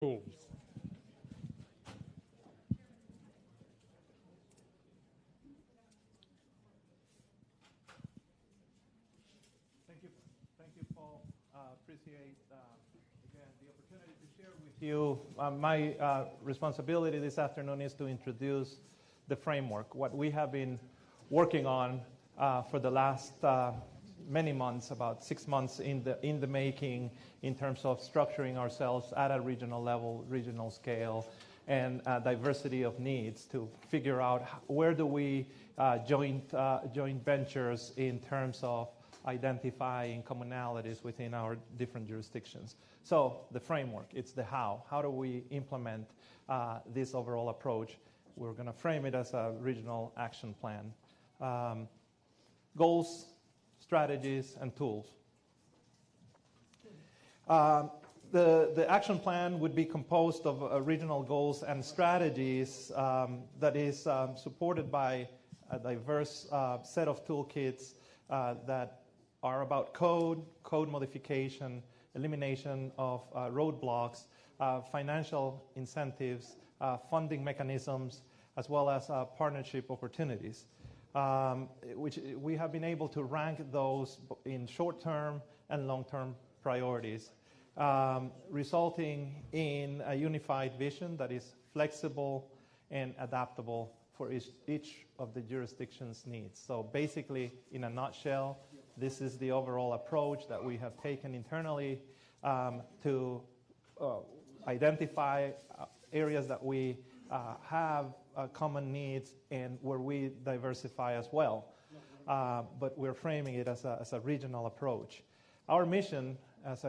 Cool. Thank you, Paul. Appreciate again the opportunity to share with you. My responsibility this afternoon is to introduce the framework, what we have been working on for the last many months, about 6 months in the making, in terms of structuring ourselves at a regional level, regional scale, and diversity of needs to figure out where do we joint ventures in terms of identifying commonalities within our different jurisdictions. So the framework, it's the how. How do we implement this overall approach? We're going to frame it as a regional action plan. Goals, strategies, and tools. The action plan would be composed of regional goals and strategies that is supported by a diverse set of toolkits that are about code modification, elimination of roadblocks, financial incentives, funding mechanisms, as well as partnership opportunities, which we have been able to rank those in short-term and long-term priorities, resulting in a unified vision that is flexible and adaptable for each of the jurisdiction's needs. So basically, in a nutshell, this is the overall approach that we have taken internally to identify areas that we have common needs and where we diversify as well. But we're framing it as a regional approach. Our mission as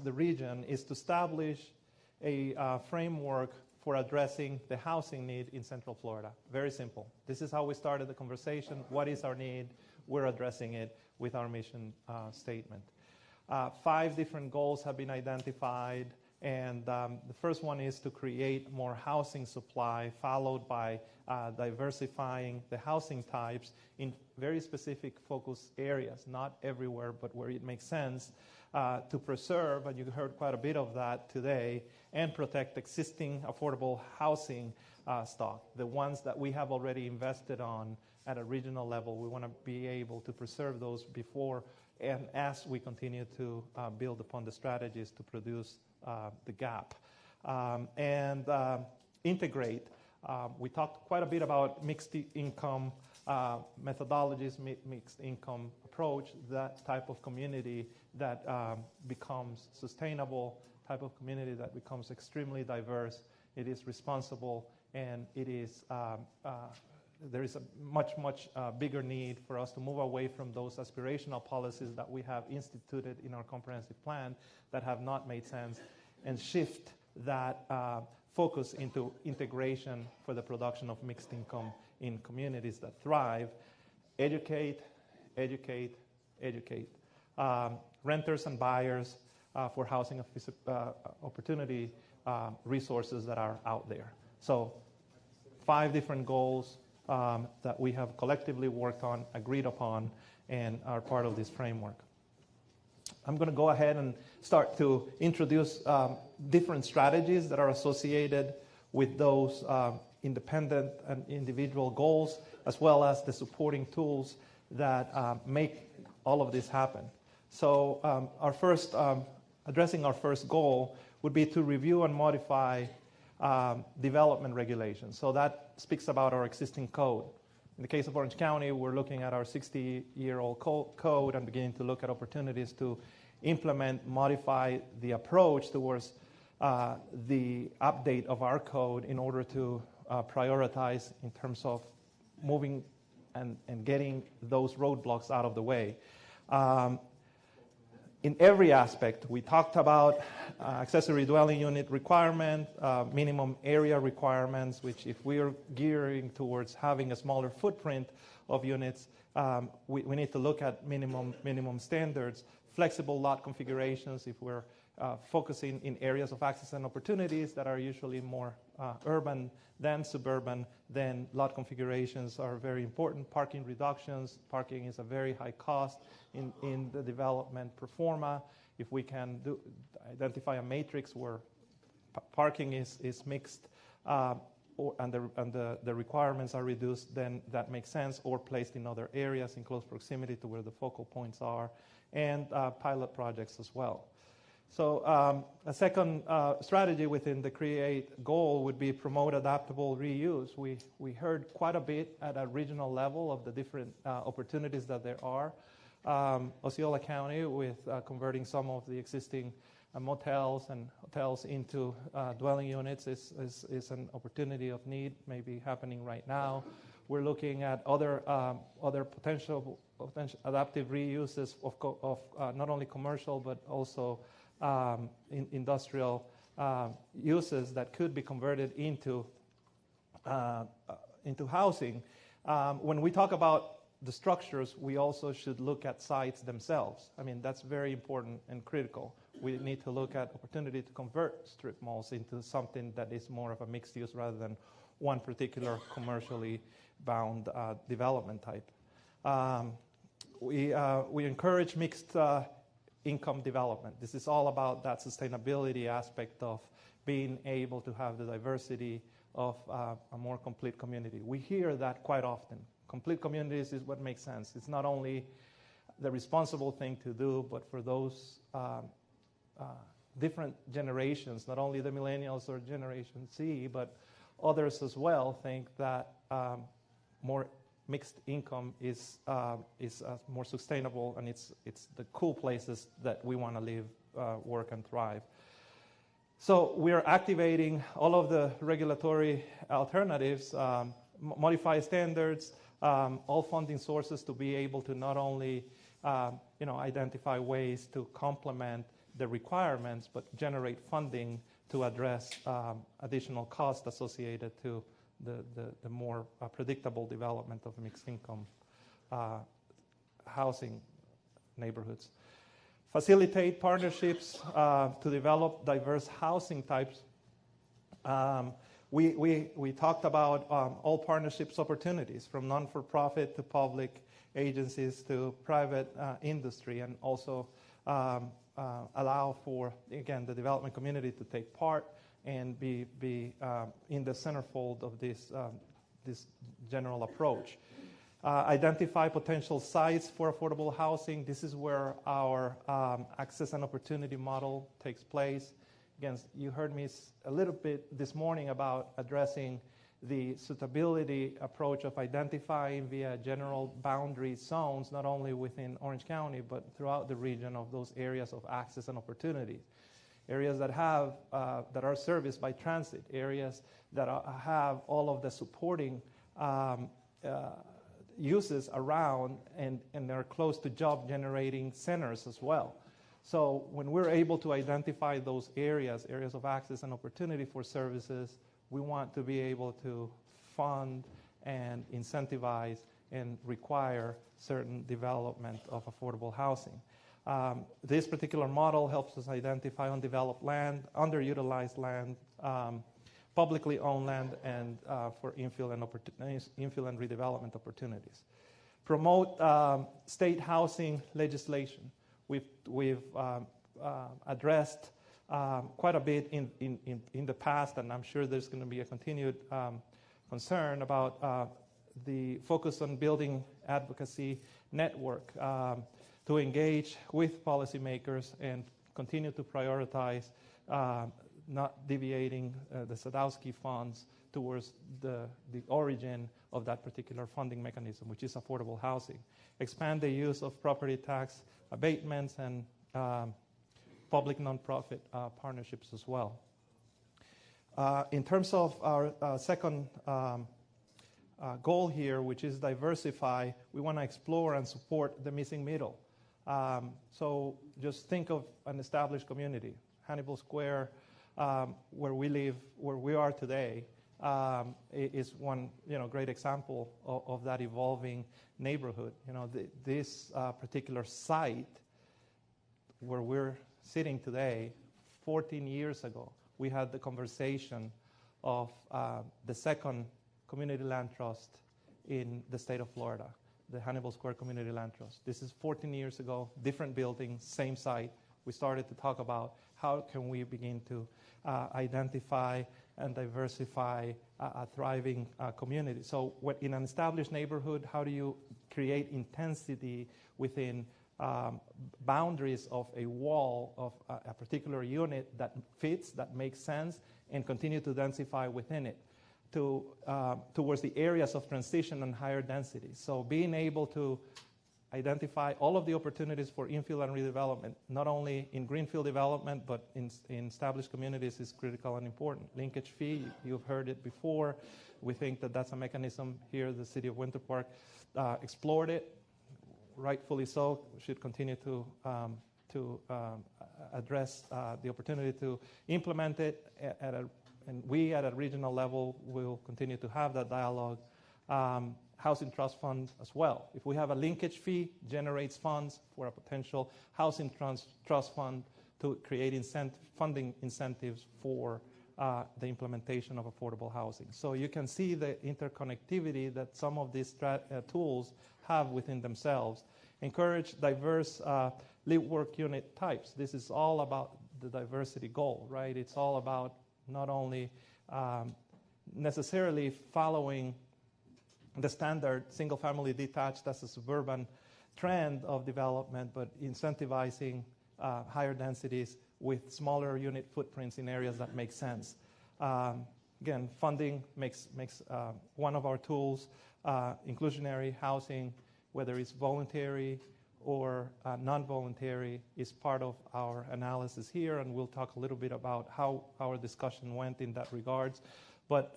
the region is to establish a framework for addressing the housing need in Central Florida. Very simple. This is how we started the conversation. What is our need? We're addressing it with our mission statement. 5 different goals have been identified, and the first one is to create more housing supply, followed by diversifying the housing types in very specific focus areas, not everywhere, but where it makes sense, to preserve, and you heard quite a bit of that today, and protect existing affordable housing stock, the ones that we have already invested on at a regional level. We want to be able to preserve those before and as we continue to build upon the strategies to produce the gap. And integrate. We talked quite a bit about mixed income methodologies, mixed income approach, that type of community that becomes sustainable, type of community that becomes extremely diverse. It is responsible, and it is there is a much bigger need for us to move away from those aspirational policies that we have instituted in our comprehensive plan that have not made sense, and shift that focus into integration for the production of mixed income in communities that thrive. Educate. Renters and buyers for housing opportunity resources that are out there. So 5 different goals that we have collectively worked on, agreed upon, and are part of this framework. I'm going to go ahead and start to introduce different strategies that are associated with those independent and individual goals, as well as the supporting tools that make all of this happen. So addressing our first goal would be to review and modify development regulations. So that speaks about our existing code. In the case of Orange County, we're looking at our 60-year-old code and beginning to look at opportunities to implement, modify the approach towards the update of our code in order to prioritize in terms of moving and getting those roadblocks out of the way. In every aspect, we talked about accessory dwelling unit requirement, minimum area requirements, which if we are gearing towards having a smaller footprint of units, we need to look at minimum standards, flexible lot configurations if we're focusing in areas of access and opportunities that are usually more urban than suburban, then lot configurations are very important. Parking reductions. Parking is a very high cost in the development pro forma. If we can identify a matrix where parking is mixed, and the requirements are reduced, then that makes sense, or placed in other areas in close proximity to where the focal points are, and pilot projects as well. So a second strategy within the CREATE goal would be promote adaptable reuse. We heard quite a bit at a regional level of the different opportunities that there are. Osceola County with converting some of the existing motels and hotels into dwelling units is an opportunity of need, maybe happening right now. We're looking at other potential adaptive reuses of not only commercial but also industrial uses that could be converted into housing. When we talk about the structures, we also should look at sites themselves. I mean, that's very important and critical. We need to look at opportunity to convert strip malls into something that is more of a mixed use rather than one particular commercially bound development type. We encourage mixed income development. This is all about that sustainability aspect of being able to have the diversity of a more complete community. We hear that quite often. Complete communities is what makes sense. It's not only the responsible thing to do, but for those different generations, not only the millennials or Generation Z, but others as well, think that more mixed income is more sustainable, and it's the cool places that we want to live, work, and thrive. So we are activating all of the regulatory alternatives, modify standards, all funding sources to be able to not only identify ways to complement the requirements, but generate funding to address additional costs associated to the more predictable development of mixed income housing neighborhoods. Facilitate partnerships to develop diverse housing types. We talked about all partnerships opportunities, from non-for-profit to public agencies to private industry, and also allow for, again, the development community to take part and be in the centerfold of this general approach. Identify potential sites for affordable housing. This is where our access and opportunity model takes place. Again, you heard me a little bit this morning about addressing the suitability approach of identifying via general boundary zones, not only within Orange County, but throughout the region, of those areas of access and opportunity. Areas that are serviced by transit, areas that have all of the supporting uses around, and they're close to job-generating centers as well. So when we're able to identify those areas of access and opportunity for services, we want to be able to fund and incentivize and require certain development of affordable housing. This particular model helps us identify undeveloped land, underutilized land, publicly owned land, and for infill and redevelopment opportunities. Promote state housing legislation. We've addressed quite a bit in the past, and I'm sure there's going to be a continued concern about the focus on building advocacy network to engage with policymakers and continue to prioritize not deviating the Sadowski funds towards the origin of that particular funding mechanism, which is affordable housing. Expand the use of property tax abatements and public nonprofit partnerships as well. In terms of our second goal here, which is diversify, we want to explore and support the missing middle. So just think of an established community. Hannibal Square, where we live, where we are today, is one great example of that evolving neighborhood. This particular site where we're sitting today, 14 years ago, we had the conversation of the second community land trust in the state of Florida, the Hannibal Square Community Land Trust. This is 14 years ago, different building, same site, we started to talk about how can we begin to identify and diversify a thriving community. So in an established neighborhood, how do you create intensity within boundaries of a wall of a particular unit that fits, that makes sense, and continue to densify within it towards the areas of transition and higher density. So being able to identify all of the opportunities for infill and redevelopment, not only in greenfield development, but in established communities is critical and important. Linkage fee, you've heard it before. We think that that's a mechanism here. The city of Winter Park explored it, rightfully so. We should continue to address the opportunity to implement it and we at a regional level will continue to have that dialogue. Housing trust fund as well. If we have a linkage fee, generates funds for a potential housing trust fund to create funding incentives for the implementation of affordable housing. So you can see the interconnectivity that some of these tools have within themselves. Encourage diverse live-work unit types. This is all about the diversity goal, right? It's all about not only necessarily following the standard single-family detached as a suburban trend of development, but incentivizing higher densities with smaller unit footprints in areas that make sense. Again, funding makes one of our tools. Inclusionary housing, whether it's voluntary or non-voluntary, is part of our analysis here, and we'll talk a little bit about how our discussion went in that regards. But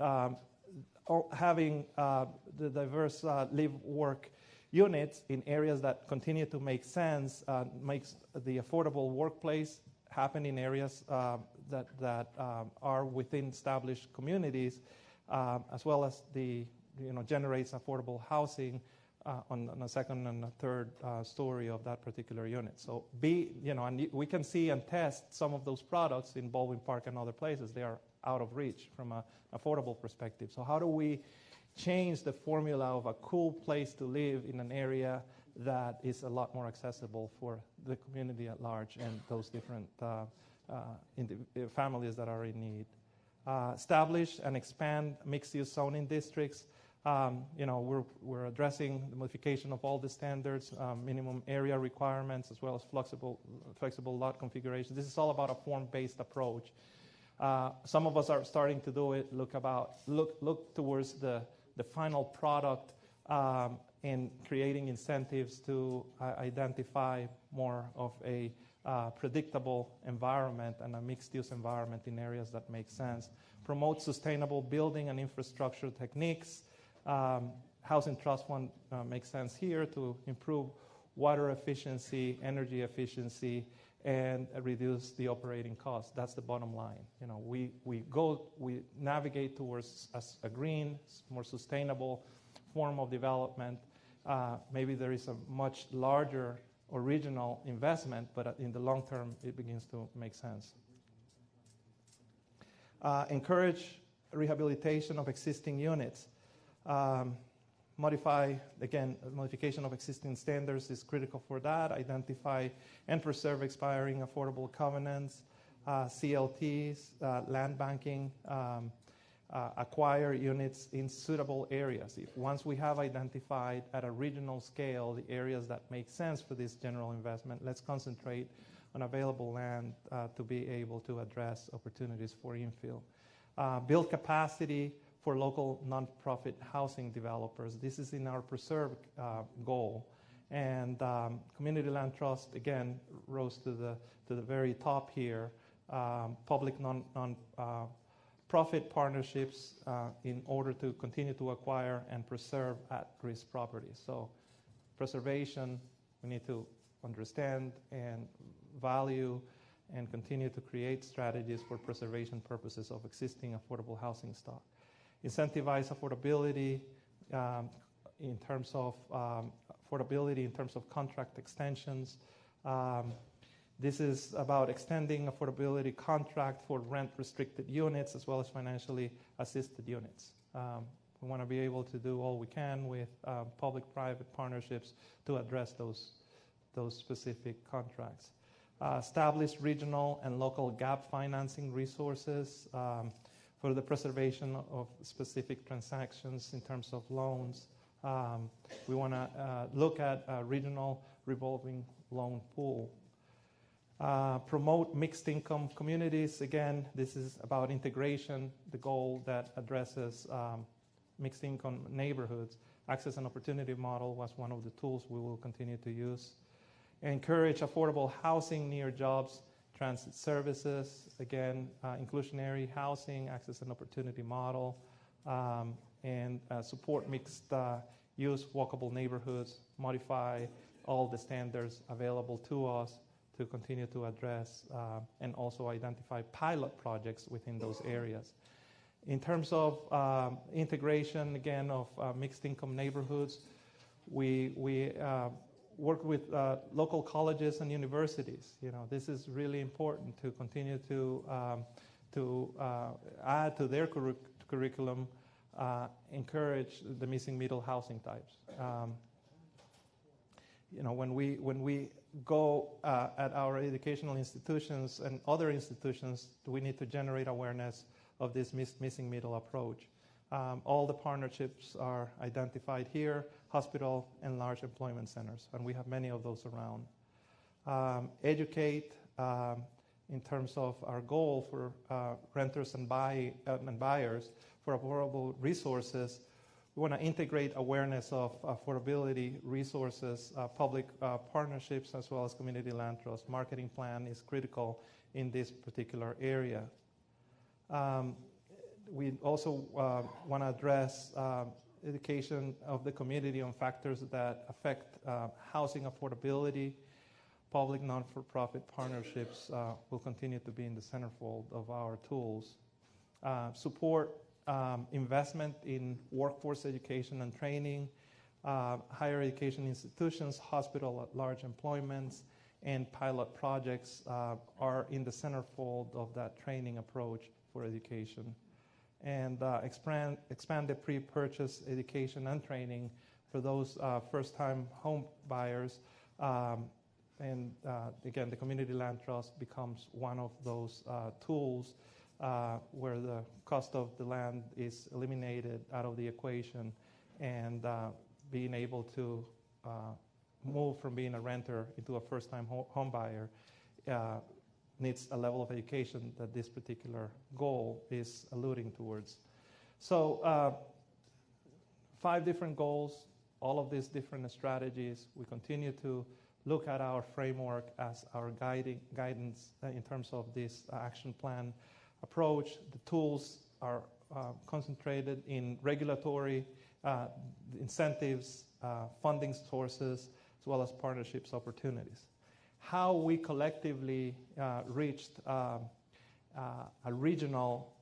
having the diverse live-work units in areas that continue to make sense makes the affordable workplace happen in areas that are within established communities, as well as generates affordable housing on a second and a third story of that particular unit. So and we can see and test some of those products in Baldwin Park and other places. They are out of reach from an affordable perspective. So how do we change the formula of a cool place to live in an area that is a lot more accessible for the community at large and those different families that are in need? Establish and expand mixed-use zoning districts. We're addressing the modification of all the standards, minimum area requirements, as well as flexible lot configuration. This is all about a form-based approach. Some of us are starting to do it. Look towards the final product and creating incentives to identify more of a predictable environment and a mixed-use environment in areas that make sense. Promote sustainable building and infrastructure techniques. Housing Trust Fund makes sense here to improve water efficiency, energy efficiency, and reduce the operating costs. That's the bottom line. We navigate towards a green, more sustainable form of development. Maybe there is a much larger original investment, but in the long term, it begins to make sense. Encourage rehabilitation of existing units. Modification of existing standards is critical for that. Identify and preserve expiring affordable covenants, CLTs, land banking, acquire units in suitable areas. Once we have identified at a regional scale the areas that make sense for this general investment, let's concentrate on available land to be able to address opportunities for infill. Build capacity for local nonprofit housing developers. This is in our preserve goal. And Community Land Trust, again, rose to the very top here. Public non-profit partnerships in order to continue to acquire and preserve at-risk properties. So preservation, we need to understand and value and continue to create strategies for preservation purposes of existing affordable housing stock. Incentivize affordability in terms of contract extensions. This is about extending affordability contract for rent-restricted units as well as financially assisted units. We want to be able to do all we can with public-private partnerships to address those specific contracts. Establish regional and local gap financing resources for the preservation of specific transactions in terms of loans. We want to look at a regional revolving loan pool. Promote mixed income communities. Again, this is about integration, the goal that addresses mixed income neighborhoods. Access and opportunity model was one of the tools we will continue to use. Encourage affordable housing near jobs, transit services. Again, inclusionary housing, access and opportunity model, and support mixed use walkable neighborhoods, modify all the standards available to us to continue to address and also identify pilot projects within those areas. In terms of integration, again, of mixed income neighborhoods, we work with local colleges and universities. This is really important to continue to add to their curriculum, encourage the missing middle housing types. When we go at our educational institutions and other institutions, we need to generate awareness of this missing middle approach. All the partnerships are identified here, hospital and large employment centers, and we have many of those around. Educate in terms of our goal for renters and buyers for affordable resources. We want to integrate awareness of affordability resources, public partnerships, as well as community land trust. Marketing plan is critical in this particular area. We also want to address education of the community on factors that affect housing affordability. Public non-for-profit partnerships will continue to be in the centerfold of our tools. Support investment in workforce education and training, higher education institutions, hospital at large employments, and pilot projects are in the centerfold of that training approach for education. And expand the pre-purchase education and training for those first-time home buyers. And again, the community land trust becomes one of those tools where the cost of the land is eliminated out of the equation, and being able to move from being a renter into a first-time home buyer needs a level of education that this particular goal is alluding towards. So 5 different goals, all of these different strategies. We continue to look at our framework as our guidance in terms of this action plan approach. The tools are concentrated in regulatory incentives, funding sources, as well as partnerships opportunities. How we collectively reached a regional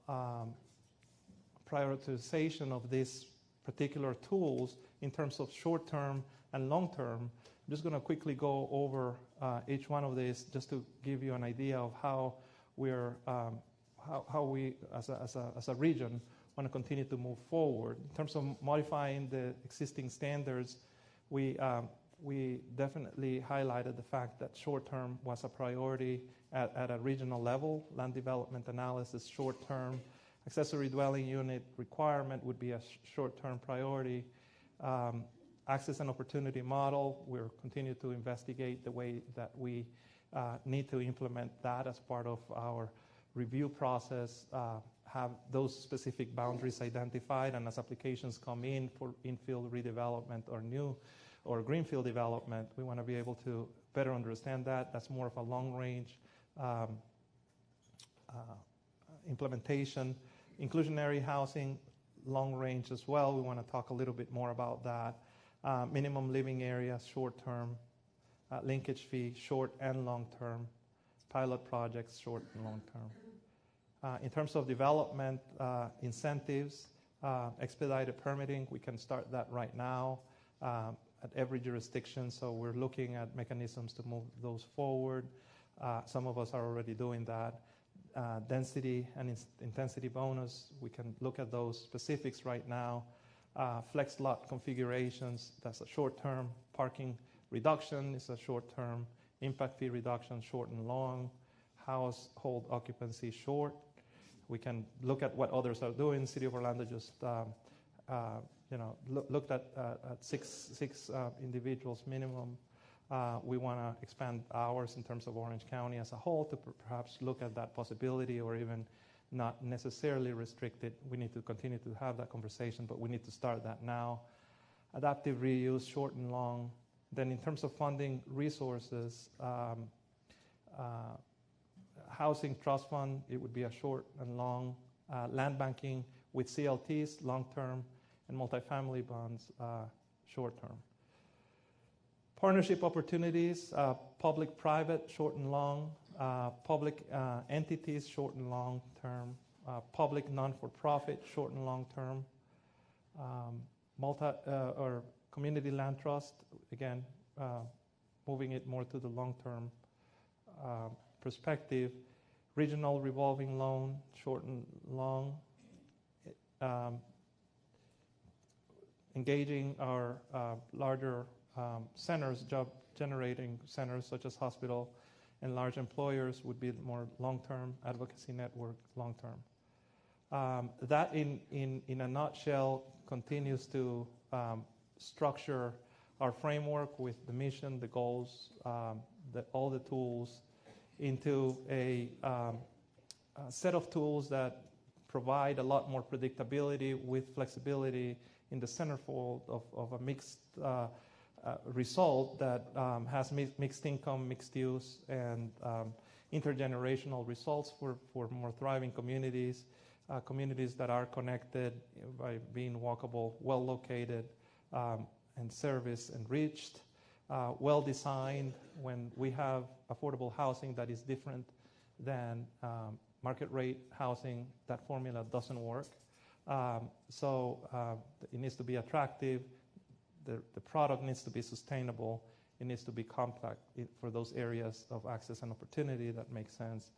prioritization of these particular tools in terms of short-term and long-term. I'm just going to quickly go over each one of these just to give you an idea of how how we as a region want to continue to move forward. In terms of modifying the existing standards, we definitely highlighted the fact that short-term was a priority at a regional level. Land development analysis, short-term. Accessory dwelling unit requirement would be a short-term priority. Access and opportunity model, we'll continue to investigate the way that we need to implement that as part of our review process, have those specific boundaries identified, and as applications come in for infill redevelopment or new or greenfield development, we want to be able to better understand that. That's more of a long-range implementation. Inclusionary housing, long-range as well. We want to talk a little bit more about that. Minimum living area, short-term. Linkage fee, short and long-term. Pilot projects, short and long-term. In terms of development incentives, expedited permitting, we can start that right now at every jurisdiction, so we're looking at mechanisms to move those forward. Some of us are already doing that. Density and intensity bonus, we can look at those specifics right now. Flex lot configurations, that's a short-term. Parking reduction is a short-term. impact fee reduction short and long, household occupancy short. We can look at what others are doing. City of Orlando just looked at six individuals minimum. We want to expand ours in terms of Orange County as a whole to perhaps look at that possibility, or even not necessarily restrict it. We need to continue to have that conversation, but we need to start that now. Adaptive reuse, short and long. Then in terms of funding resources, housing trust fund, it would be a short and long. Land banking with CLTs, long-term, and multifamily bonds, short-term. Partnership opportunities, public-private, short and long. Public entities, short and long-term. Public non-for-profit, short and long-term. Or community land trust, again, moving it more to the long-term perspective. Regional revolving loan, short and long. Engaging our larger centers, job-generating centers such as hospital and large employers would be more long-term. Advocacy network, long-term. That in a nutshell continues to structure our framework with the mission, the goals, all the tools into a set of tools that provide a lot more predictability with flexibility in the centerfold of a mixed result that has mixed income, mixed use, and intergenerational results for more thriving communities, communities that are connected by being walkable, well located, and service and reached, well designed. When we have affordable housing that is different than market rate housing, that formula doesn't work. So it needs to be attractive. The product needs to be sustainable. It needs to be compact for those areas of access and opportunity that make sense.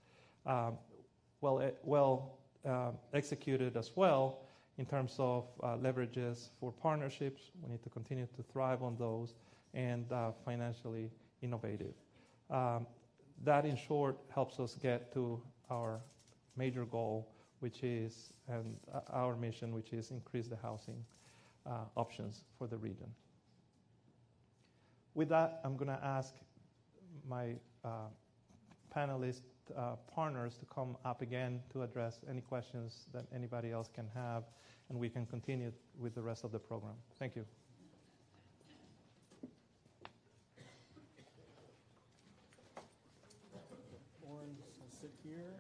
Executed as well in terms of leverages for partnerships. We need to continue to thrive on those, and financially innovative. That, in short, helps us get to our major goal, which is, and our mission, which is increase the housing options for the region. With that, I'm going to ask my panelist partners to come up again to address any questions that anybody else can have, and we can continue with the rest of the program. Thank you. Lauren, sit here.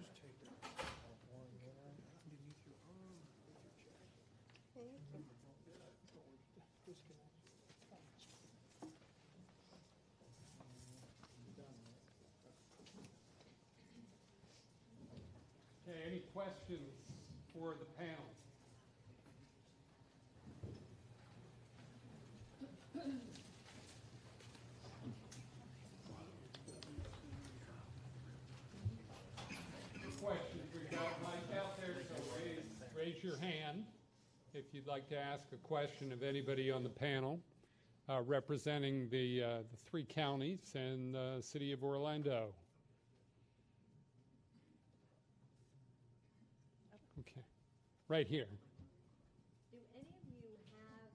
Okay, any questions for the panel? Questions? We've got Mike out there, so raise your hand if you'd like to ask a question of anybody on the panel representing the 3 counties and the city of Orlando. Okay, right here. Do any of you have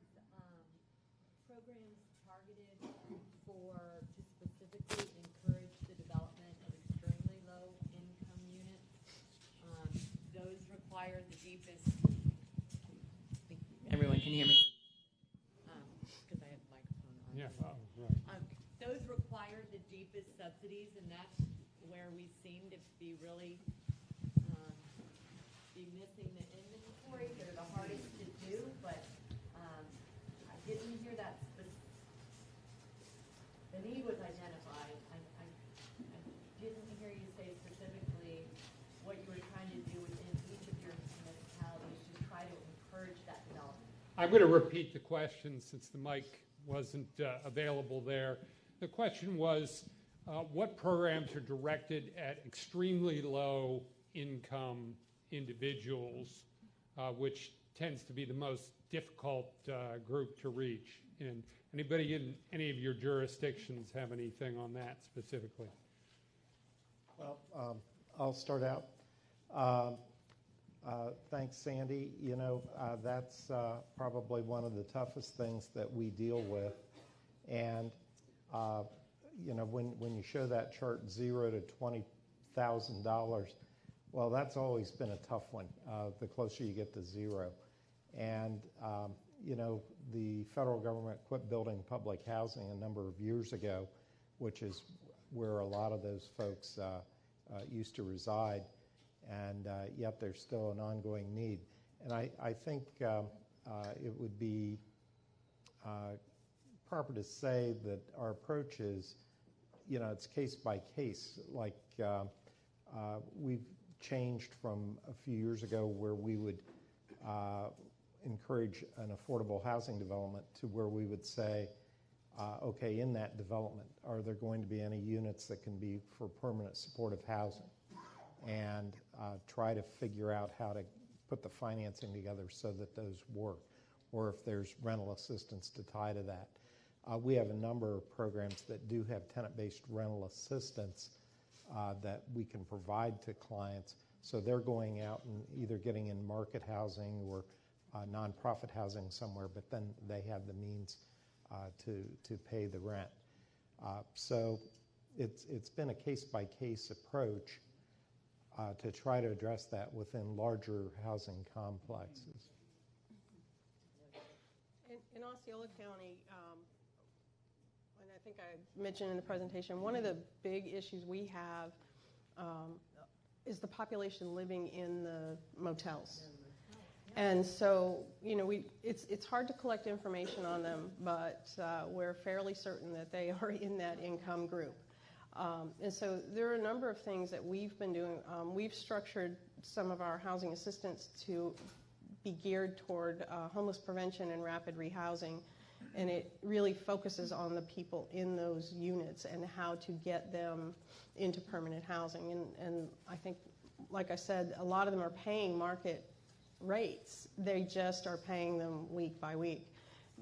programs targeted for to specifically encourage the development of extremely low income units? Those require the deepest. Everyone can hear me? Because I have the microphone on. Yeah. Oh, right. Those require the deepest subsidies, and that's where we seem to be really missing the inventory. They're the hardest to do, but I didn't hear that. The need was identified. I didn't hear you say specifically what you were trying to do within each of your municipalities to try to encourage that development. I'm going to repeat the question since the mic wasn't available there. The question was, what programs are directed at extremely low income individuals, which tends to be the most difficult group to reach. And anybody in any of your jurisdictions have anything on that specifically? Well, I'll start out. Thanks, Sandy. You know, that's probably one of the toughest things that we deal with. And, you know, when you show that chart, $0 to $20,000, well, that's always been a tough one, the closer you get to zero. And, you know, the federal government quit building public housing a number of years ago, which is where a lot of those folks used to reside. And yet there's still an ongoing need. And I think it would be proper to say that our approach is, you know, it's case by case. Like we've changed from a few years ago where we would encourage an affordable housing development to where we would say, okay, in that development, are there going to be any units that can be for permanent supportive housing? And try to figure out how to put the financing together so that those work, or if there's rental assistance to tie to that. We have a number of programs that do have tenant-based rental assistance that we can provide to clients. So they're going out and either getting in market housing or nonprofit housing somewhere, but then they have the means to pay the rent. So it's been a case-by-case approach to try to address that within larger housing complexes. In Osceola County, and I think I mentioned in the presentation, one of the big issues we have is the population living in the motels. And so, you know, it's hard to collect information on them, but we're fairly certain that they are in that income group. And so there are a number of things that we've been doing. We've structured some of our housing assistance to be geared toward homeless prevention and rapid rehousing, and it really focuses on the people in those units and how to get them into permanent housing. And I think, like I said, a lot of them are paying market rates. They just are paying them week by week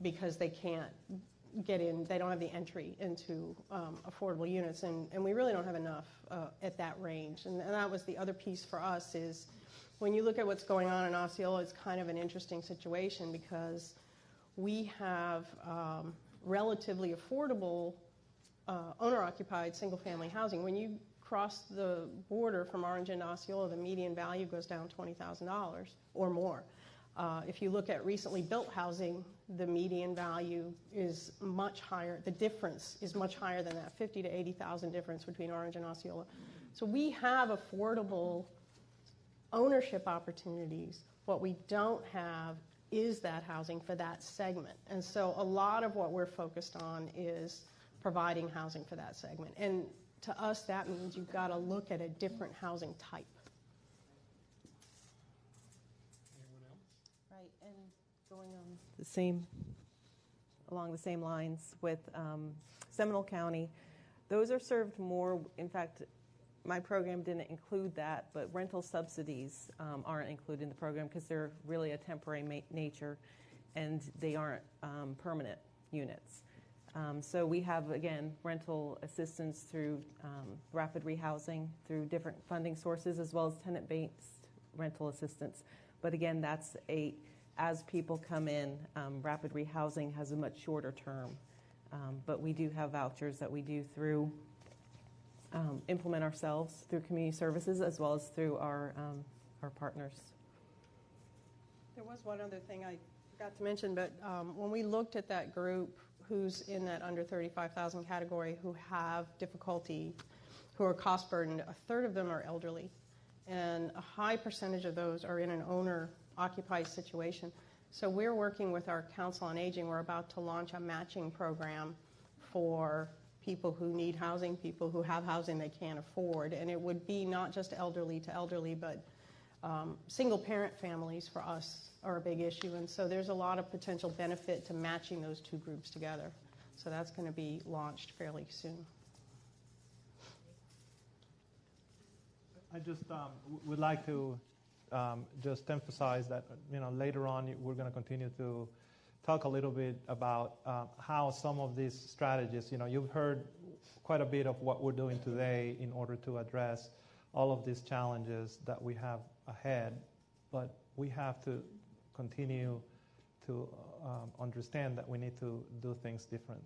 because they can't get in, they don't have the entry into affordable units, and we really don't have enough at that range. And that was the other piece for us is when you look at what's going on in Osceola, it's kind of an interesting situation because we have relatively affordable owner-occupied single-family housing. When you cross the border from Orange into Osceola, the median value goes down $20,000 or more. If you look at recently built housing, the median value is much higher. The difference is much higher than that, $50,000 to $80,000 difference between Orange and Osceola. So we have affordable ownership opportunities. What we don't have is that housing for that segment. And so a lot of what we're focused on is providing housing for that segment. And to us, that means you've got to look at a different housing type. Right, and going on along the same lines with Seminole County, those are served more. In fact, my program didn't include that, but rental subsidies aren't included in the program because they're really a temporary nature, and they aren't permanent units. So we have, again, rental assistance through rapid rehousing, through different funding sources, as well as tenant-based rental assistance. But again, that's as people come in, rapid rehousing has a much shorter term. But we do have vouchers that we do through implement ourselves through community services as well as through our partners. There was one other thing I forgot to mention, but when we looked at that group who's in that under 35,000 category who have difficulty, who are cost burdened, a third of them are elderly. And a high percentage of those are in an owner-occupied situation. So we're working with our Council on Aging. We're about to launch a matching program for people who need housing, people who have housing they can't afford. And it would be not just elderly to elderly, but single-parent families for us are a big issue. And so there's a lot of potential benefit to matching those two groups together. So that's going to be launched fairly soon. I just would like to just emphasize that later on we're going to continue to talk a little bit about how some of these strategies, you've heard quite a bit of what we're doing today in order to address all of these challenges that we have ahead, but we have to continue to understand that we need to do things different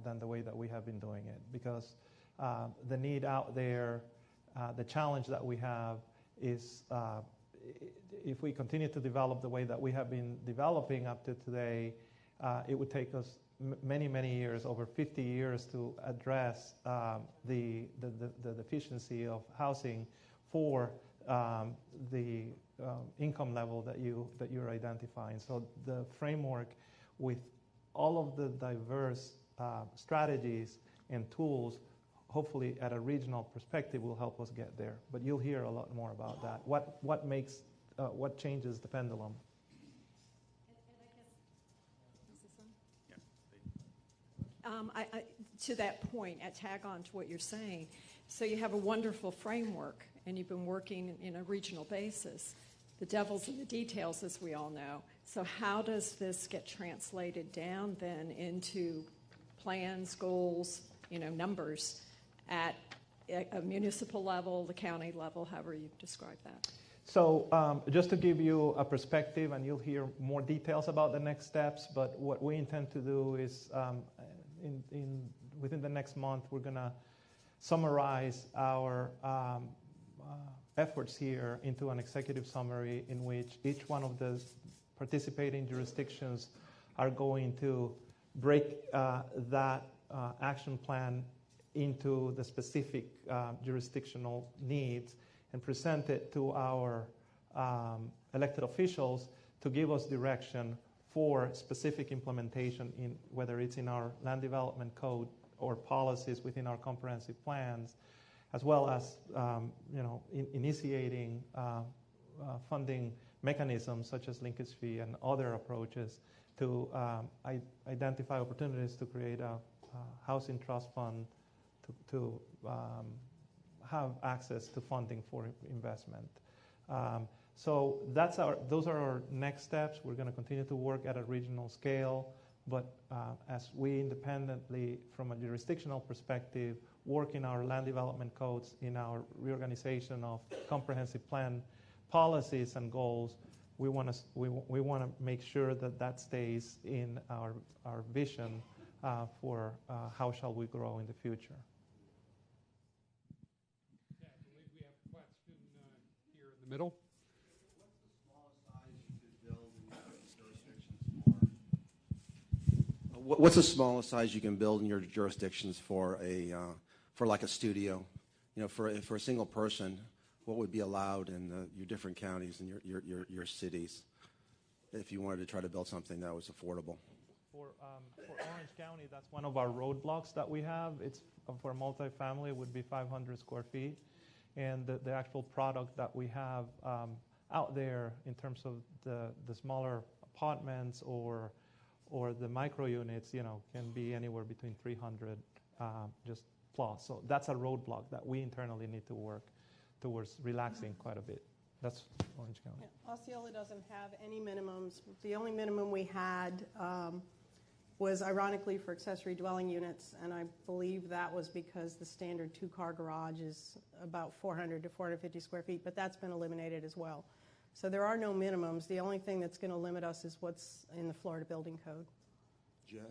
than the way that we have been doing it, because the need out there, the challenge that we have is if we continue to develop the way that we have been developing up to today, it would take us many, many years, over 50 years, to address the deficiency of housing for the income level that you're identifying. So the framework, with all of the diverse strategies and tools, hopefully at a regional perspective, will help us get there. But you'll hear a lot more about that. What changes the pendulum? To that point, I tag on to what you're saying. So you have a wonderful framework, and you've been working in a regional basis. The devil's in the details, as we all know. So how does this get translated down then into plans, goals, numbers at a municipal level, the county level, however you describe that? So just to give you a perspective, and you'll hear more details about the next steps, but what we intend to do is within the next month, we're going to summarize our efforts here into an executive summary in which each one of the participating jurisdictions are going to break that action plan into the specific jurisdictional needs and present it to our elected officials to give us direction for specific implementation, in whether it's in our land development code or policies within our comprehensive plans, as well as initiating funding mechanisms such as linkage fee and other approaches to identify opportunities to create a housing trust fund to have access to funding for investment. So those are our next steps. We're going to continue to work at a regional scale, but as we independently, from a jurisdictional perspective, work in our land development codes, in our reorganization of comprehensive plan policies and goals, we want to make sure that stays in our vision for how shall we grow in the future. Yeah, I believe we have a question here in the middle. What's the smallest size you can build in your jurisdictions for like a studio? For a single person, what would be allowed in your different counties and your cities if you wanted to try to build something that was affordable? For Orange County, that's one of our roadblocks that we have. It's for multifamily, it would be 500 square feet, and the actual product that we have out there in terms of the smaller apartments or the micro units, can be anywhere between 300 just plus. So that's a roadblock that we internally need to work towards relaxing quite a bit. That's Orange County. Yeah, Osceola doesn't have any minimums. The only minimum we had was ironically for accessory dwelling units, and I believe that was because the standard two-car garage is about 400 to 450 square feet, but that's been eliminated as well. So there are no minimums. The only thing that's going to limit us is what's in the Florida Building Code. Do you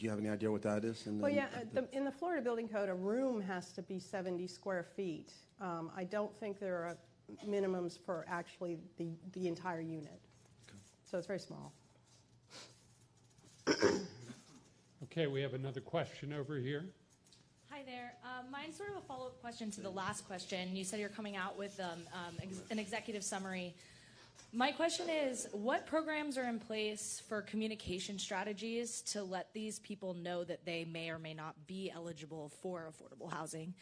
have any idea what that is? In the Florida Building Code, a room has to be 70 square feet. I don't think there are minimums for actually the entire unit. Okay. So it's very small. Okay, we have another question over here. Hi there. Mine's sort of a follow-up question to the last question. You said you're coming out with an executive summary. My question is, what programs are in place for communication strategies to let these people know that they may or may not be eligible for affordable housing?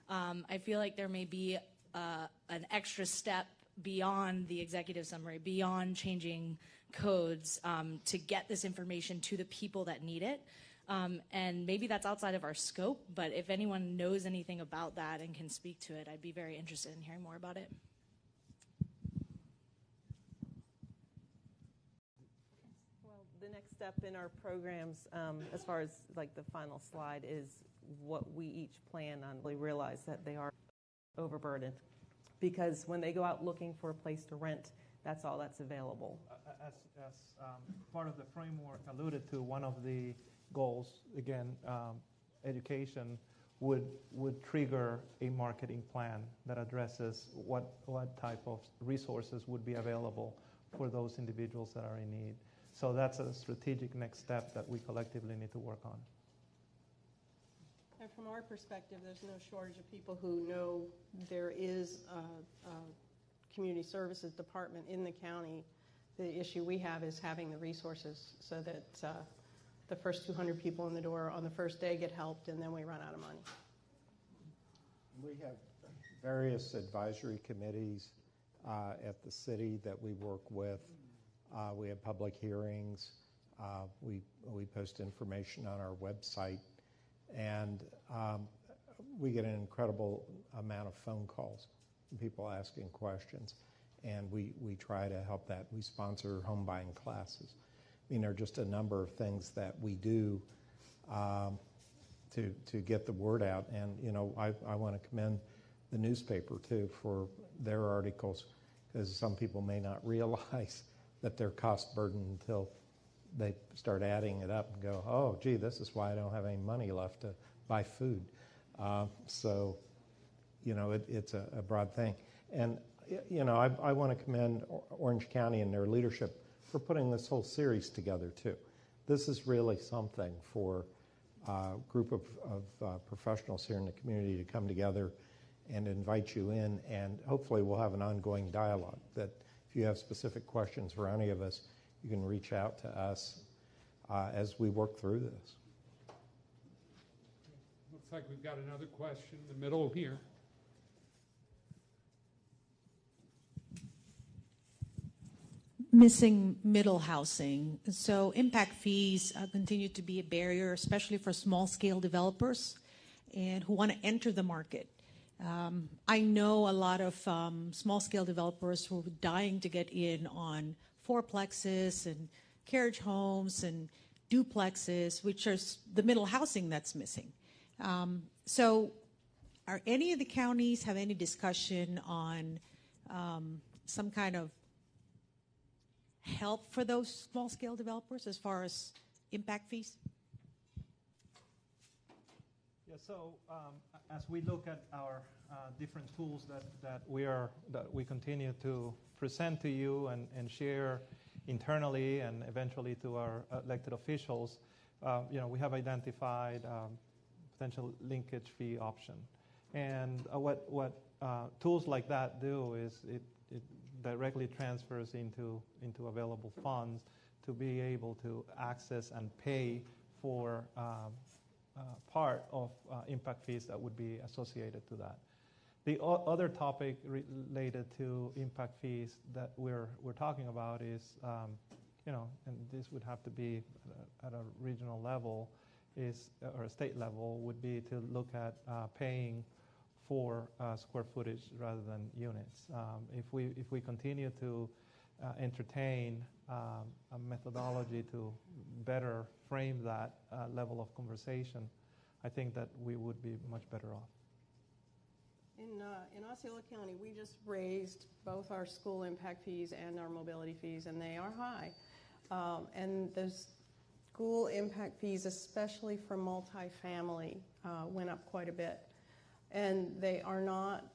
I feel like there may be an extra step beyond the executive summary, beyond changing codes, to get this information to the people that need it. And maybe that's outside of our scope, but if anyone knows anything about that and can speak to it, I'd be very interested in hearing more about it. the next step in our programs, as far as like the final slide, is what we each plan on. We realize that they are overburdened because when they go out looking for a place to rent, that's all that's available. As part of the framework alluded to, one of the goals, again, education would trigger a marketing plan that addresses what type of resources would be available for those individuals that are in need. So that's a strategic next step that we collectively need to work on. And from our perspective, there's no shortage of people who know there is a community services department in the county. The issue we have is having the resources so that the first 200 people in the door on the first day get helped, and then we run out of money. We have various advisory committees at the city that we work with. We have public hearings. We post information on our website. And we get an incredible amount of phone calls from people asking questions. And we try to help that. We sponsor home buying classes. I mean, there are just a number of things that we do to get the word out. And, you know, I want to commend the newspaper, too, for their articles, because some people may not realize that they're cost burdened until they start adding it up and go, oh, gee, this is why I don't have any money left to buy food. So, you know, it's a broad thing. And, you know, I want to commend Orange County and their leadership for putting this whole series together, too. This is really something for a group of professionals here in the community to come together and invite you in, and hopefully we'll have an ongoing dialogue that if you have specific questions for any of us, you can reach out to us as we work through this. Looks like we've got another question in the middle here. Missing middle housing. So impact fees continue to be a barrier, especially for small-scale developers and who want to enter the market. I know a lot of small-scale developers who are dying to get in on fourplexes and carriage homes and duplexes, which are the middle housing that's missing. So are any of the counties have any discussion on some kind of help for those small-scale developers as far as impact fees? Yeah, so as we look at our different tools that we continue to present to you and share internally and eventually to our elected officials, you know, we have identified potential linkage fee option. And what tools like that do is it directly transfers into available funds to be able to access and pay for part of impact fees that would be associated to that. The other topic related to impact fees that we're talking about is, you know, and this would have to be at a regional level, or a state level, would be to look at paying for square footage rather than units. If we continue to entertain a methodology to better frame that level of conversation, I think that we would be much better off. In Osceola County, we just raised both our school impact fees and our mobility fees, and they are high. And those school impact fees, especially for multifamily, went up quite a bit. And they are not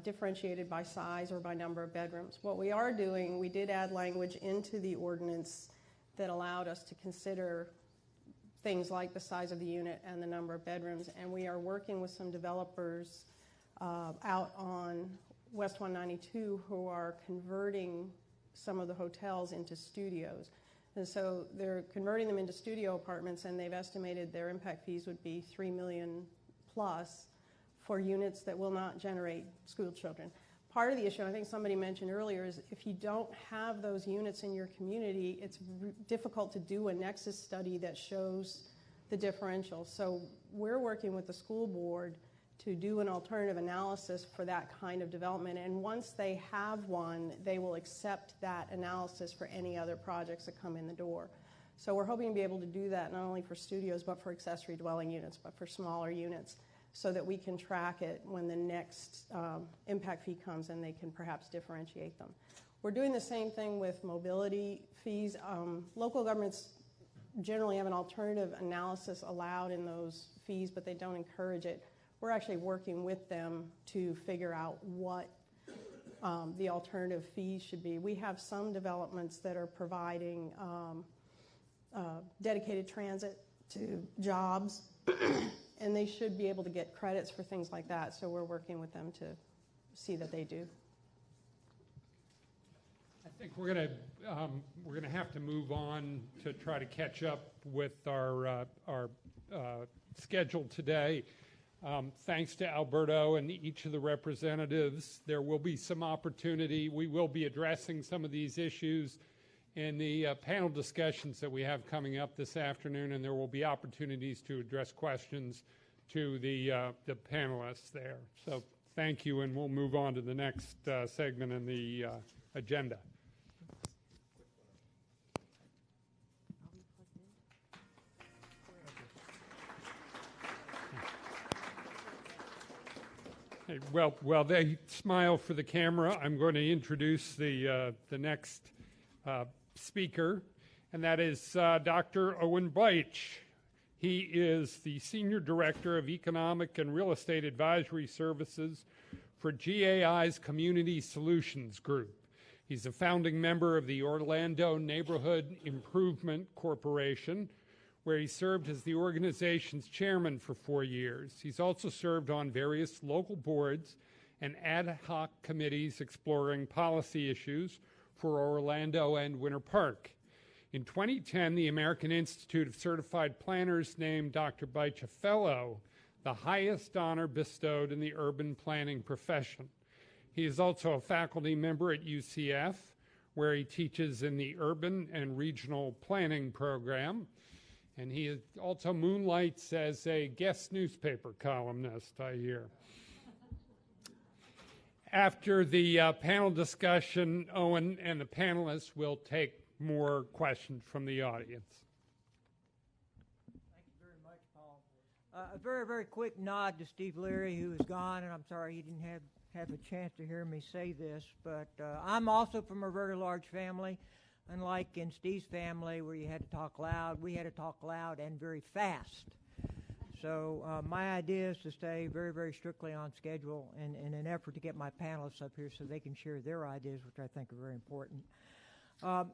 differentiated by size or by number of bedrooms. What we are doing, we did add language into the ordinance that allowed us to consider things like the size of the unit and the number of bedrooms, and we are working with some developers out on West 192 who are converting some of the hotels into studios. And so they're converting them into studio apartments, and they've estimated their impact fees would be $3 million plus for units that will not generate school children. Part of the issue, I think somebody mentioned earlier, is if you don't have those units in your community, it's difficult to do a nexus study that shows the differential. So we're working with the school board to do an alternative analysis for that kind of development. And once they have one, they will accept that analysis for any other projects that come in the door. So we're hoping to be able to do that not only for studios, but for accessory dwelling units, but for smaller units, so that we can track it when the next impact fee comes and they can perhaps differentiate them. We're doing the same thing with mobility fees. Local governments generally have an alternative analysis allowed in those fees, but they don't encourage it. We're actually working with them to figure out what the alternative fees should be. We have some developments that are providing dedicated transit to jobs, and they should be able to get credits for things like that, so we're working with them to see that they do. I think we're gonna have to move on to try to catch up with our schedule today. Thanks to Alberto and each of the representatives. There will be some opportunity. We will be addressing some of these issues in the panel discussions that we have coming up this afternoon, and there will be opportunities to address questions to the panelists there. So thank you, and we'll move on to the next segment in the agenda. Hey, well, they smile for the camera. I'm going to introduce the next speaker, and that is Dr. Owen Beich. He is the Senior Director of Economic and Real Estate Advisory Services for GAI's Community Solutions Group. He's a founding member of the Orlando Neighborhood Improvement Corporation, where he served as the organization's chairman for 4 years. He's also served on various local boards and ad hoc committees exploring policy issues for Orlando and Winter Park. In 2010, the American Institute of Certified Planners named Dr. Beich a fellow, the highest honor bestowed in the urban planning profession. He is also a faculty member at UCF, where he teaches in the Urban and Regional Planning program. And he also moonlights as a guest newspaper columnist, I hear. After the panel discussion, Owen and the panelists will take more questions from the audience. Thank you very much, Paul. A very, very quick nod to Steve Leary, who is gone, and I'm sorry he didn't have a chance to hear me say this, but I'm also from a very large family. Unlike in Steve's family where you had to talk loud, we had to talk loud and very fast. So my idea is to stay very, very strictly on schedule in an effort to get my panelists up here so they can share their ideas, which I think are very important.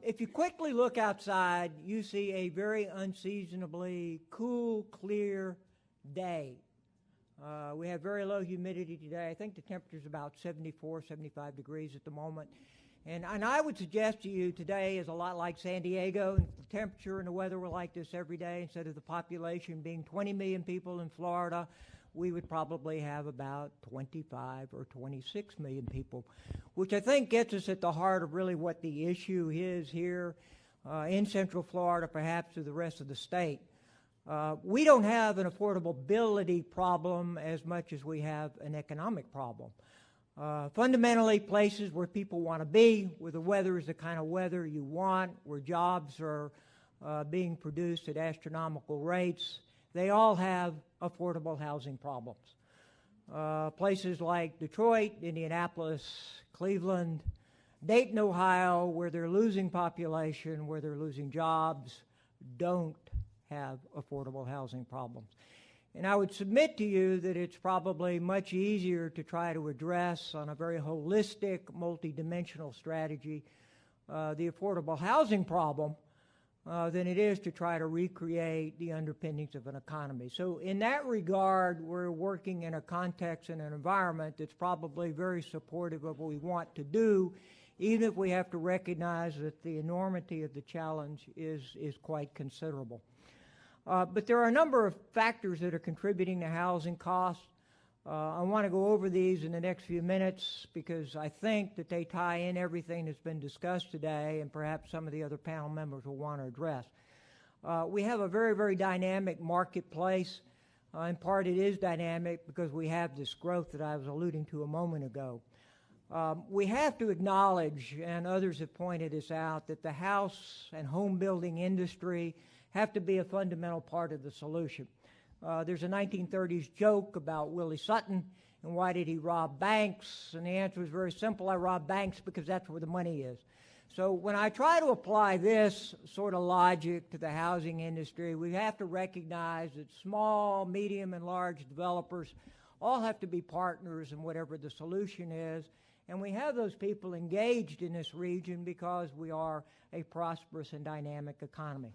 If you quickly look outside, you see a very unseasonably cool, clear day. We have very low humidity today. I think the temperature is about 74, 75 degrees at the moment. And I would suggest to you today is a lot like San Diego. If the temperature and the weather were like this every day, instead of the population being 20 million people in Florida, we would probably have about 25 or 26 million people, which I think gets us at the heart of really what the issue is here in Central Florida, perhaps to the rest of the state. We don't have an affordability problem as much as we have an economic problem. Fundamentally, places where people want to be, where the weather is the kind of weather you want, where jobs are being produced at astronomical rates, they all have affordable housing problems. Places like Detroit, Indianapolis, Cleveland, Dayton, Ohio, where they're losing population, where they're losing jobs, don't have affordable housing problems. And I would submit to you that it's probably much easier to try to address on a very holistic, multidimensional strategy the affordable housing problem than it is to try to recreate the underpinnings of an economy. So in that regard, we're working in a context and an environment that's probably very supportive of what we want to do, even if we have to recognize that the enormity of the challenge is quite considerable. But there are a number of factors that are contributing to housing costs. I want to go over these in the next few minutes because I think that they tie in everything that's been discussed today and perhaps some of the other panel members will want to address. We have a very, very dynamic marketplace. In part, it is dynamic because we have this growth that I was alluding to a moment ago. We have to acknowledge, and others have pointed this out, that the house and home building industry have to be a fundamental part of the solution. There's a 1930s joke about Willie Sutton and why did he rob banks, and the answer is very simple: I rob banks because that's where the money is. So when I try to apply this sort of logic to the housing industry, we have to recognize that small, medium, and large developers all have to be partners in whatever the solution is, and we have those people engaged in this region because we are a prosperous and dynamic economy.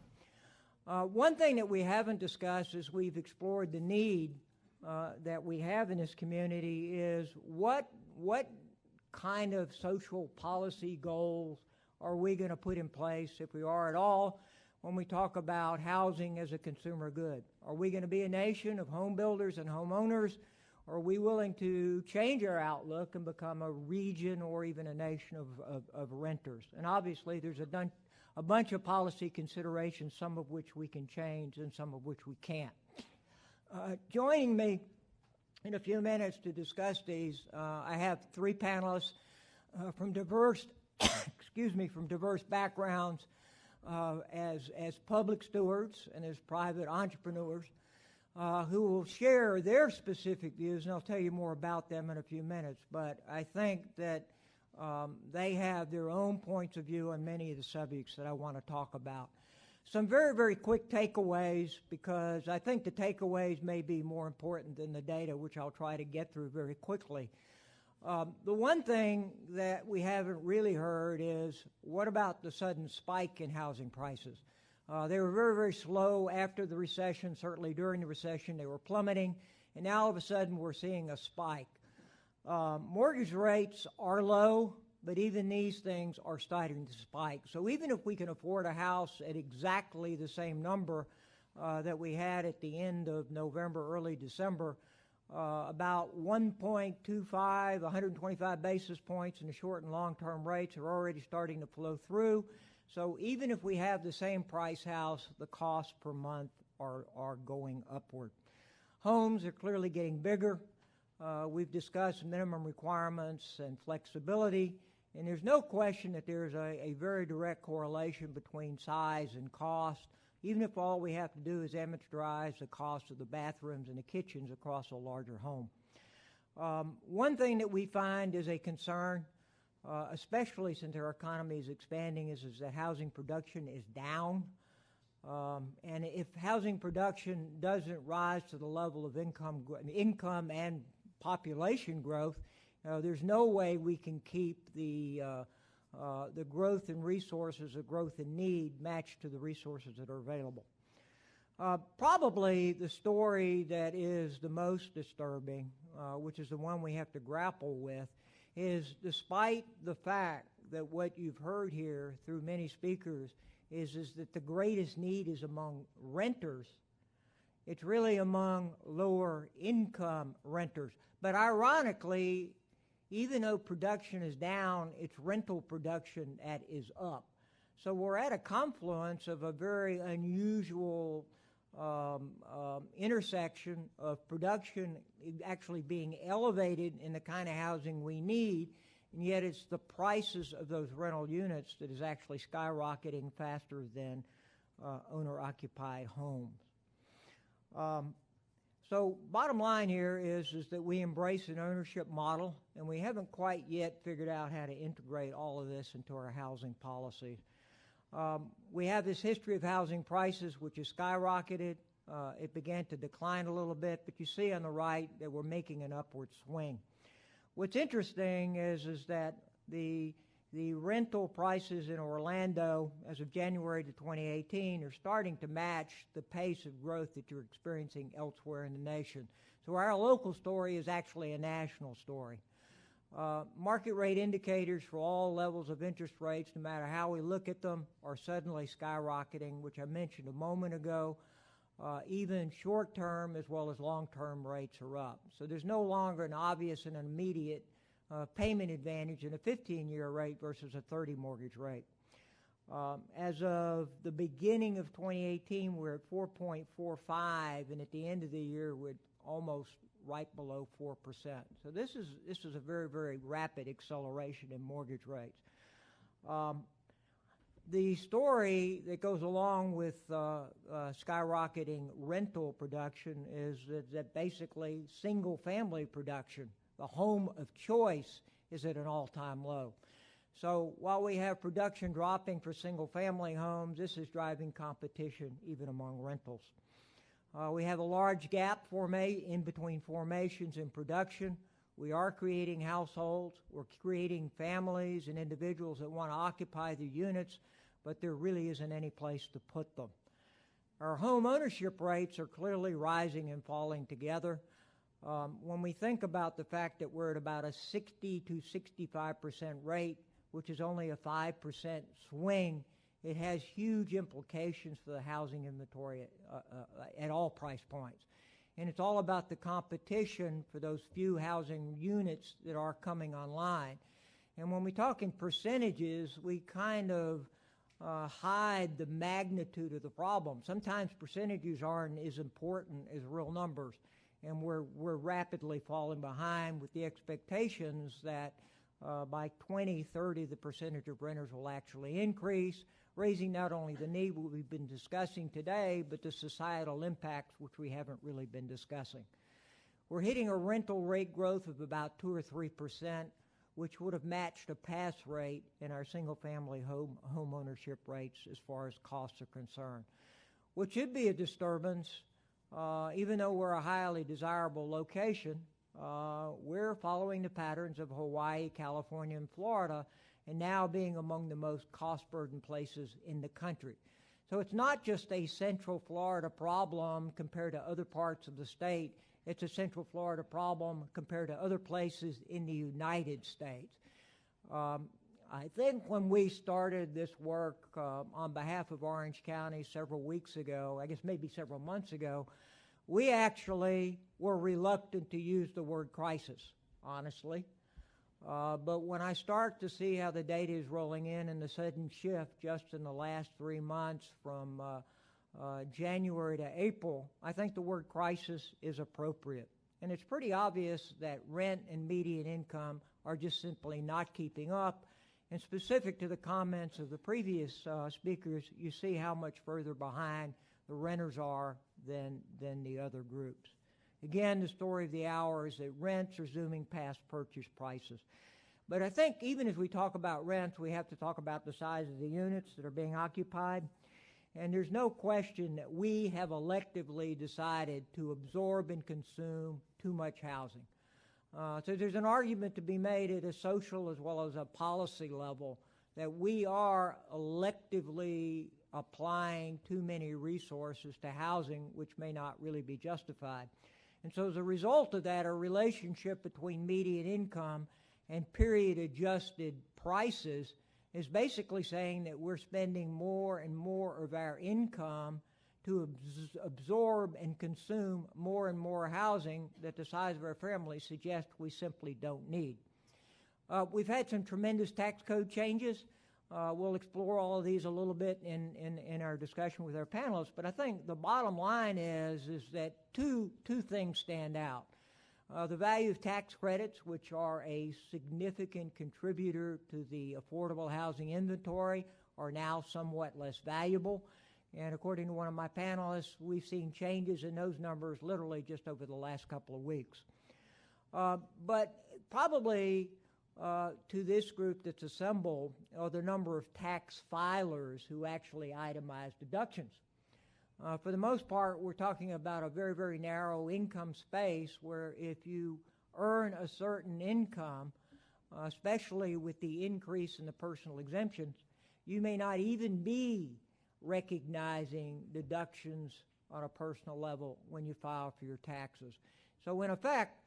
One thing that we haven't discussed as we've explored the need that we have in this community is what kind of social policy goals are we going to put in place, if we are at all, when we talk about housing as a consumer good? Are we going to be a nation of home builders and homeowners? Or are we willing to change our outlook and become a region or even a nation of renters? And obviously there's a bunch of policy considerations, some of which we can change and some of which we can't. Joining me in a few minutes to discuss these, I have three panelists from diverse from diverse backgrounds, as public stewards and as private entrepreneurs, who will share their specific views, and I'll tell you more about them in a few minutes. But I think that they have their own points of view on many of the subjects that I want to talk about. Some very, very quick takeaways, because I think the takeaways may be more important than the data, which I'll try to get through very quickly. The one thing that we haven't really heard is, what about the sudden spike in housing prices? They were very, very slow after the recession. Certainly during the recession they were plummeting, and now all of a sudden we're seeing a spike. Mortgage rates are low, but even these things are starting to spike. So even if we can afford a house at exactly the same number that we had at the end of November, early December, about 1.25, 125 basis points in the short and long-term rates are already starting to flow through. So even if we have the same price house, the costs per month are going upward. Homes are clearly getting bigger. We've discussed minimum requirements and flexibility, and there's no question that there's a very direct correlation between size and cost, even if all we have to do is amortize the cost of the bathrooms and the kitchens across a larger home. One thing that we find is a concern, especially since our economy is expanding, is that housing production is down. And if housing production doesn't rise to the level of income and population growth, there's no way we can keep the growth in resources, the growth in need matched to the resources that are available. Probably the story that is the most disturbing, which is the one we have to grapple with, is despite the fact that what you've heard here through many speakers is that the greatest need is among renters, it's really among lower income renters. But ironically, even though production is down, it's rental production that is up. So we're at a confluence of a very unusual intersection of production actually being elevated in the kind of housing we need, and yet it's the prices of those rental units that is actually skyrocketing faster than owner-occupied homes. So bottom line here is that we embrace an ownership model, and we haven't quite yet figured out how to integrate all of this into our housing policies. We have this history of housing prices, which has skyrocketed. It began to decline a little bit, but you see on the right that we're making an upward swing. What's interesting is that the rental prices in Orlando as of January to 2018 are starting to match the pace of growth that you're experiencing elsewhere in the nation. So our local story is actually a national story. Market rate indicators for all levels of interest rates, no matter how we look at them, are suddenly skyrocketing, which I mentioned a moment ago. Even short-term as well as long-term rates are up. So there's no longer an obvious and immediate payment advantage in a 15-year rate versus a 30 mortgage rate. As of the beginning of 2018, we're at 4.45, and at the end of the year, we're almost right below 4%. So this is a very, very rapid acceleration in mortgage rates. The story that goes along with skyrocketing rental production is that basically single-family production, the home of choice, is at an all-time low. So while we have production dropping for single-family homes, this is driving competition even among rentals. We have a large gap in between formations and production. We are creating households. We're creating families and individuals that want to occupy the units, but there really isn't any place to put them. Our home ownership rates are clearly rising and falling together. When we think about the fact that we're at about a 60 to 65% rate, which is only a 5% swing, it has huge implications for the housing inventory at all price points. And it's all about the competition for those few housing units that are coming online. And when we talk in percentages, we kind of hide the magnitude of the problem. Sometimes percentages aren't as important as real numbers, and we're rapidly falling behind with the expectations that by 2030 the percentage of renters will actually increase, raising not only the need we've been discussing today, but the societal impacts which we haven't really been discussing. We're hitting a rental rate growth of about 2 or 3%, which would have matched a pass rate in our single-family home ownership rates as far as costs are concerned, which should be a disturbance. Even though we're a highly desirable location, we're following the patterns of Hawaii, California, and Florida, and now being among the most cost-burdened places in the country. So it's not just a Central Florida problem compared to other parts of the state. It's a Central Florida problem compared to other places in the United States. I think when we started this work on behalf of Orange County several weeks ago, I guess maybe several months ago, we actually were reluctant to use the word crisis, honestly. But when I start to see how the data is rolling in and the sudden shift just in the last 3 months from January to April, I think the word crisis is appropriate. And it's pretty obvious that rent and median income are just simply not keeping up. And specific to the comments of the previous speakers, you see how much further behind the renters are than the other groups. Again, the story of the hour is that rents are zooming past purchase prices. But I think even as we talk about rents, we have to talk about the size of the units that are being occupied. And there's no question that we have electively decided to absorb and consume too much housing. So there's an argument to be made at a social as well as a policy level that we are electively applying too many resources to housing, which may not really be justified. And so as a result of that, our relationship between median income and period-adjusted prices is basically saying that we're spending more and more of our income to absorb and consume more and more housing that the size of our family suggests we simply don't need. We've had some tremendous tax code changes. We'll explore all of these a little bit in our discussion with our panelists, but I think the bottom line is that two things stand out. The value of tax credits, which are a significant contributor to the affordable housing inventory, are now somewhat less valuable. And according to one of my panelists, we've seen changes in those numbers literally just over the last couple of weeks. But probably to this group that's assembled are the number of tax filers who actually itemize deductions. For the most part, we're talking about a very, very narrow income space where if you earn a certain income, especially with the increase in the personal exemptions, you may not even be recognizing deductions on a personal level when you file for your taxes. So in effect,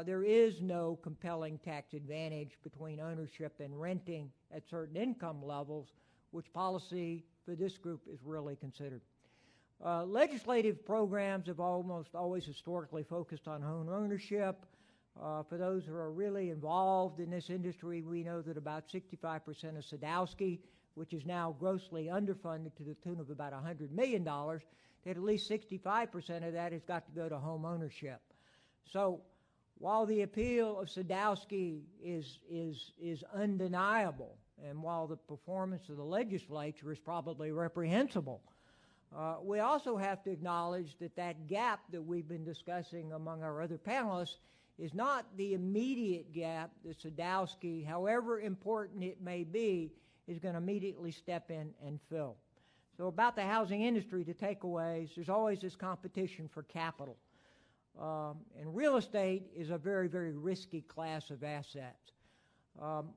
there is no compelling tax advantage between ownership and renting at certain income levels, which policy for this group is really considered. Legislative programs have almost always historically focused on home ownership. For those who are really involved in this industry, we know that about 65% of Sadowski, which is now grossly underfunded to the tune of about $100 million, that at least 65% of that has got to go to home ownership. So while the appeal of Sadowski is undeniable, and while the performance of the legislature is probably reprehensible, we also have to acknowledge that that gap that we've been discussing among our other panelists is not the immediate gap that Sadowski, however important it may be, is going to immediately step in and fill. So about the housing industry, the takeaways, there's always this competition for capital. And real estate is a very, very risky class of assets.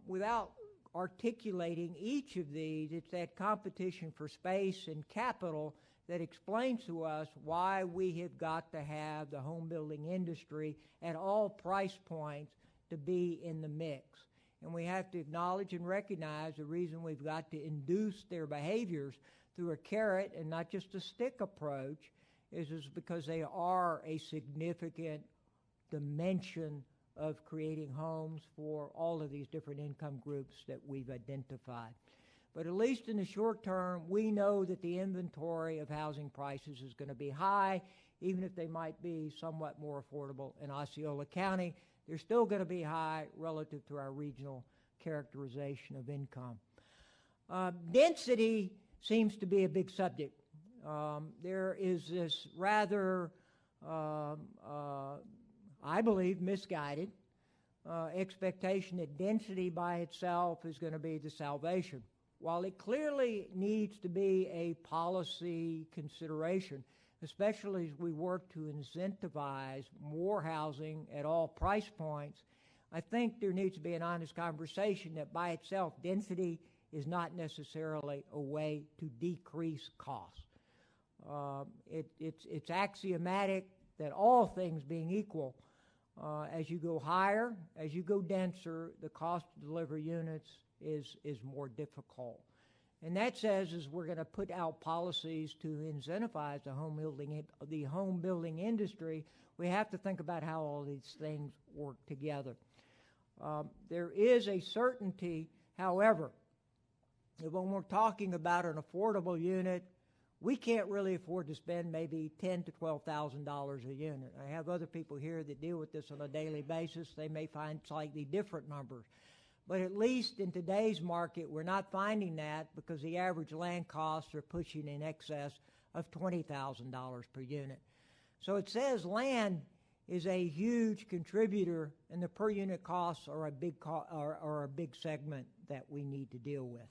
Without articulating each of these, it's that competition for space and capital that explains to us why we have got to have the home building industry at all price points to be in the mix. And we have to acknowledge and recognize the reason we've got to induce their behaviors through a carrot and not just a stick approach is because they are a significant dimension of creating homes for all of these different income groups that we've identified. But at least in the short term, we know that the inventory of housing prices is going to be high, even if they might be somewhat more affordable in Osceola County. They're still going to be high relative to our regional characterization of income. Density seems to be a big subject. There is this rather, I believe, misguided expectation that density by itself is going to be the salvation. While it clearly needs to be a policy consideration, especially as we work to incentivize more housing at all price points, I think there needs to be an honest conversation that by itself, density is not necessarily a way to decrease costs. It's axiomatic that all things being equal, as you go higher, as you go denser, the cost to deliver units is more difficult. And that says is we're going to put out policies to incentivize the home building industry. We have to think about how all these things work together. There is a certainty, however, that when we're talking about an affordable unit, we can't really afford to spend maybe $10,000 to $12,000 a unit. I have other people here that deal with this on a daily basis. They may find slightly different numbers. But at least in today's market, we're not finding that because the average land costs are pushing in excess of $20,000 per unit. So it says land is a huge contributor, and the per unit costs are a big segment that we need to deal with.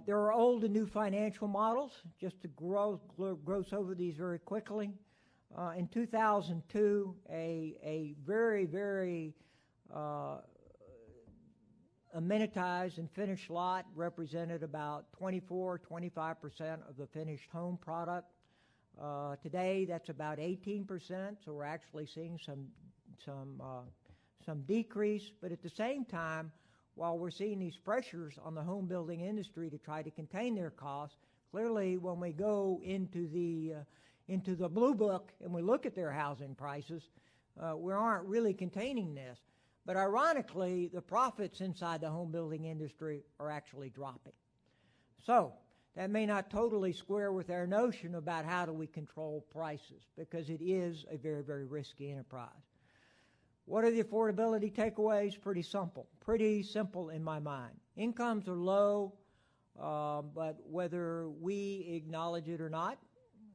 There are old and new financial models. Just to gross over these very quickly. In 2002, a very, very amenitized and finished lot represented about 24-25% of the finished home product. Today, that's about 18%, so we're actually seeing some decrease. But at the same time, while we're seeing these pressures on the home building industry to try to contain their costs, clearly when we go into the Blue Book and we look at their housing prices, we aren't really containing this. But ironically, the profits inside the home building industry are actually dropping. So that may not totally square with our notion about how do we control prices, because it is a very, very risky enterprise. What are the affordability takeaways? Pretty simple in my mind. Incomes are low, but whether we acknowledge it or not,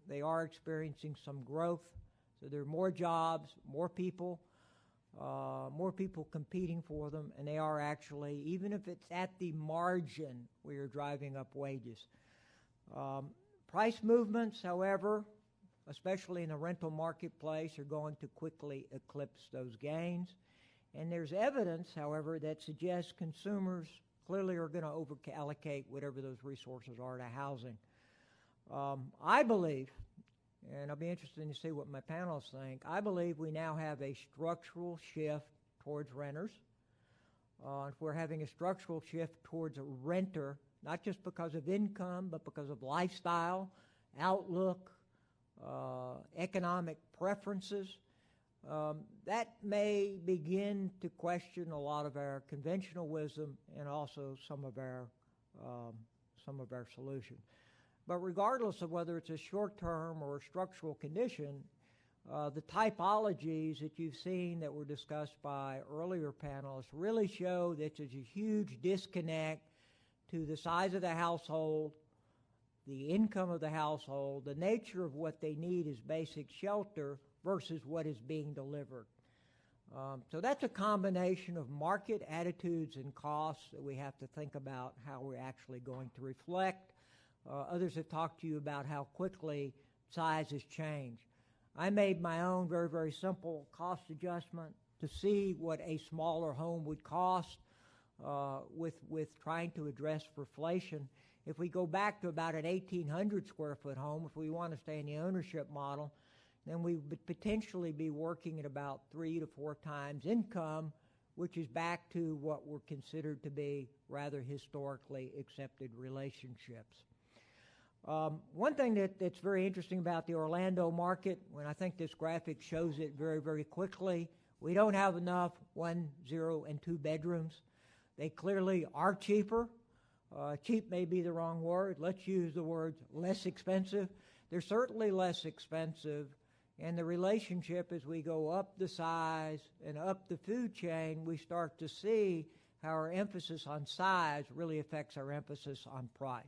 they are experiencing some growth. So there are more jobs, more people competing for them, and they are actually, even if it's at the margin, we are driving up wages. Price movements, however, especially in the rental marketplace, are going to quickly eclipse those gains. And there's evidence, however, that suggests consumers clearly are going to over-allocate whatever those resources are to housing. I believe, and I'll be interested to see what my panelists think, I believe we now have a structural shift towards renters. If we're having a structural shift towards a renter, not just because of income, but because of lifestyle, outlook, economic preferences, that may begin to question a lot of our conventional wisdom and also some of our solutions. But regardless of whether it's a short-term or a structural condition, The typologies that you've seen that were discussed by earlier panelists really show that there's a huge disconnect to the size of the household, the income of the household, the nature of what they need is basic shelter versus what is being delivered. So that's a combination of market attitudes and costs that we have to think about how we're actually going to reflect. Others have talked to you about how quickly sizes change. I made my own very, very simple cost adjustment to see what a smaller home would cost with trying to address inflation. If we go back to about an 1,800 square foot home, if we want to stay in the ownership model, then we would potentially be working at about 3 to 4 times income, which is back to what were considered to be rather historically accepted relationships. One thing that's very interesting about the Orlando market, when I think this graphic shows it very, very quickly, we don't have enough 1, 0, and 2 bedrooms. They clearly are cheaper. Cheap may be the wrong word. Let's use the word less expensive. They're certainly less expensive, and the relationship as we go up the size and up the food chain, we start to see how our emphasis on size really affects our emphasis on price.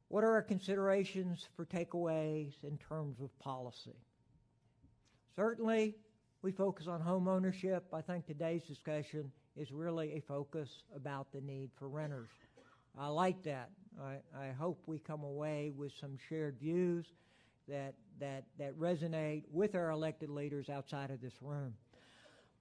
What are our considerations for takeaways in terms of policy? Certainly, we focus on home ownership. I think today's discussion is really a focus about the need for renters. I like that. I hope we come away with some shared views that resonate with our elected leaders outside of this room.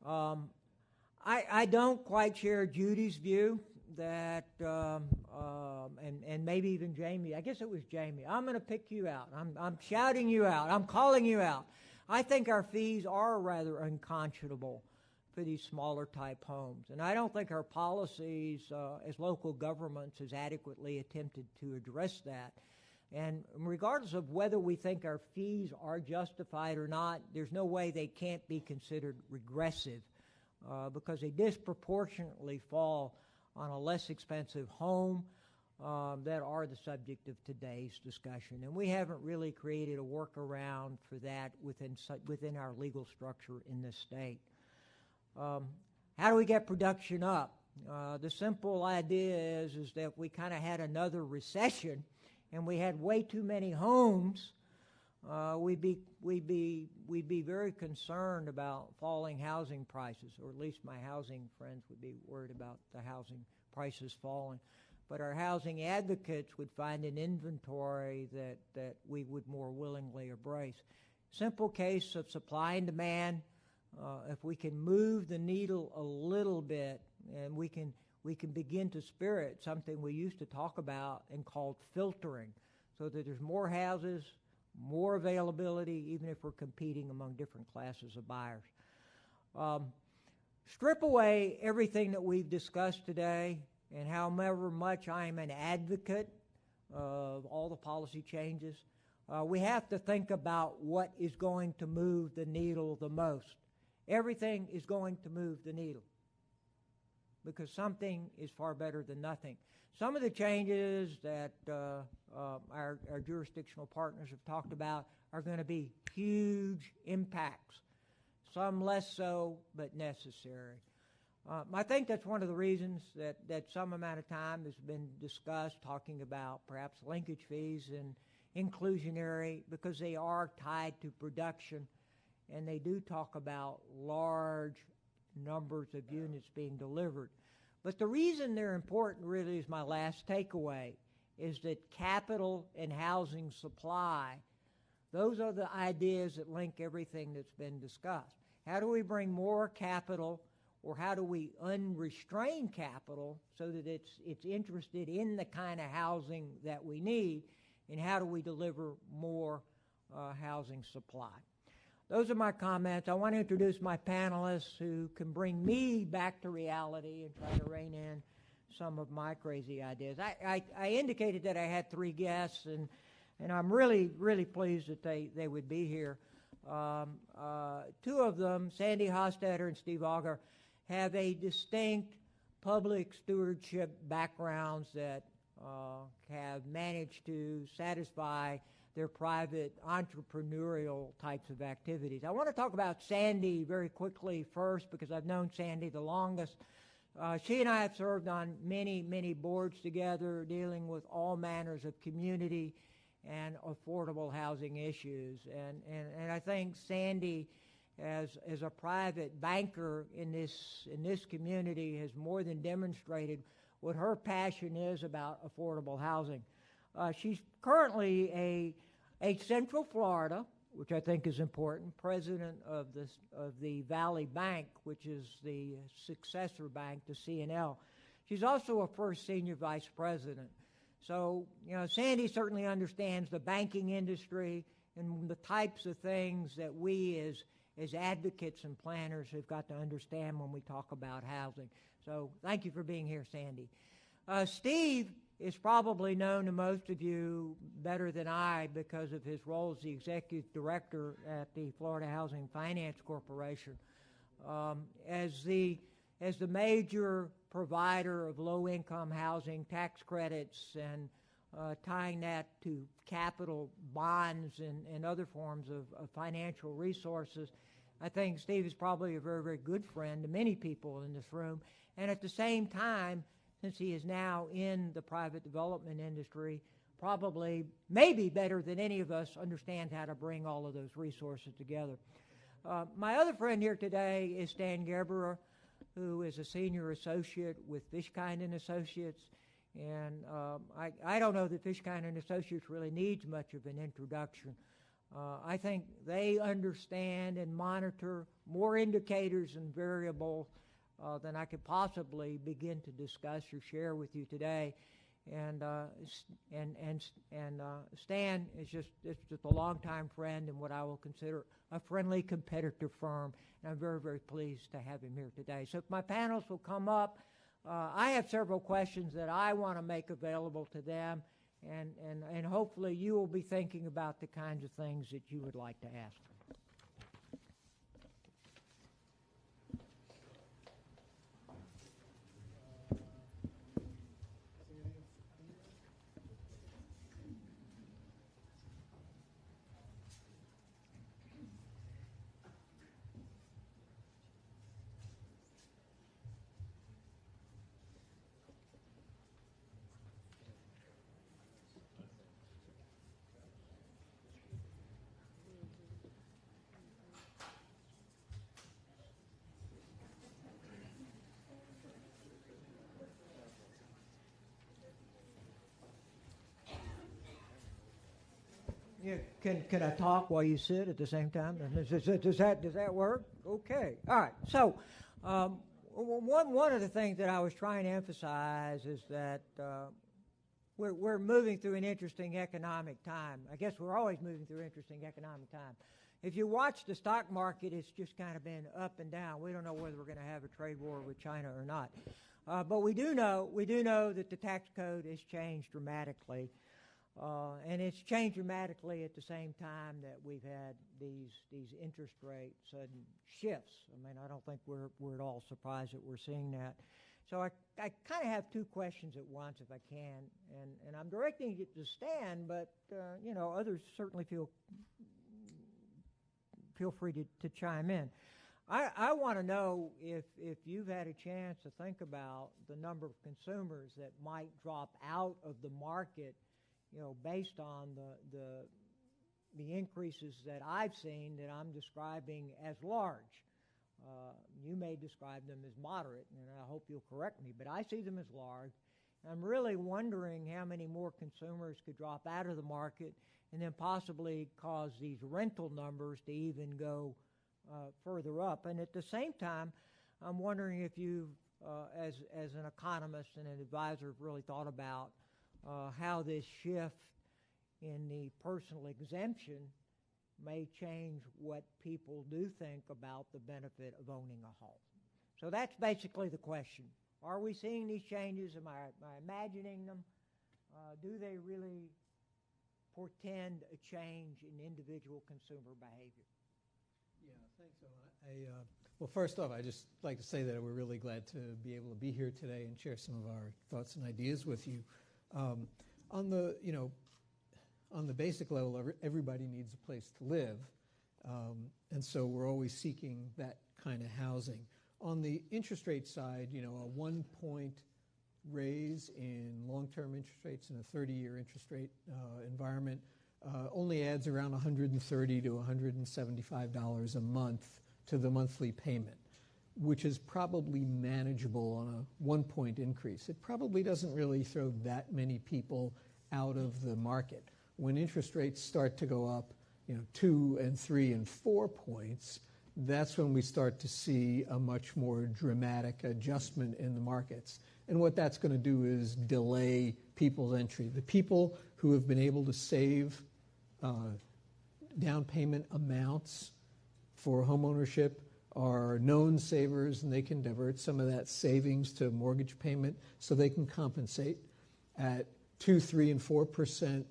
I don't quite share Judy's view that, and maybe even Jamie, I guess it was Jamie. I'm going to pick you out. I'm shouting you out. I'm calling you out. I think our fees are rather unconscionable for these smaller type homes. And I don't think our policies as local governments has adequately attempted to address that. And regardless of whether we think our fees are justified or not, there's no way they can't be considered regressive because they disproportionately fall on a less expensive home that are the subject of today's discussion. And we haven't really created a workaround for that within our legal structure in this state. How do we get production up? The simple idea is that we kind of had another recession and we had way too many homes. We'd be very concerned about falling housing prices, or at least my housing friends would be worried about the housing prices falling. But our housing advocates would find an inventory that we would more willingly embrace. Simple case of supply and demand. If we can move the needle a little bit, and we can begin to spirit something we used to talk about and called filtering, so that there's more houses, more availability, even if we're competing among different classes of buyers. Strip away everything that we've discussed today, and however much I'm an advocate of all the policy changes, we have to think about what is going to move the needle the most. Everything is going to move the needle because something is far better than nothing. Some of the changes that our jurisdictional partners have talked about are going to be huge impacts, some less so, but necessary. I think that's one of the reasons that some amount of time has been discussed talking about perhaps linkage fees and inclusionary, because they are tied to production and they do talk about large numbers of units being delivered. But the reason they're important really is my last takeaway, is that capital and housing supply, those are the ideas that link everything that's been discussed. How do we bring more capital, or how do we unrestrain capital so that it's interested in the kind of housing that we need, and how do we deliver more housing supply? Those are my comments. I want to introduce my panelists who can bring me back to reality and try to rein in some of my crazy ideas. I indicated that I had 3 guests, and I'm really, really pleased that they would be here. 2 of them, Sandy Hostetter and Steve Auger, have a distinct public stewardship backgrounds that have have managed to satisfy their private entrepreneurial types of activities. I want to talk about Sandy very quickly first because I've known Sandy the longest. She and I have served on many, many boards together dealing with all manners of community and affordable housing issues. And I think Sandy, as a private banker in this community, has more than demonstrated what her passion is about affordable housing. She's currently a Central Florida, which I think is important, president of the Valley Bank, which is the successor bank to CNL. She's also a first senior vice president. So, Sandy certainly understands the banking industry and the types of things that we as advocates and planners have got to understand when we talk about housing. So thank you for being here, Sandy. Steve is probably known to most of you better than I because of his role as the executive director at the Florida Housing Finance Corporation. As the major provider of low-income housing tax credits and tying that to capital bonds and other forms of financial resources, I think Steve is probably a very, very good friend to many people in this room. And at the same time, since he is now in the private development industry, probably, maybe better than any of us, understands how to bring all of those resources together. My other friend here today is Stan Geberer, who is a senior associate with Fishkind and Associates. And I don't know that Fishkind and Associates really needs much of an introduction. I think they understand and monitor more indicators and variables than I could possibly begin to discuss or share with you today. And Stan is just a longtime friend and what I will consider a friendly competitive firm. And I'm very, very pleased to have him here today. So if my panelists will come up, I have several questions that I want to make available to them. And hopefully you will be thinking about the kinds of things that you would like to ask. Yeah, can I talk while you sit at the same time? Does that work? Okay. All right. So one of the things that I was trying to emphasize is that we're moving through an interesting economic time. I guess we're always moving through interesting economic time. If you watch the stock market, it's just kind of been up and down. We don't know whether we're going to have a trade war with China or not. But we do know that the tax code has changed dramatically. And it's changed dramatically at the same time that we've had these interest rate sudden shifts. I mean, I don't think we're at all surprised that we're seeing that. So I kind of have two questions at once, if I can, and I'm directing it to Stan, but others certainly feel free to chime in. I want to know if you've had a chance to think about the number of consumers that might drop out of the market, based on the increases that I've seen that I'm describing as large. You may describe them as moderate, and I hope you'll correct me, but I see them as large. I'm really wondering how many more consumers could drop out of the market and then possibly cause these rental numbers to even go further up. And at the same time, I'm wondering if you've, as an economist and an advisor, have really thought about how this shift in the personal exemption may change what people do think about the benefit of owning a home. So that's basically the question. Are we seeing these changes? Am I imagining them? Do they really portend a change in individual consumer behavior? Yeah, thanks, Owen. Well, first off, I'd just like to say that we're really glad to be able to be here today and share some of our thoughts and ideas with you. On the, on the basic level, everybody needs a place to live, and so we're always seeking that kind of housing. On the interest rate side, a 1-point raise in long-term interest rates in a 30-year interest rate environment only adds around $130 to $175 a month to the monthly payment, which is probably manageable on a 1-point increase. It probably doesn't really throw that many people out of the market. When interest rates start to go up, 2 and 3 and 4 points, that's when we start to see a much more dramatic adjustment in the markets. And what that's going to do is delay people's entry. The people who have been able to save down payment amounts for homeownership are known savers, and they can divert some of that savings to mortgage payment so they can compensate. At 2, 3, and 4%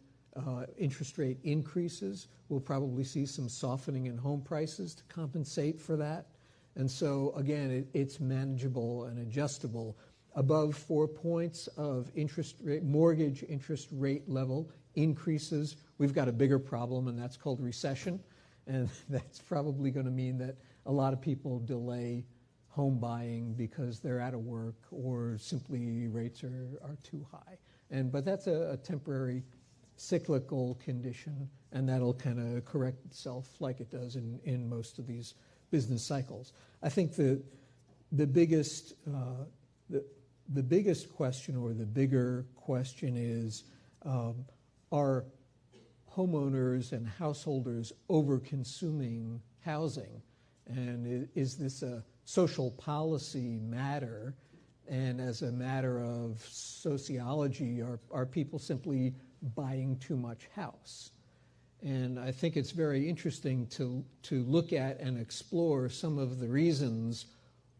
interest rate increases, we'll probably see some softening in home prices to compensate for that. And so, again, it's manageable and adjustable. Above 4 points of mortgage interest rate level increases, we've got a bigger problem, and that's called recession. And that's probably going to mean that a lot of people delay home buying because they're out of work or simply rates are too high. But that's a temporary cyclical condition, and that'll kind of correct itself like it does in most of these business cycles. I think the biggest question, or the bigger question, is are homeowners and householders over-consuming housing? And is this a social policy matter? And as a matter of sociology, are people simply buying too much house? And I think it's very interesting to look at and explore some of the reasons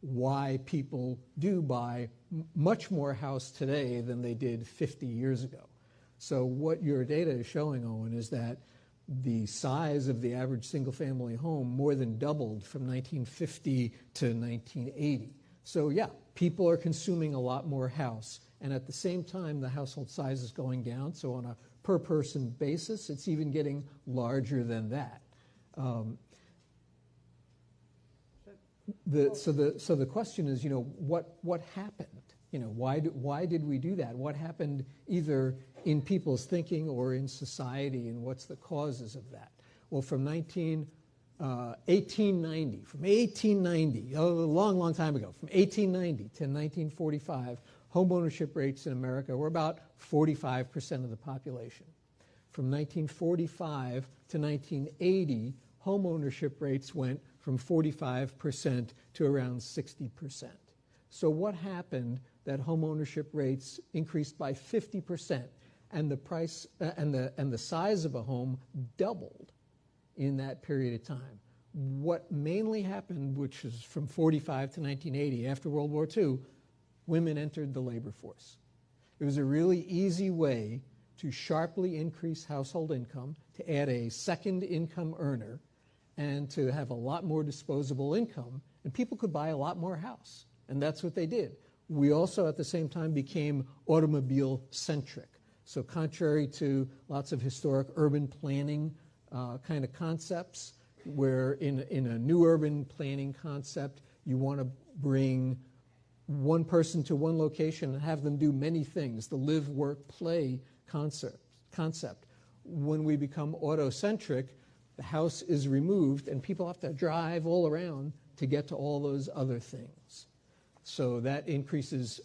why people do buy much more house today than they did 50 years ago. So what your data is showing, Owen, is that the size of the average single-family home more than doubled from 1950 to 1980. So yeah, people are consuming a lot more house, and at the same time, the household size is going down. So on a per-person basis, it's even getting larger than that. So the question is, what happened? Why did we do that? What happened either in people's thinking or in society, and what's the causes of that? Well, from 1890, a long time ago, from 1890 to 1945, homeownership rates in America were about 45% of the population. From 1945 to 1980, homeownership rates went from 45% to around 60%. So what happened that homeownership rates increased by 50%, and the price and the size of a home doubled in that period of time? What mainly happened, which is from 45 to 1980, after World War II, women entered the labor force. It was a really easy way to sharply increase household income, to add a second income earner, and to have a lot more disposable income, and people could buy a lot more house. And that's what they did. We also, at the same time, became automobile-centric. So contrary to lots of historic urban planning kind of concepts, where in a new urban planning concept, you want to bring one person to one location and have them do many things, the live, work, play concept. When we become auto-centric, the house is removed and people have to drive all around to get to all those other things. So that increases,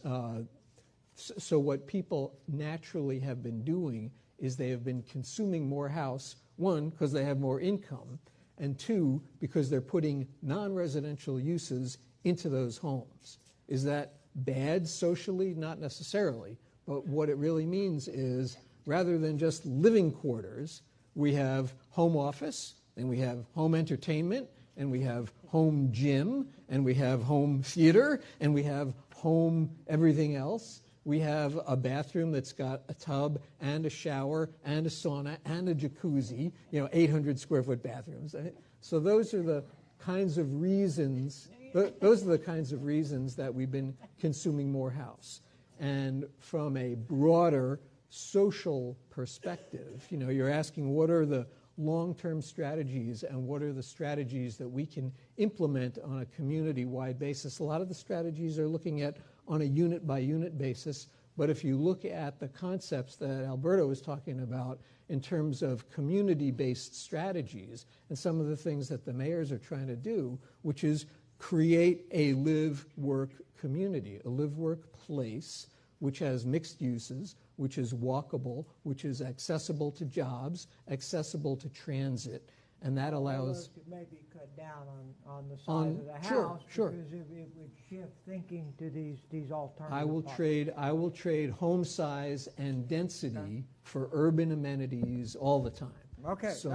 so what people naturally have been doing is they have been consuming more house, one, because they have more income, and two, because they're putting non-residential uses into those homes. Is that bad socially? Not necessarily. But what it really means is, rather than just living quarters, we have home office, and we have home entertainment, and we have home gym, and we have home theater, and we have home everything else. We have a bathroom that's got a tub and a shower and a sauna and a jacuzzi, 800 square foot bathrooms. So those are the kinds of reasons, that we've been consuming more house. And from a broader social perspective. You know, you're asking what are the long-term strategies and what are the strategies that we can implement on a community-wide basis. A lot of the strategies are looking at on a unit-by-unit basis, but if you look at the concepts that Alberto was talking about in terms of community-based strategies and some of the things that the mayors are trying to do, which is create a live-work community, a live-work place which has mixed uses, which is walkable, which is accessible to jobs, accessible to transit, and that allows... Could maybe cut down on the size of the house, because it would shift thinking to these alternatives. I will trade home size and density for urban amenities all the time. Okay, So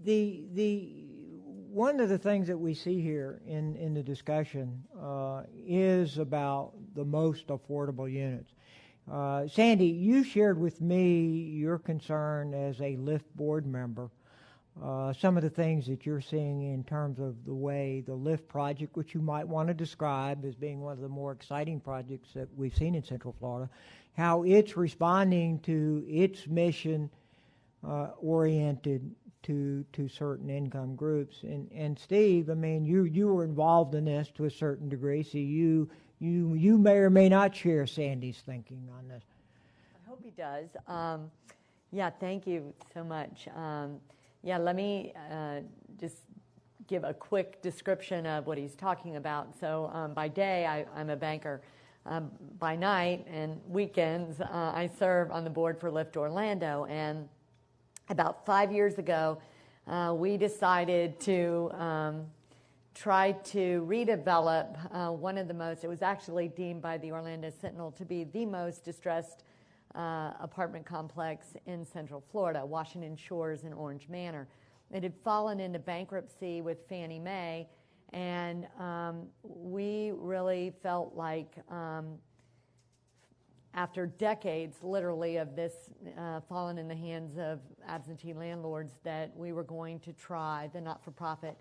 the one of the things that we see here in the discussion is about the most affordable units. Sandy, you shared with me your concern as a LIFT board member, some of the things that you're seeing in terms of the way the LIFT project, which you might want to describe as being one of the more exciting projects that we've seen in Central Florida, how it's responding to its mission oriented to certain income groups. And Steve, I mean, you were involved in this to a certain degree, so you may or may not share Sandy's thinking on this. I hope he does. Yeah, thank you so much. Yeah, let me just give a quick description of what he's talking about. So by day, I'm a banker. By night and weekends, I serve on the board for LIFT Orlando. And about 5 years ago, we decided to try to redevelop one of the most, it was actually deemed by the Orlando Sentinel to be the most distressed apartment complex in Central Florida, Washington Shores and Orange Manor. It had fallen into bankruptcy with Fannie Mae, and we really felt like after decades, literally, of this falling in the hands of absentee landlords, that we were going to try, the not-for-profit,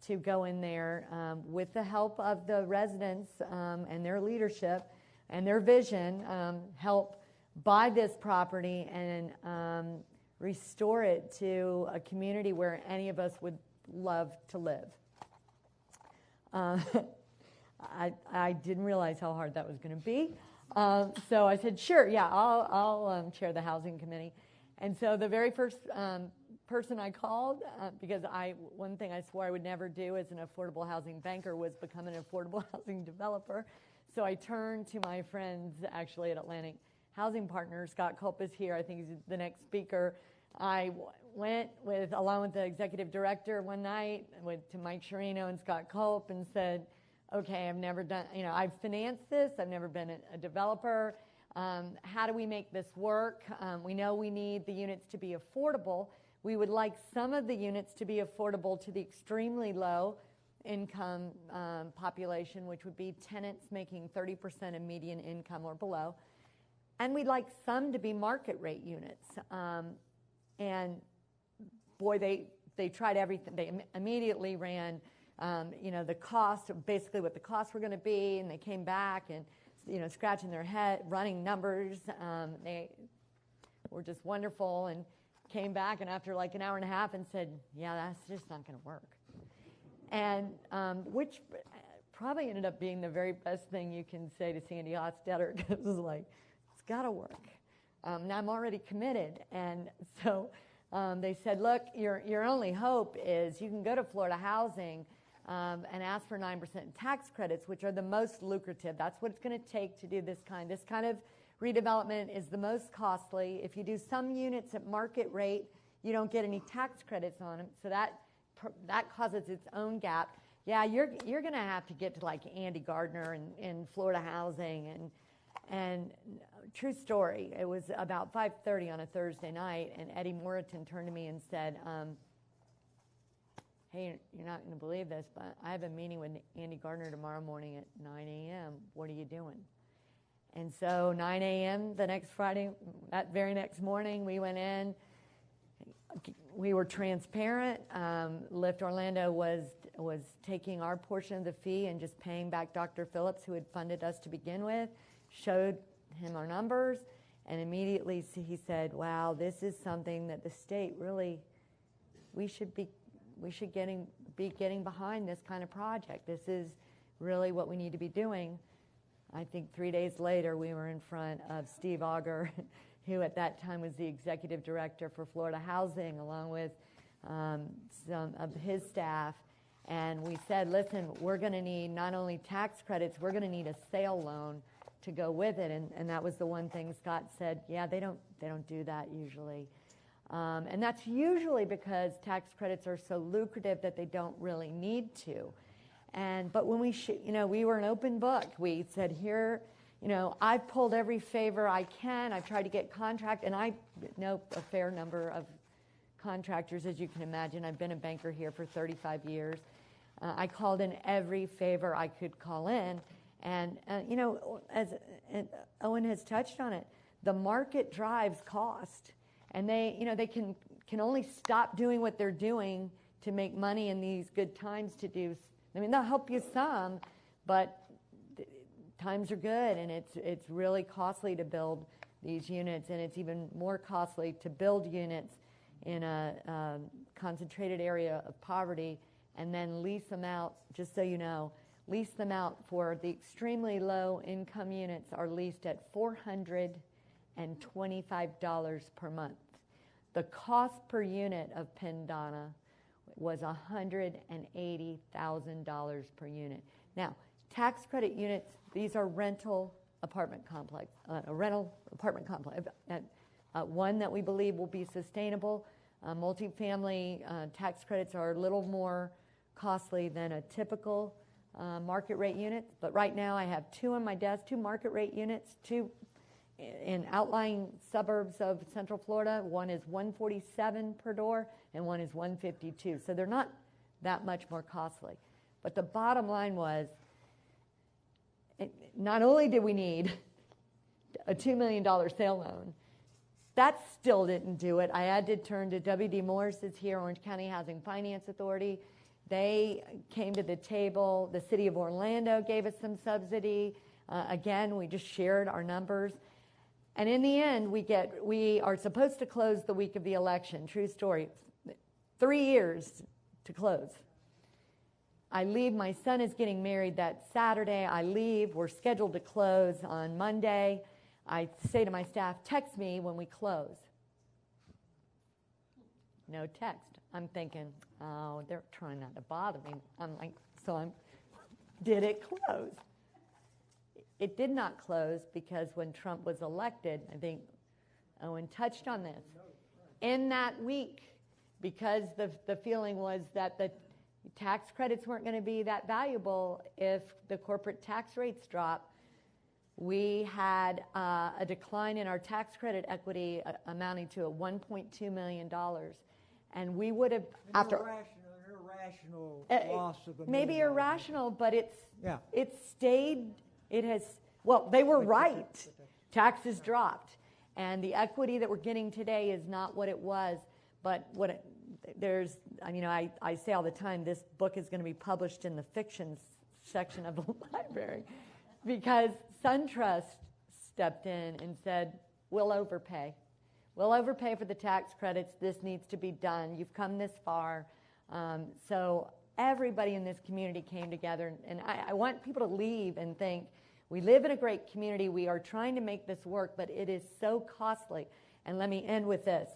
to go in there with the help of the residents and their leadership and their vision, help buy this property and restore it to a community where any of us would love to live. I didn't realize how hard that was going to be. So I said, sure, yeah, I'll chair the housing committee. And so the very first person I called, because one thing I swore I would never do as an affordable housing banker was become an affordable housing developer. So I turned to my friends actually at Atlantic Housing Partners. Scott Culp is here. I think he's the next speaker. I went along with the executive director one night to Mike Sciarino and Scott Culp and said, okay, I've never done, I've financed this. I've never been a developer. How do we make this work? We know we need the units to be affordable. We would like some of the units to be affordable to the extremely low income population, which would be tenants making 30% of median income or below. And we'd like some to be market rate units. And boy, they tried everything. They immediately ran the cost, basically what the costs were going to be, and they came back and, scratching their head, running numbers. They were just wonderful and came back, and after like an hour and a half and said, yeah, that's just not going to work. And which probably ended up being the very best thing you can say to Sandy Hofstetter, because it was like, it's got to work. Now I'm already committed. And so they said, look, your only hope is you can go to Florida Housing and ask for 9% tax credits, which are the most lucrative. That's what it's going to take to do this kind of redevelopment is the most costly. If you do some units at market rate, you don't get any tax credits on them, so that causes its own gap. Yeah, you're going to have to get to like Andy Gardner in Florida Housing, and true story. It was about 5:30 on a Thursday night, and Eddie Moriton turned to me and said, hey, you're not going to believe this, but I have a meeting with Andy Gardner tomorrow morning at 9 a.m. What are you doing? And so 9 a.m. the next Friday, that very next morning, we went in. We were transparent. LIFT Orlando was taking our portion of the fee and just paying back Dr. Phillips, who had funded us to begin with. showed him our numbers, and immediately he said, wow, this is something that the state really, we should be getting behind this kind of project. This is really what we need to be doing. I think 3 days later, we were in front of Steve Auger, who at that time was the executive director for Florida Housing, along with some of his staff. And we said, listen, we're going to need not only tax credits, we're going to need a sale loan to go with it. And that was the one thing Scott said, yeah, they don't do that usually. And that's usually because tax credits are so lucrative that they don't really need to. But when we were an open book. We said, here, I've pulled every favor I can. I've tried to get contract, and I know a fair number of contractors, as you can imagine. I've been a banker here for 35 years. I called in every favor I could call in. And as Owen has touched on it, the market drives cost. And they can only stop doing what they're doing to make money in these good times to do. I mean, they'll help you some, but times are good, and it's really costly to build these units, and it's even more costly to build units in a concentrated area of poverty and then lease them out. Just so you know, lease them out for the extremely low income units are leased at $425 per month. The cost per unit of Pendana was $180,000 per unit. Now, tax credit units, these are rental apartment complex, one that we believe will be sustainable. Multifamily tax credits are a little more costly than a typical market rate unit. But right now I have two on my desk, two market rate units, two in outlying suburbs of Central Florida. One is $147 per door and one is $152. So they're not that much more costly. But the bottom line was, not only did we need a $2 million sale loan, that still didn't do it. I had to turn to W.D. Morris is here, Orange County Housing Finance Authority. They came to the table. The city of Orlando gave us some subsidy. Again, we just shared our numbers. And in the end, we are supposed to close the week of the election. True story. 3 years to close. I leave. My son is getting married that Saturday. I leave. We're scheduled to close on Monday. I say to my staff, text me when we close. No text. I'm thinking, oh, they're trying not to bother me. Did it close? It did not close because when Trump was elected, I think Owen touched on this, in that week, because the feeling was that the tax credits weren't going to be that valuable if the corporate tax rates drop, we had a decline in our tax credit equity amounting to $1.2 million. And we would have, after... Irrational loss of a maybe million irrational, but it stayed... Well, they were right. Taxes dropped. And the equity that we're getting today is not what it was. But I say all the time, this book is going to be published in the fiction section of the library because SunTrust stepped in and said, we'll overpay. We'll overpay for the tax credits. This needs to be done. You've come this far. So everybody in this community came together, and I want people to leave and think, we live in a great community. We are trying to make this work, but it is so costly. And let me end with this.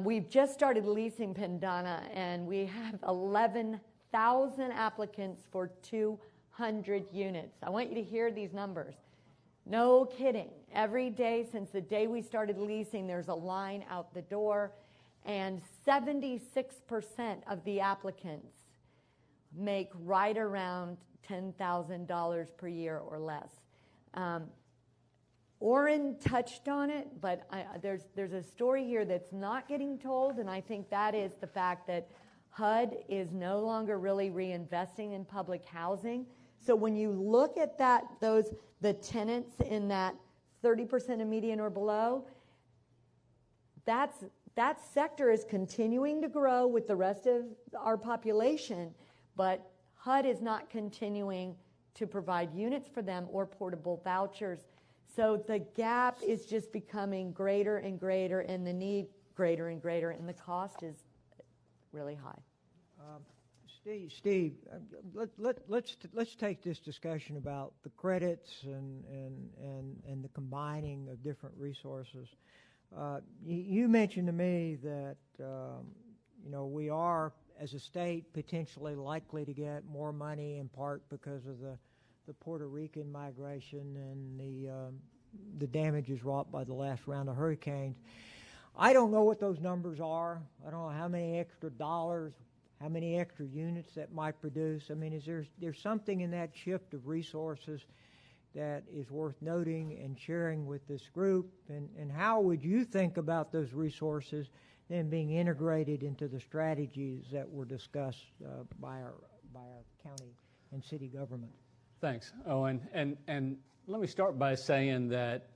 We've just started leasing Pendana, and we have 11,000 applicants for 200 units. I want you to hear these numbers. No kidding. Every day since the day we started leasing, there's a line out the door, and 76% of the applicants make right around $10,000 per year or less. Orrin touched on it, but there's a story here that's not getting told, and I think that is the fact that HUD is no longer really reinvesting in public housing. So when you look at the tenants in that 30% of median or below, that sector is continuing to grow with the rest of our population, but HUD is not continuing to provide units for them or portable vouchers So the gap is just becoming greater and greater, and the need greater and greater, and the cost is really high. Steve, let's take this discussion about the credits and the combining of different resources. You mentioned to me that we are, as a state, potentially likely to get more money, in part because of the Puerto Rican migration and the damages wrought by the last round of hurricanes. I don't know what those numbers are. I don't know how many extra dollars, how many extra units that might produce. I mean, there's something in that shift of resources that is worth noting and sharing with this group? And how would you think about those resources then being integrated into the strategies that were discussed by our county and city government? Thanks, Owen. And let me start by saying that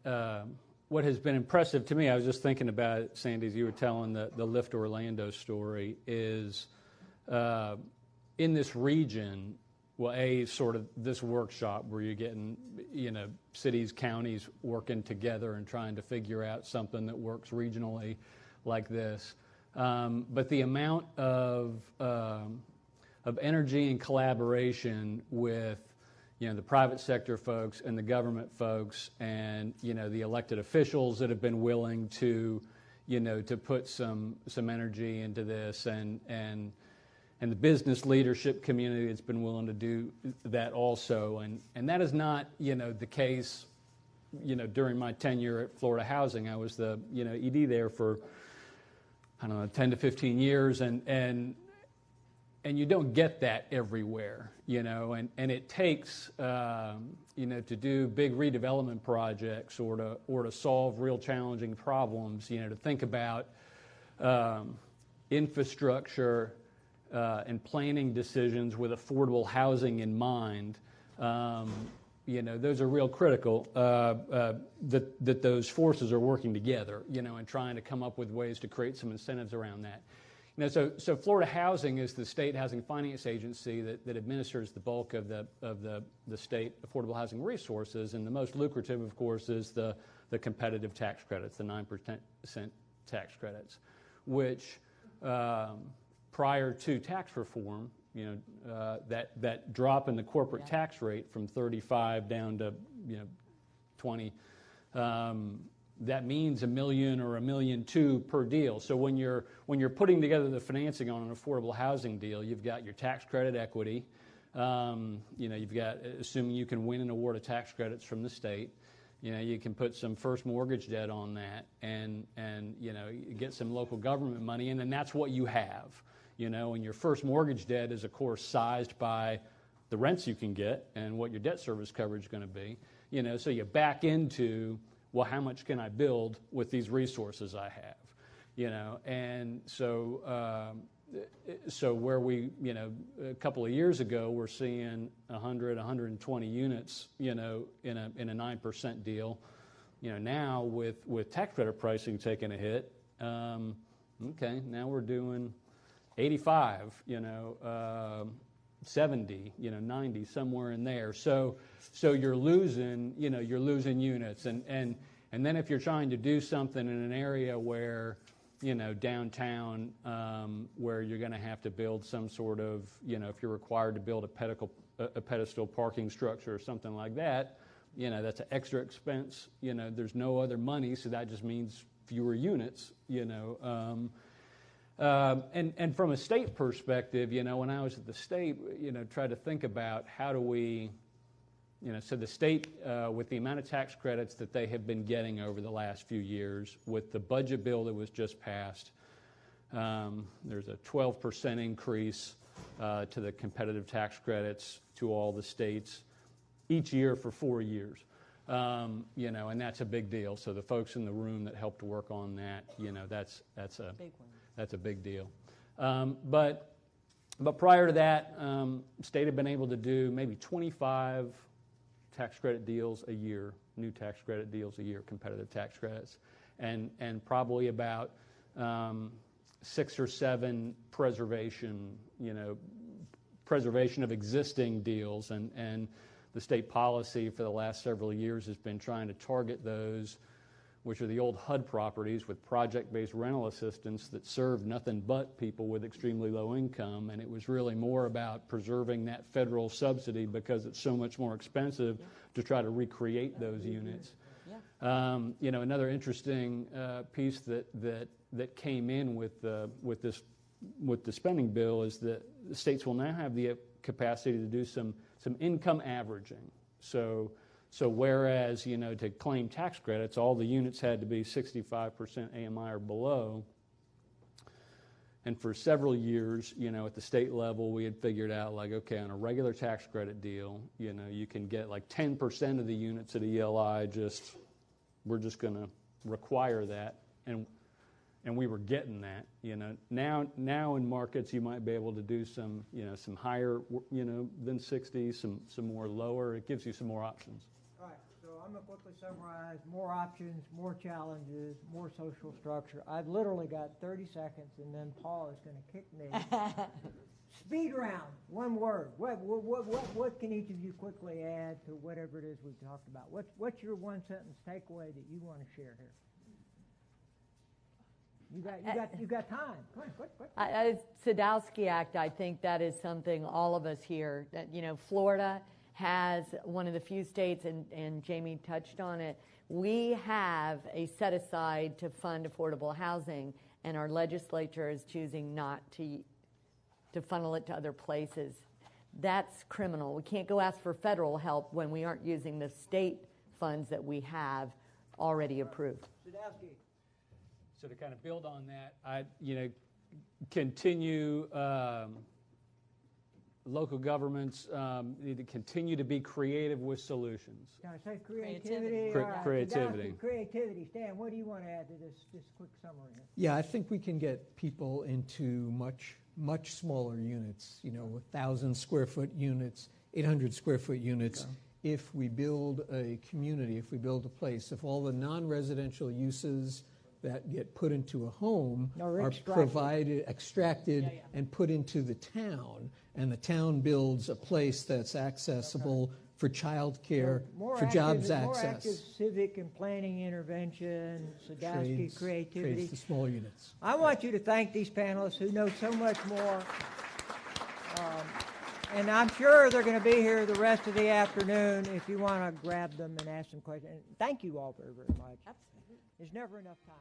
what has been impressive to me, I was just thinking about it, Sandy, as you were telling the Lift Orlando story, is in this region, well, sort of this workshop where you're getting, cities, counties working together and trying to figure out something that works regionally like this. But the amount of energy and collaboration with, the private sector folks and the government folks and, the elected officials that have been willing to, to put some energy into this and the business leadership community that's been willing to do that also. And that is not, the case, during my tenure at Florida Housing. I was the, ED there for, 10 to 15 years, and you don't get that everywhere, and it takes, to do big redevelopment projects or to solve real challenging problems, to think about infrastructure and planning decisions with affordable housing in mind. Those are real critical, that those forces are working together, and trying to come up with ways to create some incentives around that. So Florida Housing is the state housing finance agency that administers the bulk of the state affordable housing resources, and the most lucrative, of course, is the competitive tax credits, the 9% tax credits, which prior to tax reform, that drop in the corporate tax rate from 35 down to 20. That means $1 million or $1.2 million per deal. So when you're putting together the financing on an affordable housing deal, you've got your tax credit equity. You've got, assuming you can win an award of tax credits from the state, you can put some first mortgage debt on that, and get some local government money, and then that's what you have. And your first mortgage debt is, of course, sized by the rents you can get and what your debt service coverage is going to be. So you back into, well, how much can I build with these resources I have? And so where we, a couple of years ago, we're seeing 100, 120 units, in a 9% deal. Now with tax credit pricing taking a hit, now we're doing 85, 70, 90, somewhere in there. So you're losing, units, and then if you're trying to do something in an area where, downtown, where you're going to have to build some sort of, if you're required to build a pedestal parking structure or something like that, that's an extra expense. There's no other money, so that just means fewer units. And from a state perspective, when I was at the state, tried to think about how do we, so the state, with the amount of tax credits that they have been getting over the last few years, with the budget bill that was just passed, there's a 12% increase to the competitive tax credits to all the states each year for 4 years. And that's a big deal. So the folks in the room that helped work on that, that's a big one. That's a big deal. But prior to that, state had been able to do maybe 25 tax credit deals a year, new tax credit deals a year, competitive tax credits, and probably about 6 or 7 preservation of existing deals, and the state policy for the last several years has been trying to target those, which are the old HUD properties with project-based rental assistance that serve nothing but people with extremely low income. And it was really more about preserving that federal subsidy because it's so much more expensive to try to recreate those units. Another interesting piece that came in with the spending bill is that the states will now have the capacity to do some income averaging. So whereas, to claim tax credits, all the units had to be 65% AMI or below. And for several years, at the state level, we had figured out, like, okay, on a regular tax credit deal, you can get like 10% of the units at ELI, we're just going to require that. And we were getting that, Now in markets, you might be able to do some higher, than 60, some more lower. It gives you some more options. All right, so I'm going to quickly summarize: more options, more challenges, more social structure. I've literally got 30 seconds, and then Paul is going to kick me. Speed round, one word. What can each of you quickly add to whatever it is we've talked about? What's your one sentence takeaway that you want to share here? You got time. Come on, quick. Sadowski Act, I think that is something all of us here, that, Florida has one of the few states, and Jamie touched on it, we have a set aside to fund affordable housing, and our legislature is choosing not to funnel it to other places. That's criminal. We can't go ask for federal help when we aren't using the state funds that we have already approved. Sadowski. So to kind of build on that, I continue, local governments need to continue to be creative with solutions. Can I say creativity? Creativity. Creativity. Stan, what do you want to add to this quick summary here? Yeah, I think we can get people into much smaller units, 1,000 square foot units, 800 square foot units. Yeah. If we build a community, if we build a place, if all the non-residential uses that get put into a home are extracted and put into the town, and the town builds a place that's accessible for child care, for jobs access. More active civic and planning intervention, Sadowski creativity. Trades the smaller units. I want you to thank these panelists who know so much more. And I'm sure they're going to be here the rest of the afternoon if you want to grab them and ask them questions. And thank you all very, very much. Absolutely. There's never enough time.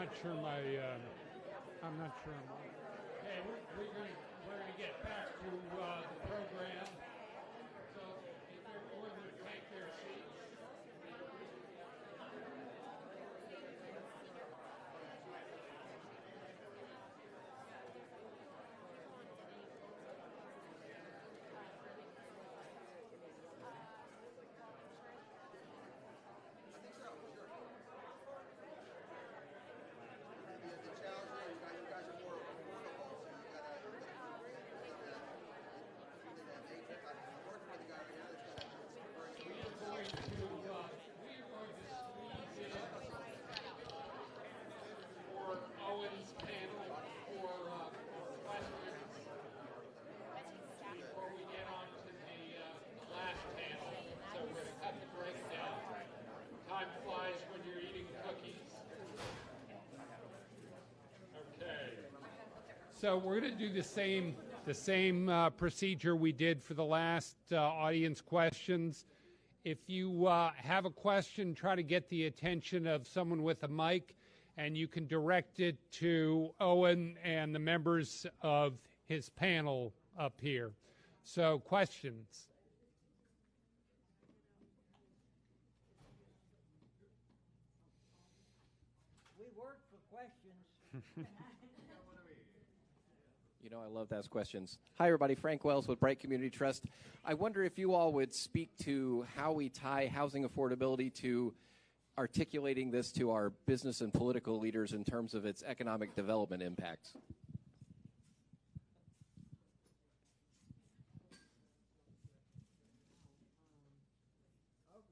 not sure my. I'm not sure. Okay, we're going to get back to the program. So if everyone would take their seats. Time flies when you're eating cookies. Okay. So we're going to do the same procedure we did for the last audience questions. If you have a question, try to get the attention of someone with a mic, and you can direct it to Owen and the members of his panel up here. So, questions? We work for questions. You know, I love those questions. Hi, everybody. Frank Wells with Bright Community Trust. I wonder if you all would speak to how we tie housing affordability to articulating this to our business and political leaders in terms of its economic development impacts.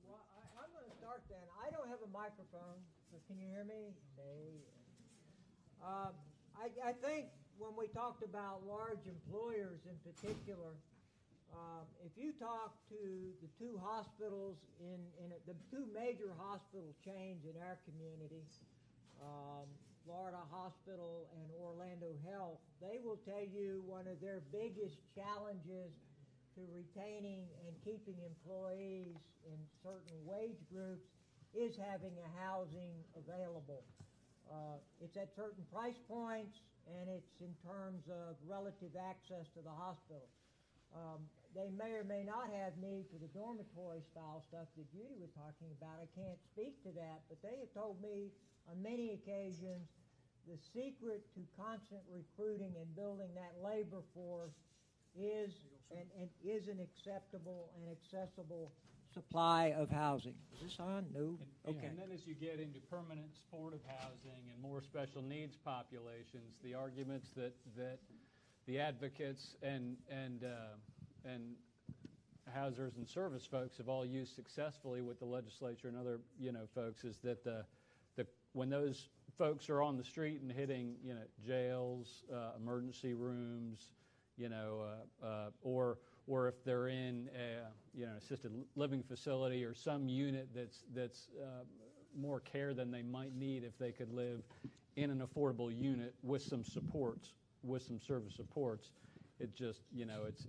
Well, I'm going to start then. I don't have a microphone, so can you hear me? I think when we talked about large employers in particular, if you talk to the two hospitals the two major hospital chains in our community, Florida Hospital and Orlando Health, they will tell you one of their biggest challenges to retaining and keeping employees in certain wage groups is having a housing available. It's at certain price points, and it's in terms of relative access to the hospital. They may or may not have need for the dormitory style stuff that Judy was talking about. I can't speak to that, but they have told me on many occasions the secret to constant recruiting and building that labor force is an acceptable and accessible supply of housing. Is this on? No? Okay. And then as you get into permanent supportive housing and more special needs populations, the arguments that the advocates and housers and service folks have all used successfully with the legislature and other folks is that when those folks are on the street and hitting jails, emergency rooms, or if they're in a assisted living facility or some unit that's more care than they might need if they could live in an affordable unit with some supports, with some service supports, it just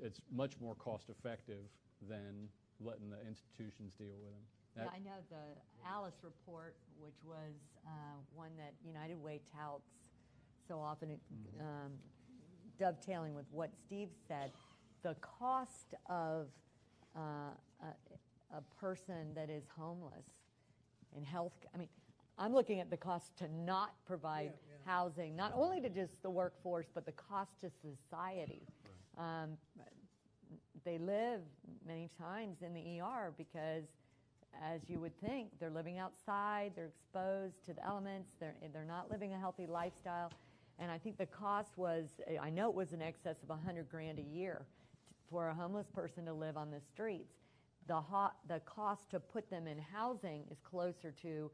it's much more cost effective than letting the institutions deal with them. Yeah, I know the Alice report, which was one that United Way touts so often, dovetailing with what Steve said, the cost of a person that is homeless in health. I mean, I'm looking at the cost to not provide housing, not only to just the workforce, but the cost to society. Right. They live many times in the ER because, as you would think, they're living outside, they're exposed to the elements, they're not living a healthy lifestyle. And I think the cost was, I know it was in excess of $100,000 a year for a homeless person to live on the streets. The cost to put them in housing is closer to,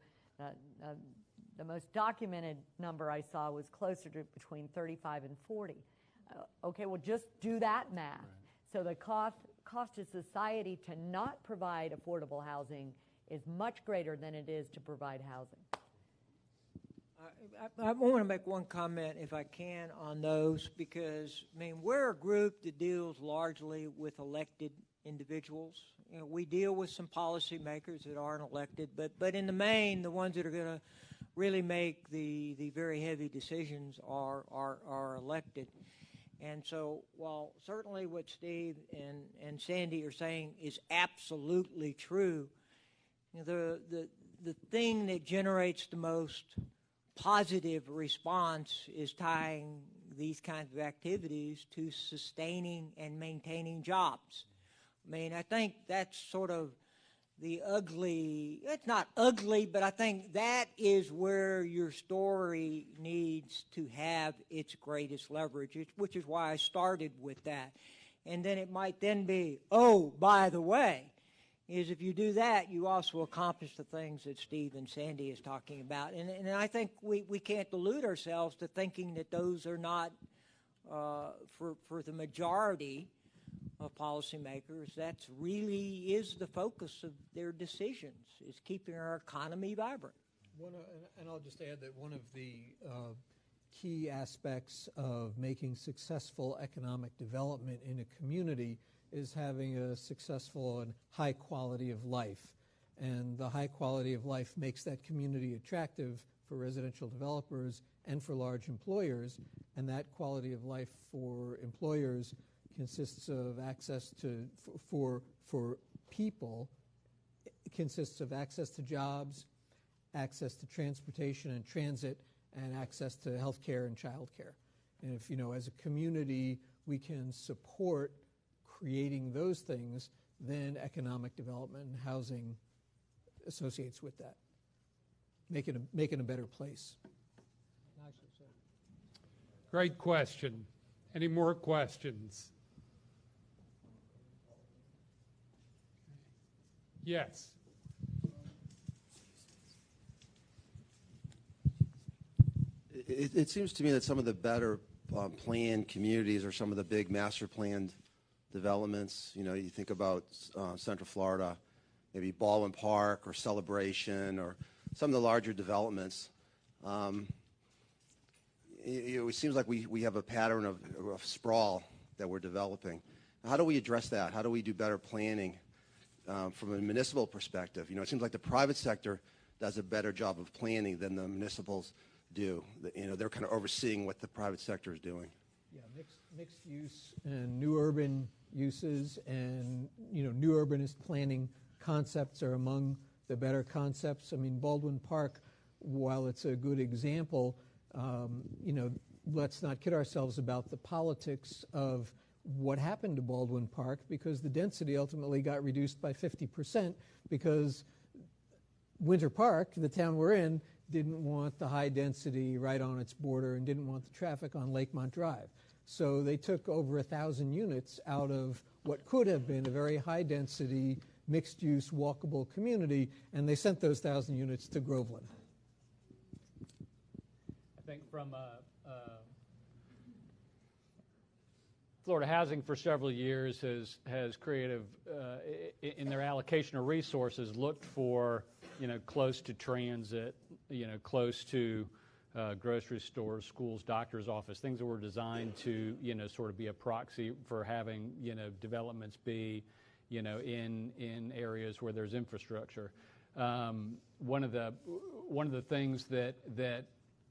the most documented number I saw was closer to between 35 and 40. Okay, well, just do that math. Right. So the cost to society to not provide affordable housing is much greater than it is to provide housing. I want to make one comment, if I can, on those, because, we're a group that deals largely with elected individuals. We deal with some policymakers that aren't elected, but in the main, the ones that are going to really make the very heavy decisions are elected. And so while certainly what Steve and Sandy are saying is absolutely true, the thing that generates the most positive response is tying these kinds of activities to sustaining and maintaining jobs. I mean, I think that's sort of the ugly, it's not ugly, but I think that is where your story needs to have its greatest leverage, which is why I started with that. And then it might then be, oh, by the way, is if you do that, you also accomplish the things that Steve and Sandy is talking about. And I think we can't delude ourselves to thinking that those are not, for the majority of policymakers, that's really is the focus of their decisions, is keeping our economy vibrant. And I'll just add that one of the key aspects of making successful economic development in a community is having a successful and high quality of life. And the high quality of life makes that community attractive for residential developers and for large employers. And that quality of life for employers consists of access to, for people, it consists of access to jobs, access to transportation and transit, and access to health care and child care. And if, as a community, we can support creating those things, then economic development and housing associates with that, making a better place. Great question. Any more questions? Yes. It seems to me that some of the better planned communities are some of the big master planned developments. You think about Central Florida, maybe Baldwin Park or Celebration or some of the larger developments. It seems like we have a pattern of sprawl that we're developing. How do we address that? How do we do better planning from a municipal perspective? It seems like the private sector does a better job of planning than the municipals do. They're kind of overseeing what the private sector is doing. Yeah, mixed use and new urban uses and, new urbanist planning concepts are among the better concepts. I mean, Baldwin Park, while it's a good example, let's not kid ourselves about the politics of what happened to Baldwin Park, because the density ultimately got reduced by 50% because Winter Park, the town we're in, didn't want the high density right on its border and didn't want the traffic on Lakemont Drive. So they took over 1,000 units out of what could have been a very high density, mixed use, walkable community, and they sent those 1,000 units to Groveland. I think from Florida Housing for several years has creative, in their allocation of resources, looked for, close to transit, close to grocery stores, schools, doctor's office, things that were designed to, sort of be a proxy for having, developments be, in areas where there's infrastructure. One of the things that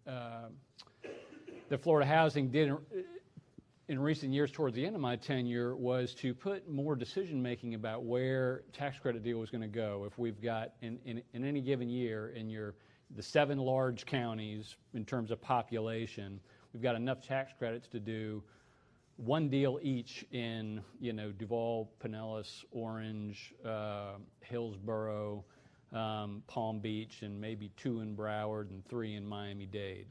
the Florida Housing did in recent years towards the end of my tenure was to put more decision making about where tax credit deal was going to go. If we've got in any given year in the 7 large counties in terms of population, we've got enough tax credits to do one deal each in Duval, Pinellas, Orange, Hillsborough, Palm Beach, and maybe 2 in Broward and 3 in Miami-Dade,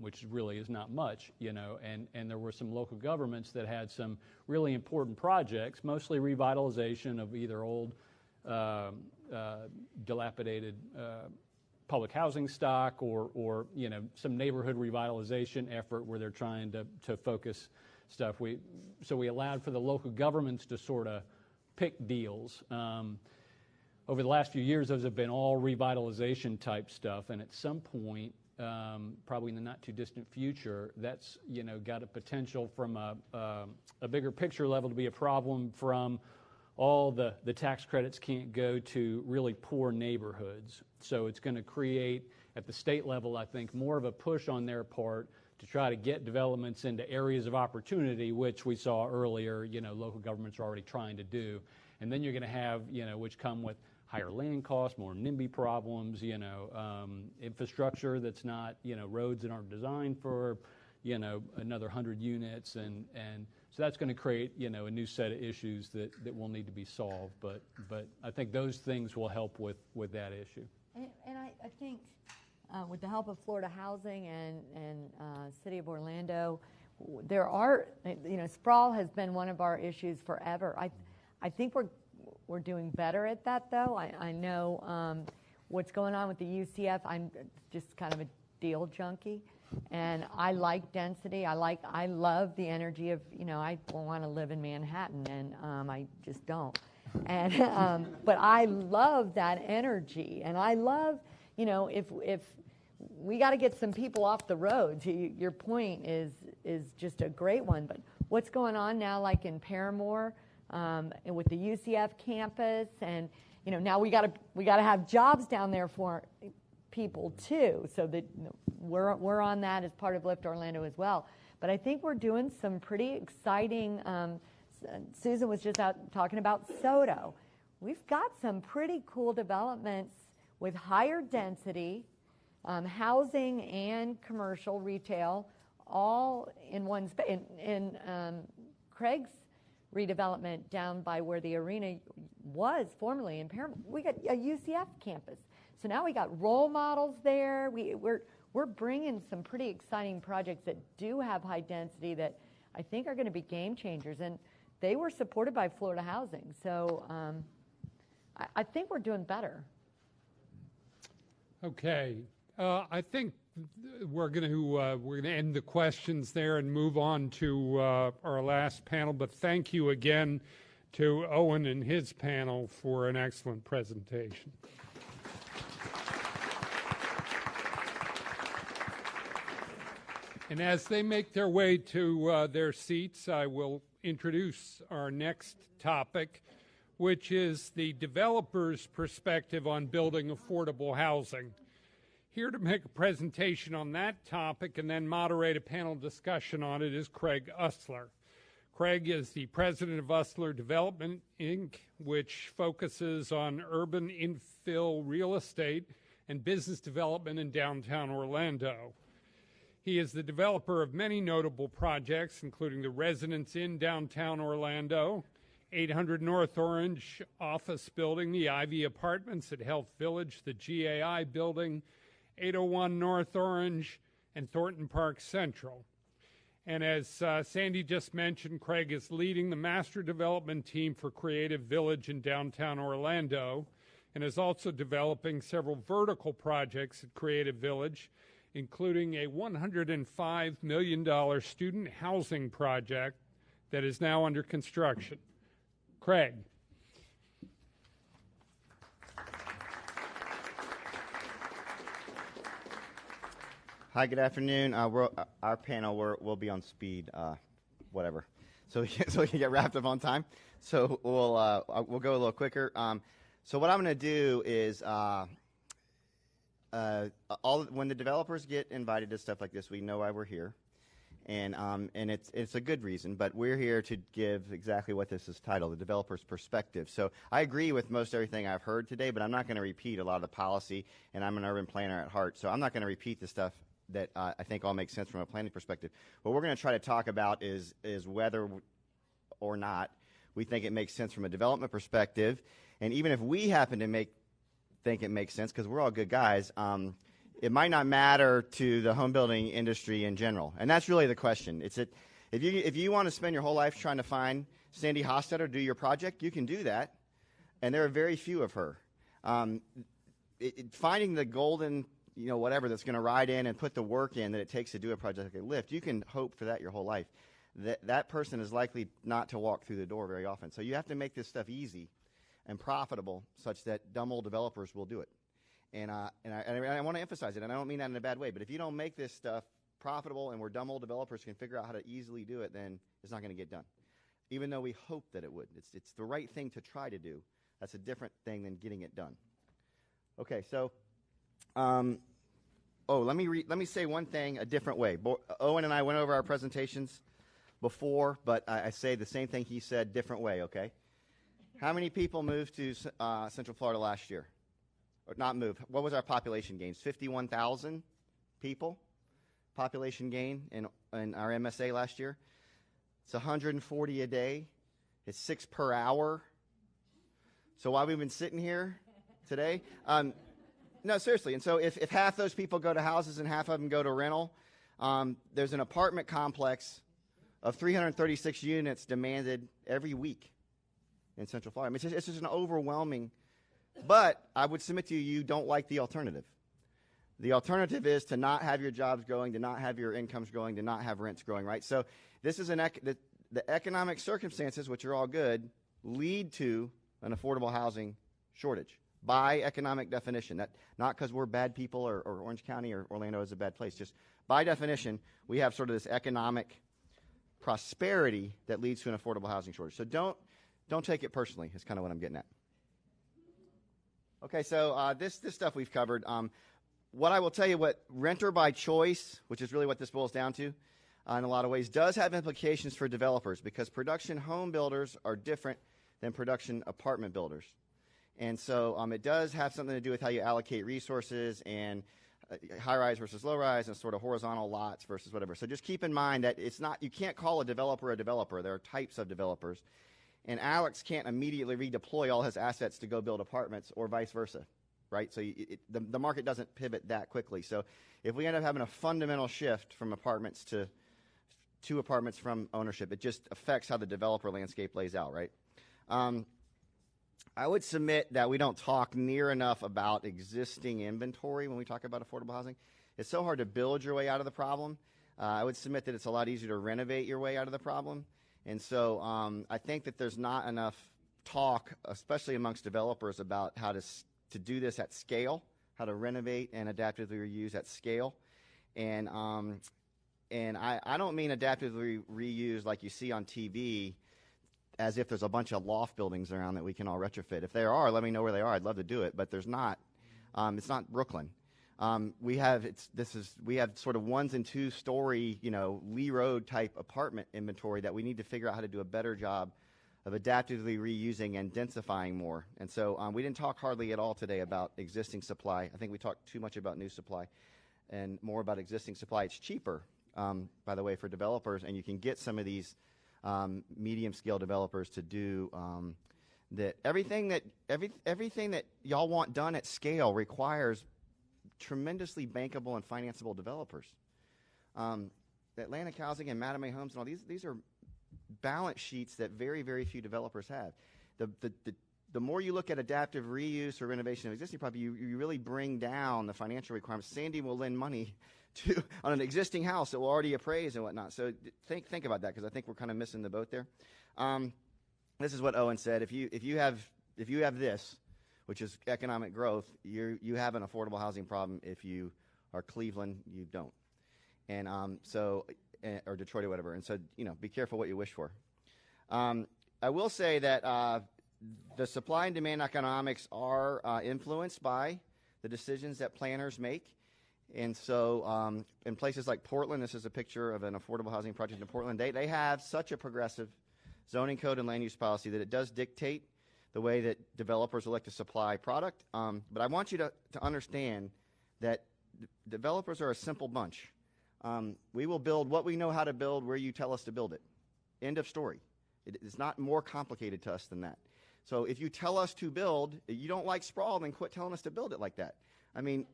which really is not much, and there were some local governments that had some really important projects, mostly revitalization of either old dilapidated public housing stock or some neighborhood revitalization effort where they're trying to focus stuff. So we allowed for the local governments to sort of pick deals. Over the last few years, those have been all revitalization type stuff, and at some point, probably in the not too distant future, that's got a potential from a bigger picture level to be a problem from all the tax credits can't go to really poor neighborhoods. So it's going to create at the state level, I think, more of a push on their part to try to get developments into areas of opportunity, which we saw earlier, local governments are already trying to do. And then you're going to have, which come with higher land costs, more NIMBY problems, infrastructure that's not, roads that aren't designed for, another 100 units. And so that's going to create, a new set of issues that will need to be solved. But I think those things will help with that issue. And I think with the help of Florida Housing and City of Orlando, there are, sprawl has been one of our issues forever. I think we're doing better at that, though. I know what's going on with the UCF. I'm just kind of a deal junkie, and I like density. I love the energy of, I want to live in Manhattan, and I just don't. And but I love that energy, and I love, if we got to get some people off the roads. Your point is just a great one. But what's going on now, like in Paramore, with the UCF campus, and now we got to have jobs down there for people too. So that we're on that as part of Lift Orlando as well. But I think we're doing some pretty exciting. Susan was just out talking about SoDo. We've got some pretty cool developments with higher density, housing and commercial retail, all in one space. In Craig's redevelopment down by where the arena was formerly in Paramount, we got a UCF campus. So now we got role models there. We're bringing some pretty exciting projects that do have high density that I think are going to be game changers. And they were supported by Florida Housing. So I think we're doing better. Okay. I think we're going to end the questions there and move on to our last panel. But thank you again to Owen and his panel for an excellent presentation. And as they make their way to their seats, I will introduce our next topic, which is the developer's perspective on building affordable housing. Here to make a presentation on that topic and then moderate a panel discussion on it is Craig Usler. Craig is the president of Usler Development, Inc., which focuses on urban infill real estate and business development in downtown Orlando. He is the developer of many notable projects, including the Residence Inn downtown Orlando, 800 North Orange office building, the Ivy Apartments at Health Village, the GAI building, 801 North Orange, and Thornton Park Central. And as Sandy just mentioned, Craig is leading the master development team for Creative Village in downtown Orlando and is also developing several vertical projects at Creative Village, including a $105 million student housing project that is now under construction. Craig. Hi, good afternoon. Our panel will be on speed, whatever, so we can get wrapped up on time. So we'll go a little quicker. So what I'm going to do is when the developers get invited to stuff like this, we know why we're here, and it's a good reason. But we're here to give exactly what this is titled, the developer's perspective. So I agree with most everything I've heard today, but I'm not going to repeat a lot of the policy. And I'm an urban planner at heart, so I'm not going to repeat the stuff that I think all makes sense from a planning perspective. What we're going to try to talk about is whether or not we think it makes sense from a development perspective, and even if we happen to think it makes sense, because we're all good guys, it might not matter to the home building industry in general. And that's really the question. It's that if you want to spend your whole life trying to find Sandy Hostetter to do your project, you can do that, and there are very few of her. Finding the golden whatever that's going to ride in and put the work in that it takes to do a project like Lyft, you can hope for that your whole life. That person is likely not to walk through the door very often. So you have to make this stuff easy and profitable such that dumb old developers will do it. And I want to emphasize it, and I don't mean that in a bad way, but if you don't make this stuff profitable and where dumb old developers can figure out how to easily do it, then it's not going to get done, even though we hope that it would. It's the right thing to try to do. That's a different thing than getting it done. Okay, so let me say one thing a different way. Owen and I went over our presentations before, but I say the same thing he said, different way, okay? How many people moved to Central Florida last year? Or not moved. What was our population gains? 51,000 people population gain in our MSA last year. It's 140 a day. It's 6 per hour. So while we've been sitting here today, no, seriously. And so if half those people go to houses and half of them go to rental, there's an apartment complex of 336 units demanded every week in Central Florida. I mean, it's just an overwhelming. But I would submit to you, you don't like the alternative. The alternative is to not have your jobs growing, to not have your incomes growing, to not have rents growing, right? So this is the economic circumstances, which are all good, lead to an affordable housing shortage by economic definition. That not because we're bad people or Orange County or Orlando is a bad place. Just by definition, we have sort of this economic prosperity that leads to an affordable housing shortage. So don't take it personally. Is kind of what I'm getting at. Okay, so this stuff we've covered. What I will tell you, what renter by choice, which is really what this boils down to, in a lot of ways, does have implications for developers because production home builders are different than production apartment builders. And so it does have something to do with how you allocate resources and high-rise versus low-rise and sort of horizontal lots versus whatever. So just keep in mind that it's not, you can't call a developer a developer. There are types of developers. And Alex can't immediately redeploy all his assets to go build apartments or vice versa, right? So the market doesn't pivot that quickly. So if we end up having a fundamental shift from apartments to apartments from ownership, it just affects how the developer landscape lays out, right? I would submit that we don't talk near enough about existing inventory when we talk about affordable housing. It's so hard to build your way out of the problem. I would submit that it's a lot easier to renovate your way out of the problem. And so I think that there's not enough talk, especially amongst developers, about how to do this at scale, how to renovate and adaptively reuse at scale. And I don't mean adaptively reuse like you see on TV as if there's a bunch of loft buildings around that we can all retrofit. If there are, let me know where they are. I'd love to do it, but there's not. It's not Brooklyn. We have sort of 1 and 2 story, Lee Road type apartment inventory that we need to figure out how to do a better job of adaptively reusing and densifying more. And so we didn't talk hardly at all today about existing supply. I think we talked too much about new supply and more about existing supply. It's cheaper, by the way, for developers, and you can get some of these medium scale developers to do that. Everything that y'all want done at scale requires tremendously bankable and financeable developers. Atlantic Housing and Madame A Homes and all these are balance sheets that very, very few developers have. The more you look at adaptive reuse or renovation of existing property, you really bring down the financial requirements. Sandy will lend money on an existing house that will already appraise and whatnot. So think about that because I think we're kind of missing the boat there. This is what Owen said. If you have this, which is economic growth, you have an affordable housing problem. If you are Cleveland, you don't. And or Detroit or whatever. And so, be careful what you wish for. I will say that the supply and demand economics are influenced by the decisions that planners make. And so in places like Portland, this is a picture of an affordable housing project in Portland, they have such a progressive zoning code and land use policy that it does dictate the way that developers elect to supply product. But I want you to understand that developers are a simple bunch. We will build what we know how to build where you tell us to build it. End of story. It's not more complicated to us than that. So if you tell us to build, you don't like sprawl, then quit telling us to build it like that. I mean,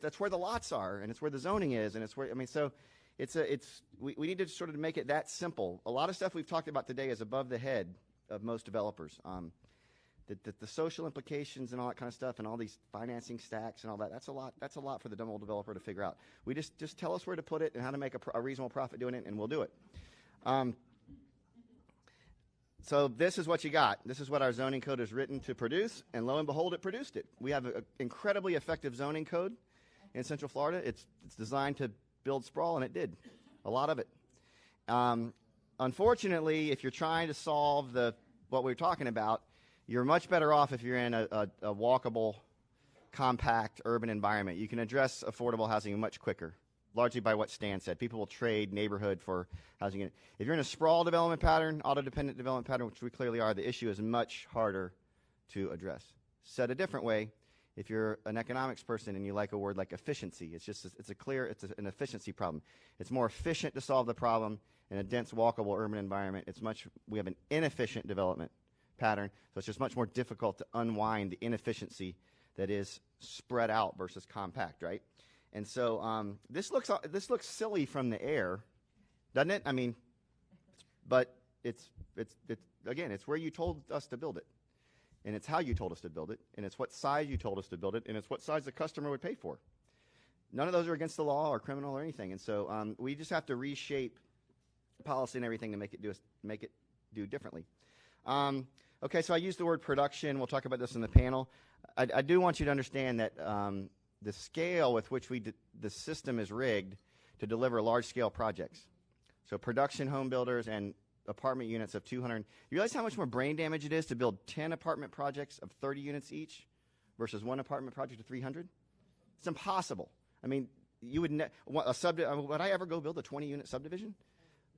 that's where the lots are, and it's where the zoning is, and it's where, so we need to sort of make it that simple. A lot of stuff we've talked about today is above the head of most developers. The social implications and all that kind of stuff and all these financing stacks and all that, that's a lot for the dumb old developer to figure out. We just tell us where to put it and how to make a reasonable profit doing it, and we'll do it. So this is what you got. This is what our zoning code is written to produce, and lo and behold, it produced it. We have an incredibly effective zoning code in Central Florida. It's designed to build sprawl, and it did, a lot of it. Unfortunately, if you're trying to solve what we're talking about, you're much better off if you're in a walkable compact urban environment, you can address affordable housing much quicker, largely by what Stan said. People will trade neighborhood for housing. If you're in a sprawl development pattern, auto-dependent development pattern, which we clearly are, the issue is much harder to address. Said a different way, if you're an economics person and you like a word like efficiency, it's an efficiency problem. It's more efficient to solve the problem in a dense, walkable urban environment. We have an inefficient development pattern, so it's just much more difficult to unwind the inefficiency that is spread out versus compact, right? And so this looks silly from the air, doesn't it? I mean, but it's where you told us to build it, and it's how you told us to build it, and it's what size you told us to build it, and it's what size the customer would pay for. None of those are against the law or criminal or anything, and so we just have to reshape policy and everything to make it do differently. Okay, so I used the word production. We'll talk about this in the panel. I do want you to understand that the scale with which the system is rigged to deliver large-scale projects. So production home builders and apartment units of 200. You realize how much more brain damage it is to build 10 apartment projects of 30 units each versus one apartment project of 300? It's impossible. I mean, you would would I ever go build a 20-unit subdivision?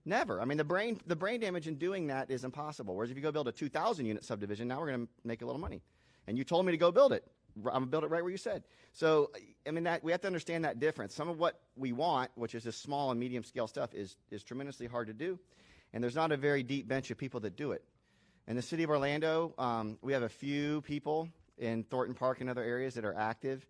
Never. I mean, the brain damage in doing that is impossible. Whereas if you go build a 2,000-unit subdivision, now we're going to make a little money. And you told me to go build it. I'm going to build it right where you said. So, I mean, we have to understand that difference. Some of what we want, which is this small and medium-scale stuff, is tremendously hard to do. And there's not a very deep bench of people that do it. In the city of Orlando, we have a few people in Thornton Park and other areas that are active.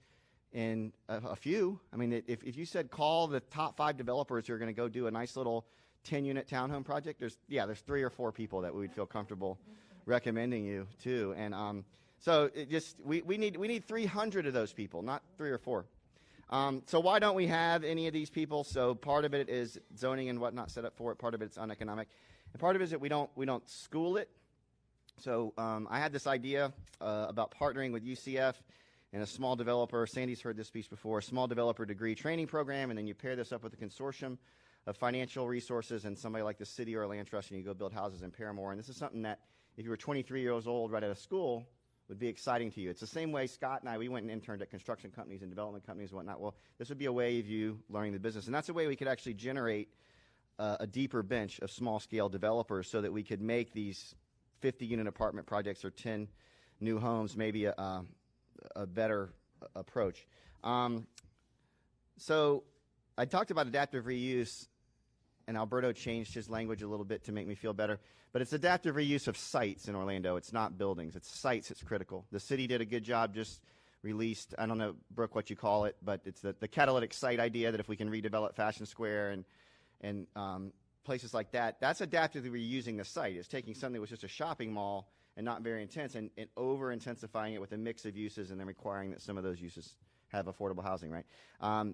And a few. I mean, if you said call the top 5 developers who are going to go do a nice little 10-unit townhome project, there's 3 or 4 people that we'd feel comfortable recommending you to. And so we need 300 of those people, not 3 or 4. So why don't we have any of these people? So part of it is zoning and whatnot set up for it. Part of it's uneconomic, and part of it is that we don't school it. So I had this idea about partnering with UCF and a small developer. Sandy's heard this piece before. A small developer degree training program, and then you pair this up with a consortium of financial resources and somebody like the city or a land trust, and you go build houses in Paramore. And this is something that, if you were 23 years old right out of school, would be exciting to you. It's the same way Scott and I, we went and interned at construction companies and development companies and whatnot. Well, this would be a way of you learning the business. And that's a way we could actually generate a deeper bench of small-scale developers so that we could make these 50-unit apartment projects or 10 new homes maybe a better approach. So I talked about adaptive reuse, and Alberto changed his language a little bit to make me feel better. But it's adaptive reuse of sites in Orlando. It's not buildings. It's sites that's critical. The city did a good job, just released, I don't know, Brooke, what you call it, but it's the catalytic site idea that if we can redevelop Fashion Square and places like that, that's adaptively reusing the site. It's taking something that was just a shopping mall and not very intense and over-intensifying it with a mix of uses and then requiring that some of those uses have affordable housing, right?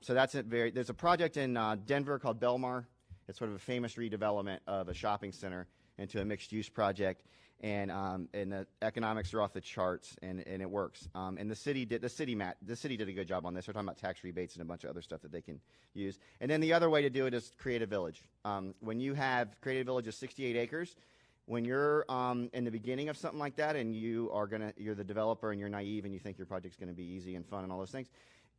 So that's there's a project in Denver called Belmar. It's sort of a famous redevelopment of a shopping center into a mixed-use project, and the economics are off the charts, and it works. And the city did a good job on this. We're talking about tax rebates and a bunch of other stuff that they can use. And then the other way to do it is create a village. When you have created a village of 68 acres, when you're in the beginning of something like that, and you're the developer and you're naive and you think your project's going to be easy and fun and all those things,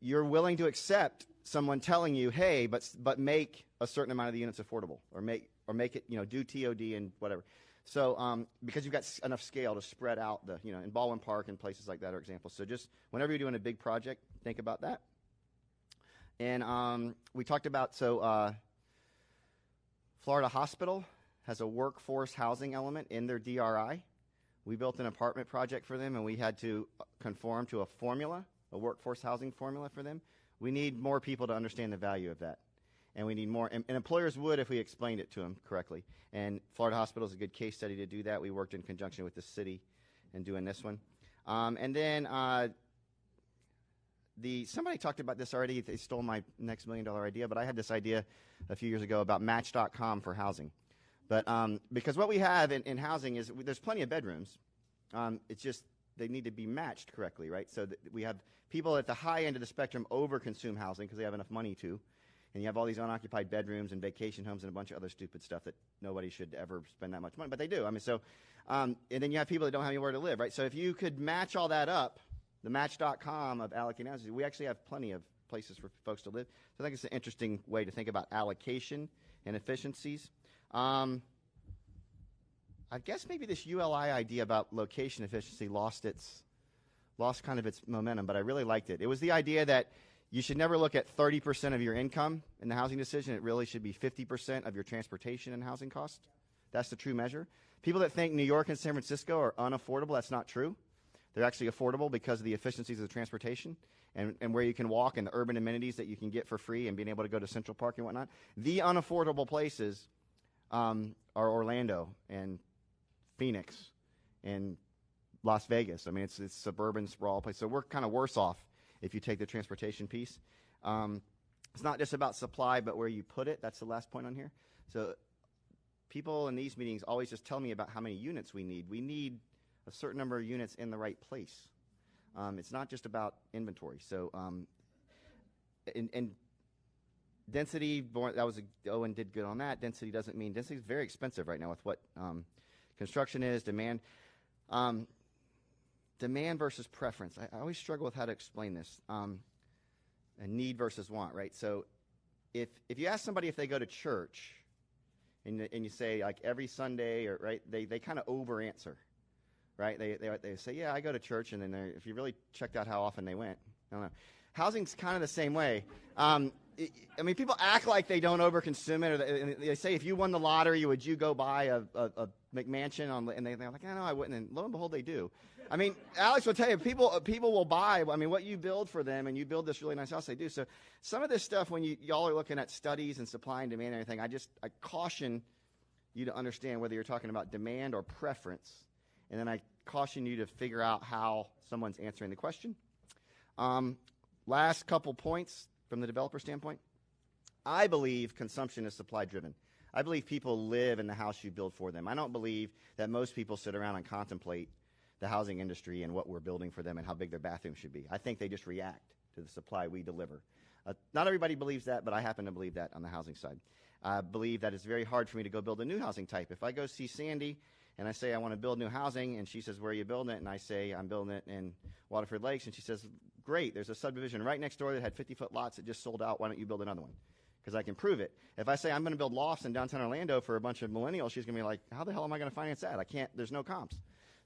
you're willing to accept someone telling you, hey, but make a certain amount of the units affordable, or make it, do TOD and whatever. So because you've got enough scale to spread out in Baldwin Park and places like that are examples. So just whenever you're doing a big project, think about that. And we talked about, Florida Hospital has a workforce housing element in their DRI. We built an apartment project for them, and we had to conform to a workforce housing formula for them. We need more people to understand the value of that. And we need more, and employers would if we explained it to them correctly. And Florida Hospital is a good case study to do that. We worked in conjunction with the city in doing this one. And then somebody talked about this already. They stole my next $1 million idea, but I had this idea a few years ago about Match.com for housing. But because what we have in housing is there's plenty of bedrooms. It's just they need to be matched correctly, right? So that we have people at the high end of the spectrum over-consume housing because they have enough money to. And you have all these unoccupied bedrooms and vacation homes and a bunch of other stupid stuff that nobody should ever spend that much money. But they do. I mean, and then you have people that don't have anywhere to live, right? So if you could match all that up the Match.com of allocating housing. We actually have plenty of places for folks to live. So I think it's an interesting way to think about allocation and efficiencies. I guess maybe this ULI idea about location efficiency lost kind of its momentum, but I really liked it. It was the idea that you should never look at 30% of your income in the housing decision. It really should be 50% of your transportation and housing cost. That's the true measure. People that think New York and San Francisco are unaffordable, that's not true. They're actually affordable because of the efficiencies of the transportation and where you can walk and the urban amenities that you can get for free and being able to go to Central Park and whatnot. The unaffordable places are Orlando and Phoenix and Las Vegas. I mean, it's suburban sprawl place. So we're kind of worse off if you take the transportation piece. It's not just about supply, but where you put it. That's the last point on here. So people in these meetings always just tell me about how many units we need. We need a certain number of units in the right place. It's not just about inventory. So, and density, Owen did good on that. Density doesn't mean, density is very expensive right now with what construction is, demand. Demand versus preference. I always struggle with how to explain this. A need versus want, right? So if you ask somebody if they go to church and you say like every Sunday, or right, they kind of over answer, right? They say, yeah, I go to church, and then if you really checked out how often they went, I don't know. Housing's kind of the same way. I mean, people act like they don't overconsume it. Or they say, if you won the lottery, would you go buy a McMansion? And they're like, no, I wouldn't. And lo and behold, they do. I mean, Alex will tell you, people will buy. I mean, what you build for them, and you build this really nice house, they do. So some of this stuff, when y'all are looking at studies and supply and demand and everything, I caution you to understand whether you're talking about demand or preference. And then I caution you to figure out how someone's answering the question. Last couple points from the developer standpoint. I believe consumption is supply driven. I believe people live in the house you build for them. I don't believe that most people sit around and contemplate the housing industry and what we're building for them and how big their bathroom should be. I think they just react to the supply we deliver. Not everybody believes that, but I happen to believe that on the housing side. I believe that it's very hard for me to go build a new housing type. If I go see Sandy and I say I want to build new housing, and she says, where are you building it? And I say, I'm building it in Waterford Lakes, and she says, great, there's a subdivision right next door that had 50-foot lots that just sold out. Why don't you build another one? Because I can prove it. If I say I'm going to build lofts in downtown Orlando for a bunch of millennials, she's going to be like, how the hell am I going to finance that? I can't, there's no comps.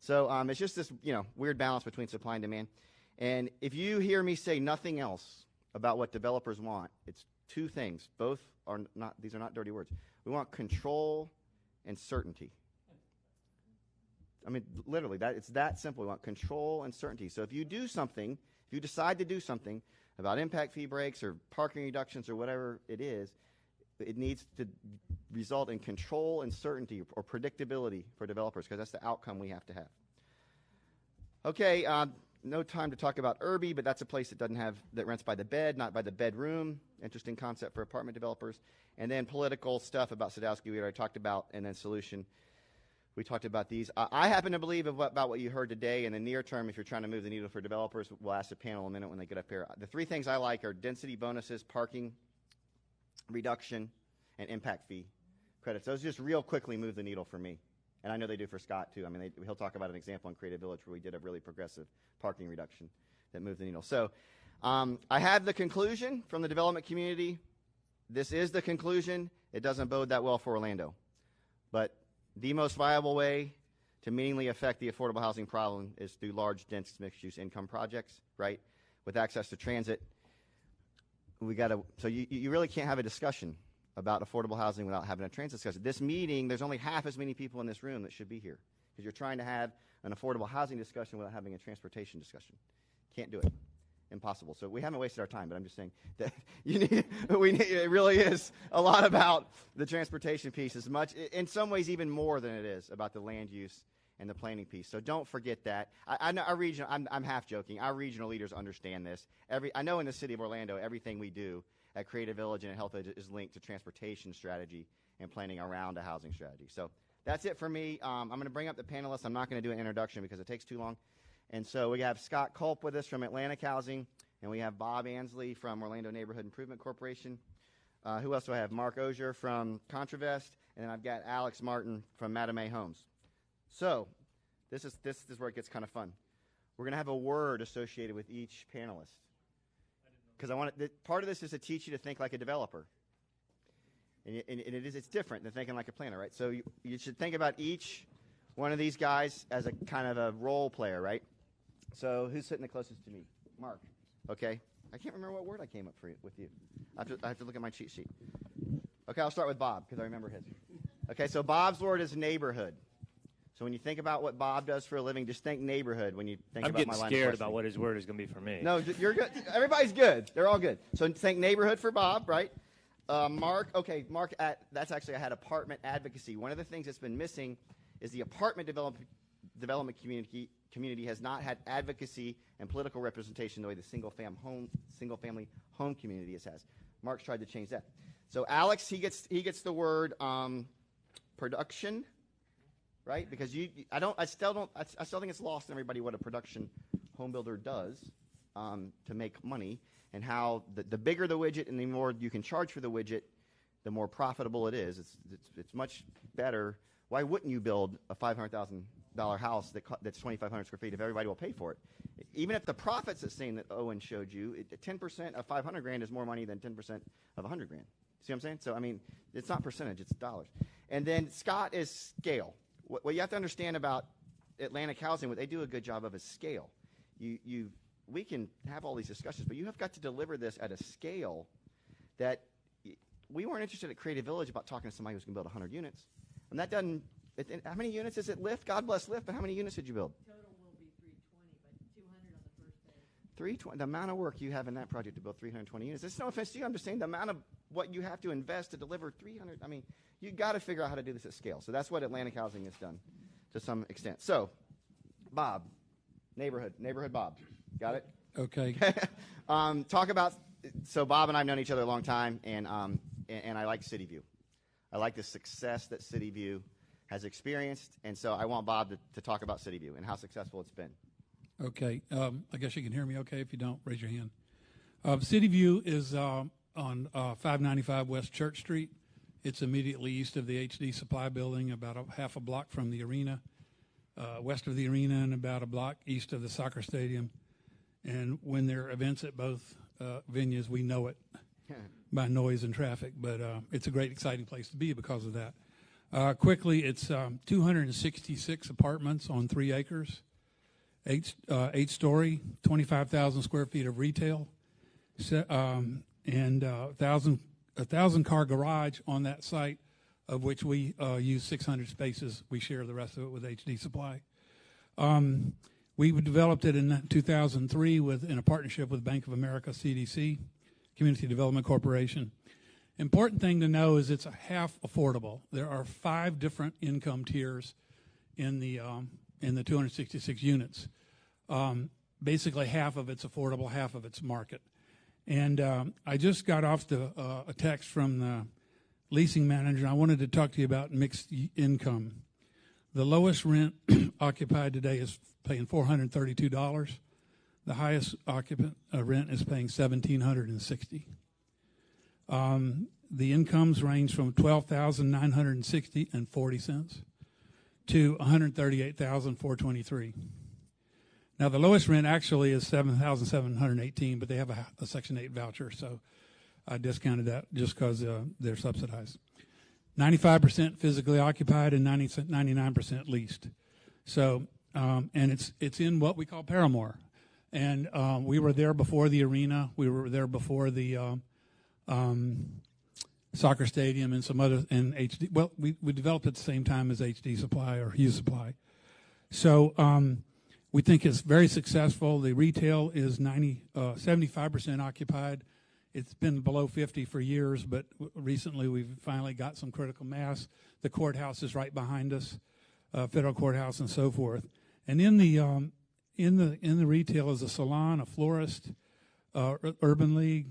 So it's just this weird balance between supply and demand. And if you hear me say nothing else about what developers want, it's two things. Both are not, these are not dirty words. We want control and certainty. I mean, literally, it's that simple. We want control and certainty. So if you do something, if you decide to do something about impact fee breaks or parking reductions or whatever it is, it needs to result in control and certainty or predictability for developers, because that's the outcome we have to have. Okay, no time to talk about Irby, but that's a place that rents by the bed, not by the bedroom. Interesting concept for apartment developers. And then political stuff about Sadowski we already talked about, and then solution. We talked about these. I happen to believe about what you heard today. In the near term, if you're trying to move the needle for developers, we'll ask the panel in a minute when they get up here. The three things I like are density bonuses, parking reduction, and impact fee credits. Those just real quickly move the needle for me. And I know they do for Scott, too. I mean, he'll talk about an example in Creative Village where we did a really progressive parking reduction that moved the needle. So I have the conclusion from the development community. This is the conclusion. It doesn't bode that well for Orlando. But the most viable way to meaningfully affect the affordable housing problem is through large, dense, mixed-use income projects, right, with access to transit. So you really can't have a discussion about affordable housing without having a transit discussion. This meeting, there's only half as many people in this room that should be here, because you're trying to have an affordable housing discussion without having a transportation discussion. Can't do it. Impossible. So we haven't wasted our time, but I'm just saying that it really is a lot about the transportation piece, as much, in some ways even more than it is about the land use and the planning piece. So don't forget that. I know our regional, I'm half joking, our regional leaders understand this. I know in the city of Orlando, everything we do at Creative Village and at Health Edge is linked to transportation strategy and planning around a housing strategy. So that's it for me. I'm going to bring up the panelists. I'm not going to do an introduction because it takes too long. And so we have Scott Culp with us from Atlantic Housing, and we have Bob Ansley from Orlando Neighborhood Improvement Corporation. Who else do I have? Mark Ozier from Contravest, and then I've got Alex Martin from Madame A Homes. So this is where it gets kind of fun. We're going to have a word associated with each panelist. Because part of this is to teach you to think like a developer. And it's different than thinking like a planner, right? So you should think about each one of these guys as a kind of a role player, right? So who's sitting the closest to me? Mark. Okay. I can't remember what word I came up with you. I have to look at my cheat sheet. Okay, I'll start with Bob because I remember his. Okay, so Bob's word is neighborhood. So when you think about what Bob does for a living, just think neighborhood when you think about my line of questioning. I'm getting scared about what his word is going to be for me. No, you're good. Everybody's good. They're all good. So think neighborhood for Bob, right? Mark, that's actually, I had apartment advocacy. One of the things that's been missing is the apartment development community has not had advocacy and political representation the way the single-family home community has. Mark's tried to change that. So Alex, he gets the word production, right? Because I still think it's lost on everybody what a production home builder does to make money, and how the bigger the widget and the more you can charge for the widget, the more profitable it is. It's much better. Why wouldn't you build a $500,000 house that's 2,500 square feet if everybody will pay for it? Even if the profits that same that Owen showed you, 10% of 500 grand is more money than 10% of 100 grand. See what I'm saying? So I mean, it's not percentage; it's dollars. And then Scott is scale. What you have to understand about Atlantic Housing, what they do a good job of is scale. We can have all these discussions, but you have got to deliver this at a scale that we weren't interested at Creative Village about talking to somebody who's going to build 100 units. And that doesn't, how many units does it lift? God bless Lyft, but how many units did you build? Total will be 320, but 200 on the first day. 320, the amount of work you have in that project to build 320 units. There's no offense to you, I'm just saying the amount of what you have to invest to deliver 300, I mean, you got to figure out how to do this at scale. So that's what Atlantic Housing has done to some extent. So, Bob, neighborhood Bob. Got it? Okay. Talk about, so Bob and I have known each other a long time, and I like City View. I like the success that City View has experienced, and so I want Bob to talk about City View and how successful it's been. Okay. I guess you can hear me okay. If you don't, raise your hand. City View is on 595 West Church Street. It's immediately east of the HD Supply Building, about half a block from the arena, west of the arena, and about a block east of the soccer stadium. And when there are events at both venues, we know it by noise and traffic. But it's a great, exciting place to be because of that. Quickly, it's 266 apartments on 3 acres, 8-story, 25,000 square feet of retail, and 1,000 car garage on that site, of which we use 600 spaces. We share the rest of it with HD Supply. We developed it in 2003 in a partnership with Bank of America, CDC, Community Development Corporation. Important thing to know is it's a half affordable. There are 5 different income tiers in the 266 units. Basically, half of it's affordable, half of it's market. And I just got off a text from the leasing manager. I wanted to talk to you about mixed income. The lowest rent occupied today is paying $432. The highest occupant rent is paying $1,760. The incomes range from $12,960.40 to $138,423. Now the lowest rent actually is $7,718, but they have a Section 8 voucher, so I discounted that just because they're subsidized. 95% physically occupied and 99% leased. So, and it's in what we call Paramore. And we were there before the arena. We were there before the soccer stadium and some other, and HD. Well, we developed at the same time as HD Supply or Hughes Supply. So we think it's very successful. The retail is 75% occupied. It's been below 50 for years, but recently we've finally got some critical mass. The courthouse is right behind us, federal courthouse, and so forth. And in the retail is a salon, a florist, Urban League,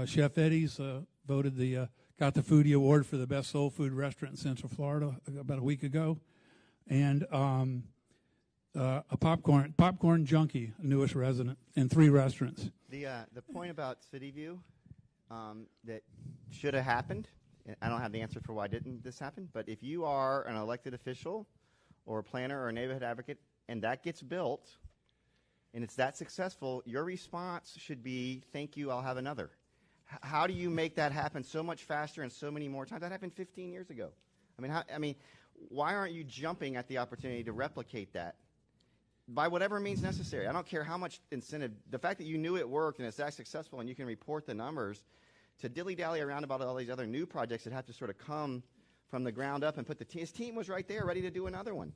Chef Eddie's voted got the Foodie Award for the best soul food restaurant in Central Florida about a week ago, and a popcorn junkie, newest resident, and 3 restaurants. The point about City View that should have happened, I don't have the answer for why didn't this happen, but if you are an elected official or a planner or a neighborhood advocate and that gets built, and it's that successful, your response should be, thank you, I'll have another. How do you make that happen so much faster and so many more times? That happened 15 years ago. I mean, why aren't you jumping at the opportunity to replicate that by whatever means necessary? I don't care how much incentive. The fact that you knew it worked and it's that successful and you can report the numbers, to dilly-dally around about all these other new projects that have to sort of come from the ground up and put his team was right there ready to do another one.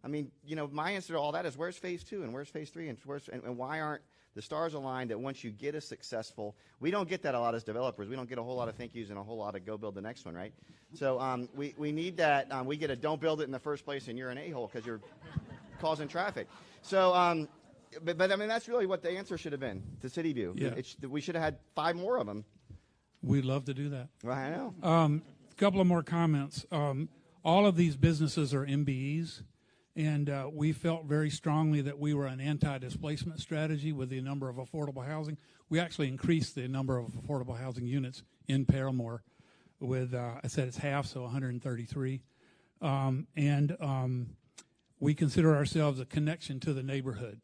I mean, my answer to all that is, where's phase 2 and where's phase 3 and why aren't the stars aligned that once you get a successful, we don't get that a lot as developers. We don't get a whole lot of thank yous and a whole lot of go build the next one, right? So we need that. We get a don't build it in the first place and you're an a-hole because you're causing traffic. So, but I mean, that's really what the answer should have been to City View. Yeah. We should have had 5 more of them. We'd love to do that. Well, I know. A couple of more comments. All of these businesses are MBEs, and we felt very strongly that we were an anti-displacement strategy with the number of affordable housing. We actually increased the number of affordable housing units in Paramore with, I said it's half, so 133. We consider ourselves a connection to the neighborhood.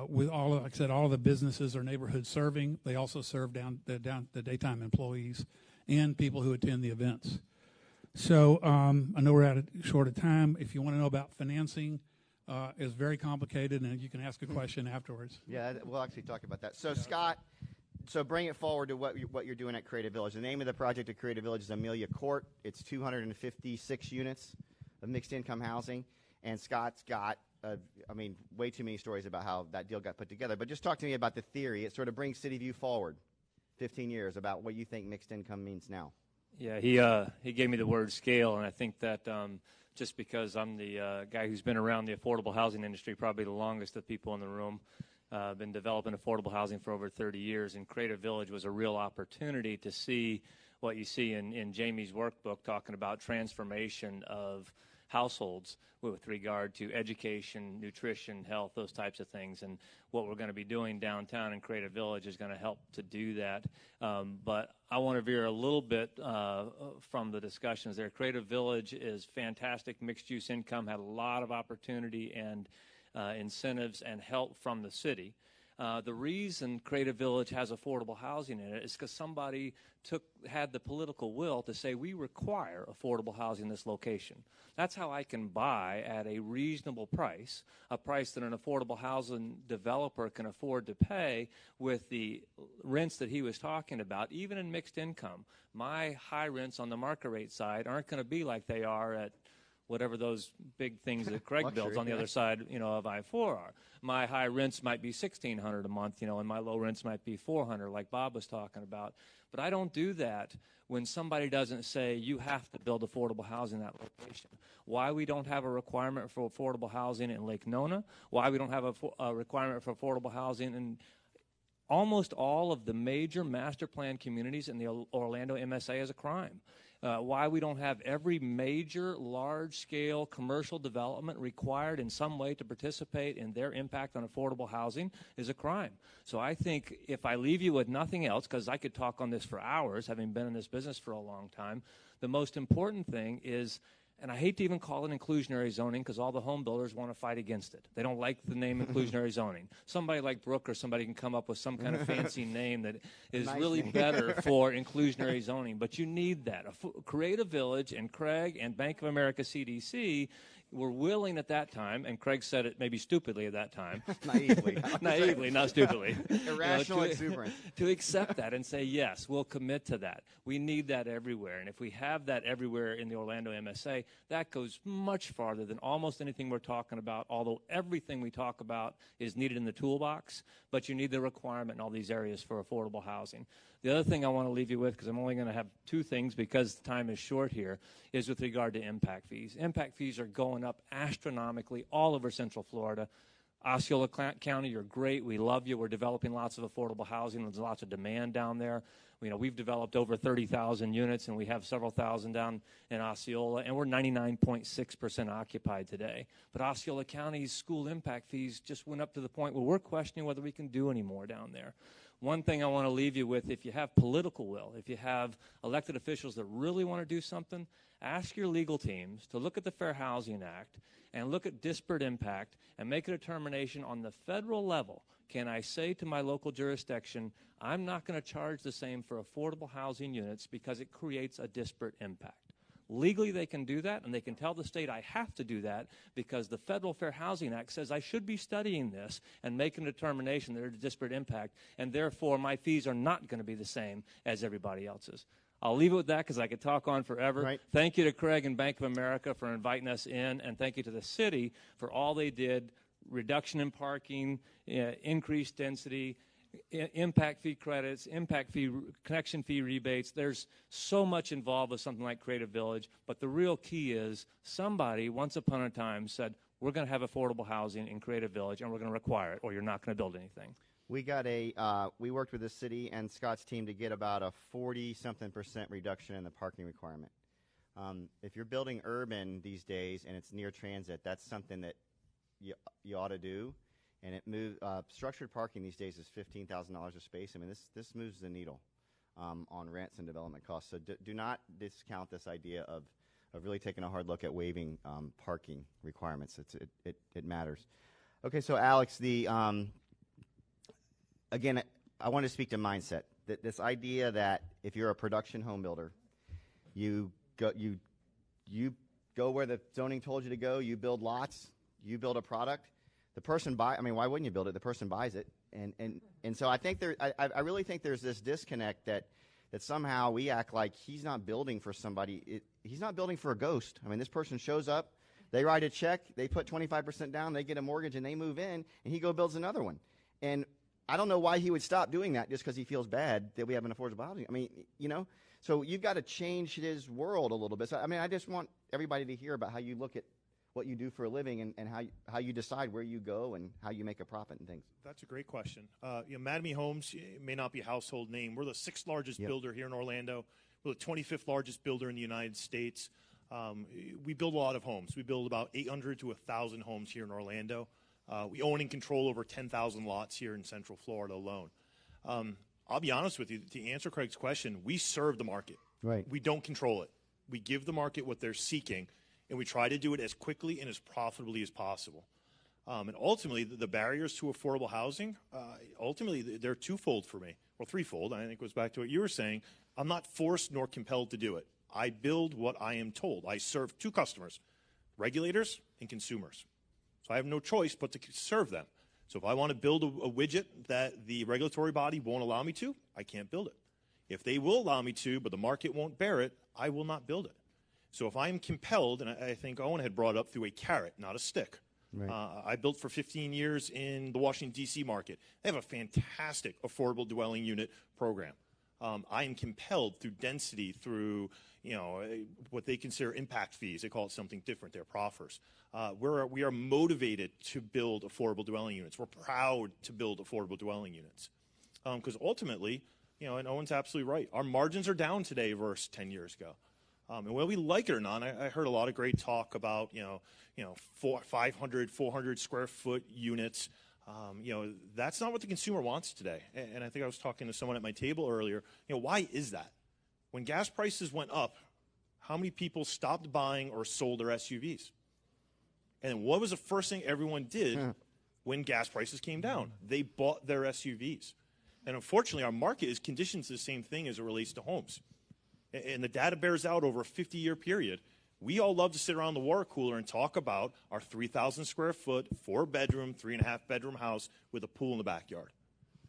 With all, like I said, all of the businesses are neighborhood serving. They also serve the daytime employees and people who attend the events. So I know we're short of time. If you want to know about financing, it's very complicated, and you can ask a question afterwards. Yeah, we'll actually talk about that. So Scott, bring it forward to what you're doing at Creative Village. The name of the project at Creative Village is Amelia Court. It's 256 units of mixed income housing, and Scott's got way too many stories about how that deal got put together. But just talk to me about the theory. It sort of brings City View forward 15 years about what you think mixed income means now. Yeah, he gave me the word scale, and I think that just because I'm the guy who's been around the affordable housing industry probably the longest of people in the room, been developing affordable housing for over 30 years, and Creative Village was a real opportunity to see what you see in Jamie's workbook talking about transformation of households with regard to education, nutrition, health, those types of things. And what we're going to be doing downtown in Creative Village is going to help to do that. But I want to veer a little bit from the discussions there. Creative Village is fantastic mixed-use income, had a lot of opportunity and incentives and help from the city. The reason Creative Village has affordable housing in it is because somebody had the political will to say we require affordable housing in this location. That's how I can buy at a reasonable price, a price that an affordable housing developer can afford to pay with the rents that he was talking about, even in mixed income. My high rents on the market rate side aren't going to be like they are at whatever those big things that Craig builds on the other side, of I-4 are. My high rents might be $1,600 a month, and my low rents might be $400, like Bob was talking about. But I don't do that when somebody doesn't say you have to build affordable housing in that location. Why we don't have a requirement for affordable housing in Lake Nona, why we don't have a requirement for affordable housing in almost all of the major master plan communities in the Orlando MSA is a crime. Why we don't have every major large-scale commercial development required in some way to participate in their impact on affordable housing is a crime. So I think if I leave you with nothing else, because I could talk on this for hours, having been in this business for a long time, the most important thing is, and I hate to even call it inclusionary zoning because all the home builders want to fight against it. They don't like the name inclusionary zoning. Somebody like Brooke or somebody can come up with some kind of fancy name that is nice really name. Better for inclusionary zoning. But you need that. Creative Village and Craig and Bank of America CDC were willing at that time, and Craig said it maybe stupidly at that time. Naively, not stupidly. Irrational exuberance. To accept that and say, yes, we'll commit to that. We need that everywhere. And if we have that everywhere in the Orlando MSA, that goes much farther than almost anything we're talking about, although everything we talk about is needed in the toolbox, but you need the requirement in all these areas for affordable housing. The other thing I want to leave you with, because I'm only going to have 2 things because time is short here, is with regard to impact fees. Impact fees are going up astronomically all over Central Florida. Osceola County, you're great. We love you. We're developing lots of affordable housing. There's lots of demand down there. We've developed over 30,000 units, and we have several thousand down in Osceola, and we're 99.6% occupied today. But Osceola County's school impact fees just went up to the point where we're questioning whether we can do any more down there. One thing I want to leave you with, if you have political will, if you have elected officials that really want to do something, Ask your legal teams to look at the Fair Housing Act and look at disparate impact and make a determination on the federal level. Can I say to my local jurisdiction, I'm not going to charge the same for affordable housing units because it creates a disparate impact? Legally, they can do that, and they can tell the state I have to do that because the Federal Fair Housing Act says I should be studying this and making a determination that there's a disparate impact, and therefore my fees are not going to be the same as everybody else's. I'll leave it with that because I could talk on forever. Right. Thank you to Craig and Bank of America for inviting us in, and thank you to the city for all they did, reduction in parking, increased density, impact fee credits, impact fee, connection fee rebates. There's so much involved with something like Creative Village, but the real key is somebody once upon a time said, we're going to have affordable housing in Creative Village and we're going to require it or you're not going to build anything. We got we worked with the city and Scott's team to get about a 40-something% reduction in the parking requirement. If you're building urban these days and it's near transit, that's something that you ought to do. And it structured parking these days is $15,000 a space. I mean, this moves the needle on rents and development costs. So do not discount this idea of really taking a hard look at waiving parking requirements. It matters. Okay, so Alex, again, I want to speak to mindset. This idea that if you're a production home builder, you go where the zoning told you to go. You build lots. You build a product. The person why wouldn't you build it? The person buys it, and so I think I really think there's this disconnect that somehow we act like he's not building for somebody. He's not building for a ghost. I mean, this person shows up, they write a check, they put 25% down, they get a mortgage, and they move in, and he builds another one. And I don't know why he would stop doing that just because he feels bad that we have an affordable housing. I mean, so you've got to change his world a little bit. So, I mean, I just want everybody to hear about how you look at what you do for a living and how you decide where you go and how you make a profit and things. That's a great question. Mattamy Homes may not be a household name. We're the 6th largest builder here in Orlando. We're the 25th largest builder in the United States. We build a lot of homes. We build about 800 to 1,000 homes here in Orlando. We own and control over 10,000 lots here in Central Florida alone. I'll be honest with you. To answer Craig's question, we serve the market. Right. We don't control it. We give the market what they're seeking, and we try to do it as quickly and as profitably as possible. And ultimately, the barriers to affordable housing, ultimately, they're twofold for me. Well, threefold. I think it goes back to what you were saying. I'm not forced nor compelled to do it. I build what I am told. I serve two customers, regulators and consumers. So I have no choice but to serve them. So if I want to build a widget that the regulatory body won't allow me to, I can't build it. If they will allow me to, but the market won't bear it, I will not build it. So if I'm compelled, and I think Owen had brought up through a carrot, not a stick. Right. I built for 15 years in the Washington, D.C. market. They have a fantastic affordable dwelling unit program. I am compelled through density, through what they consider impact fees. They call it something different. They're proffers. We are motivated to build affordable dwelling units. We're proud to build affordable dwelling units because ultimately, and Owen's absolutely right. Our margins are down today versus 10 years ago. And whether we like it or not, I heard a lot of great talk about 500, 400 square foot units. That's not what the consumer wants today. And I think I was talking to someone at my table earlier. Why is that? When gas prices went up, how many people stopped buying or sold their SUVs? And what was the first thing everyone did when gas prices came down? They bought their SUVs. And unfortunately, our market is conditioned to the same thing as it relates to homes. And the data bears out over a 50-year period. We all love to sit around the water cooler and talk about our 3,000 square foot, 4-bedroom, 3.5-bedroom house with a pool in the backyard.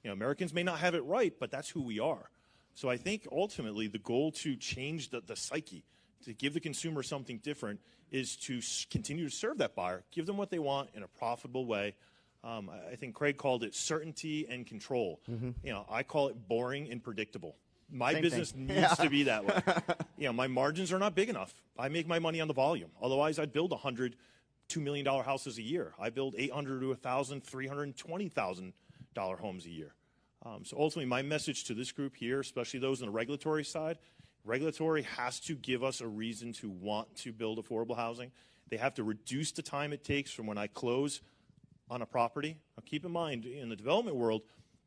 Americans may not have it right, but that's who we are. So I think ultimately the goal to change the psyche, to give the consumer something different, is to continue to serve that buyer, give them what they want in a profitable way. I think Craig called it certainty and control. Mm-hmm. I call it boring and predictable. My Same business thing. needs to be that way. My margins are not big enough. I make my money on the volume. Otherwise, I'd build $100, $2 million houses a year. I build $800 to $1,000, $320,000 homes a year. So ultimately, my message to this group here, especially those on the regulatory side, regulatory has to give us a reason to want to build affordable housing. They have to reduce the time it takes from when I close on a property. Now, keep in mind, in the development world,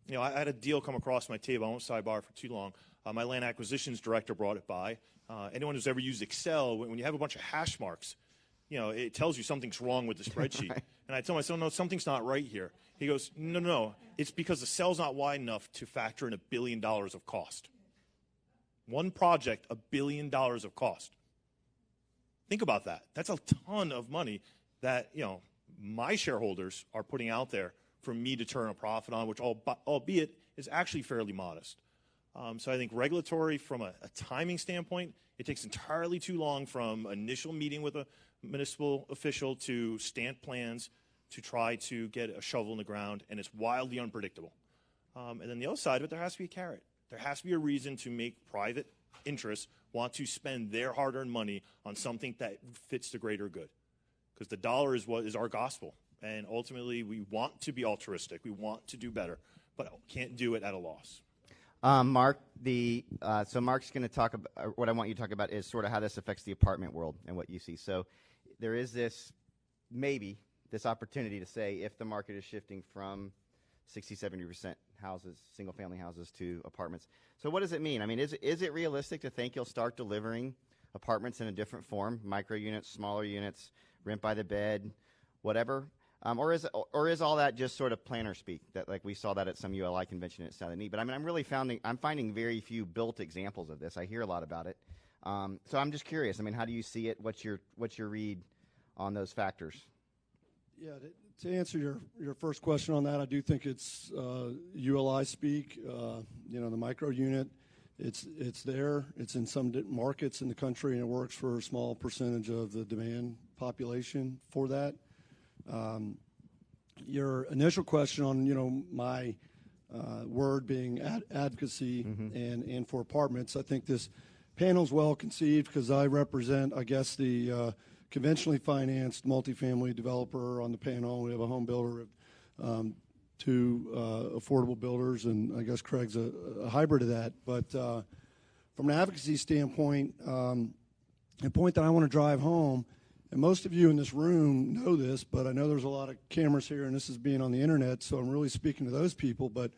You know, I had a deal come across my table. I won't sidebar for too long. My land acquisitions director brought it by. Anyone who's ever used Excel, when you have a bunch of hash marks, you know, it tells you something's wrong with the spreadsheet. Right. And I tell myself, no, something's not right here. He goes, no, it's because the cell's not wide enough to factor in $1 billion of cost. One project, $1 billion of cost. Think about that. That's a ton of money that, you know, my shareholders are putting out there for me to turn a profit on, which albeit is actually fairly modest. So I think regulatory, from a timing standpoint, it takes entirely too long from initial meeting with a municipal official to stamp plans to try to get a shovel in the ground, and it's wildly unpredictable. And then the other side of it, there has to be a carrot. There has to be a reason to make private interests want to spend their hard-earned money on something that fits the greater good. Because the dollar is what is our gospel. And ultimately, we want to be altruistic. We want to do better, but can't do it at a loss. Mark, so Mark's going to talk about, what I want you to talk about is sort of how this affects the apartment world and what you see. So there is this opportunity to say, if the market is shifting from 60-70% houses, single-family houses, to apartments. So what does it mean? I mean, is it realistic to think you'll start delivering apartments in a different form, micro units, smaller units, rent by the bed, whatever? Or is all that just sort of planner speak? That, like, we saw that at some ULI convention, it sounded neat. But I mean, I'm finding very few built examples of this. I hear a lot about it. So I'm just curious. I mean, how do you see it? What's your read on those factors? Yeah, to answer your first question on that, I do think it's ULI speak. You know, the micro unit, it's there. It's in some markets in the country, and it works for a small percentage of the demand population for that. Your initial question on, you know, my word being advocacy and for apartments, I think this panel's well conceived because I represent, I guess, the conventionally financed multifamily developer on the panel. We have a home builder, two affordable builders, and I guess Craig's a hybrid of that. But from an advocacy standpoint, the point that I want to drive home, and most of you in this room know this, but I know there's a lot of cameras here, and this is being on the internet, so I'm really speaking to those people. But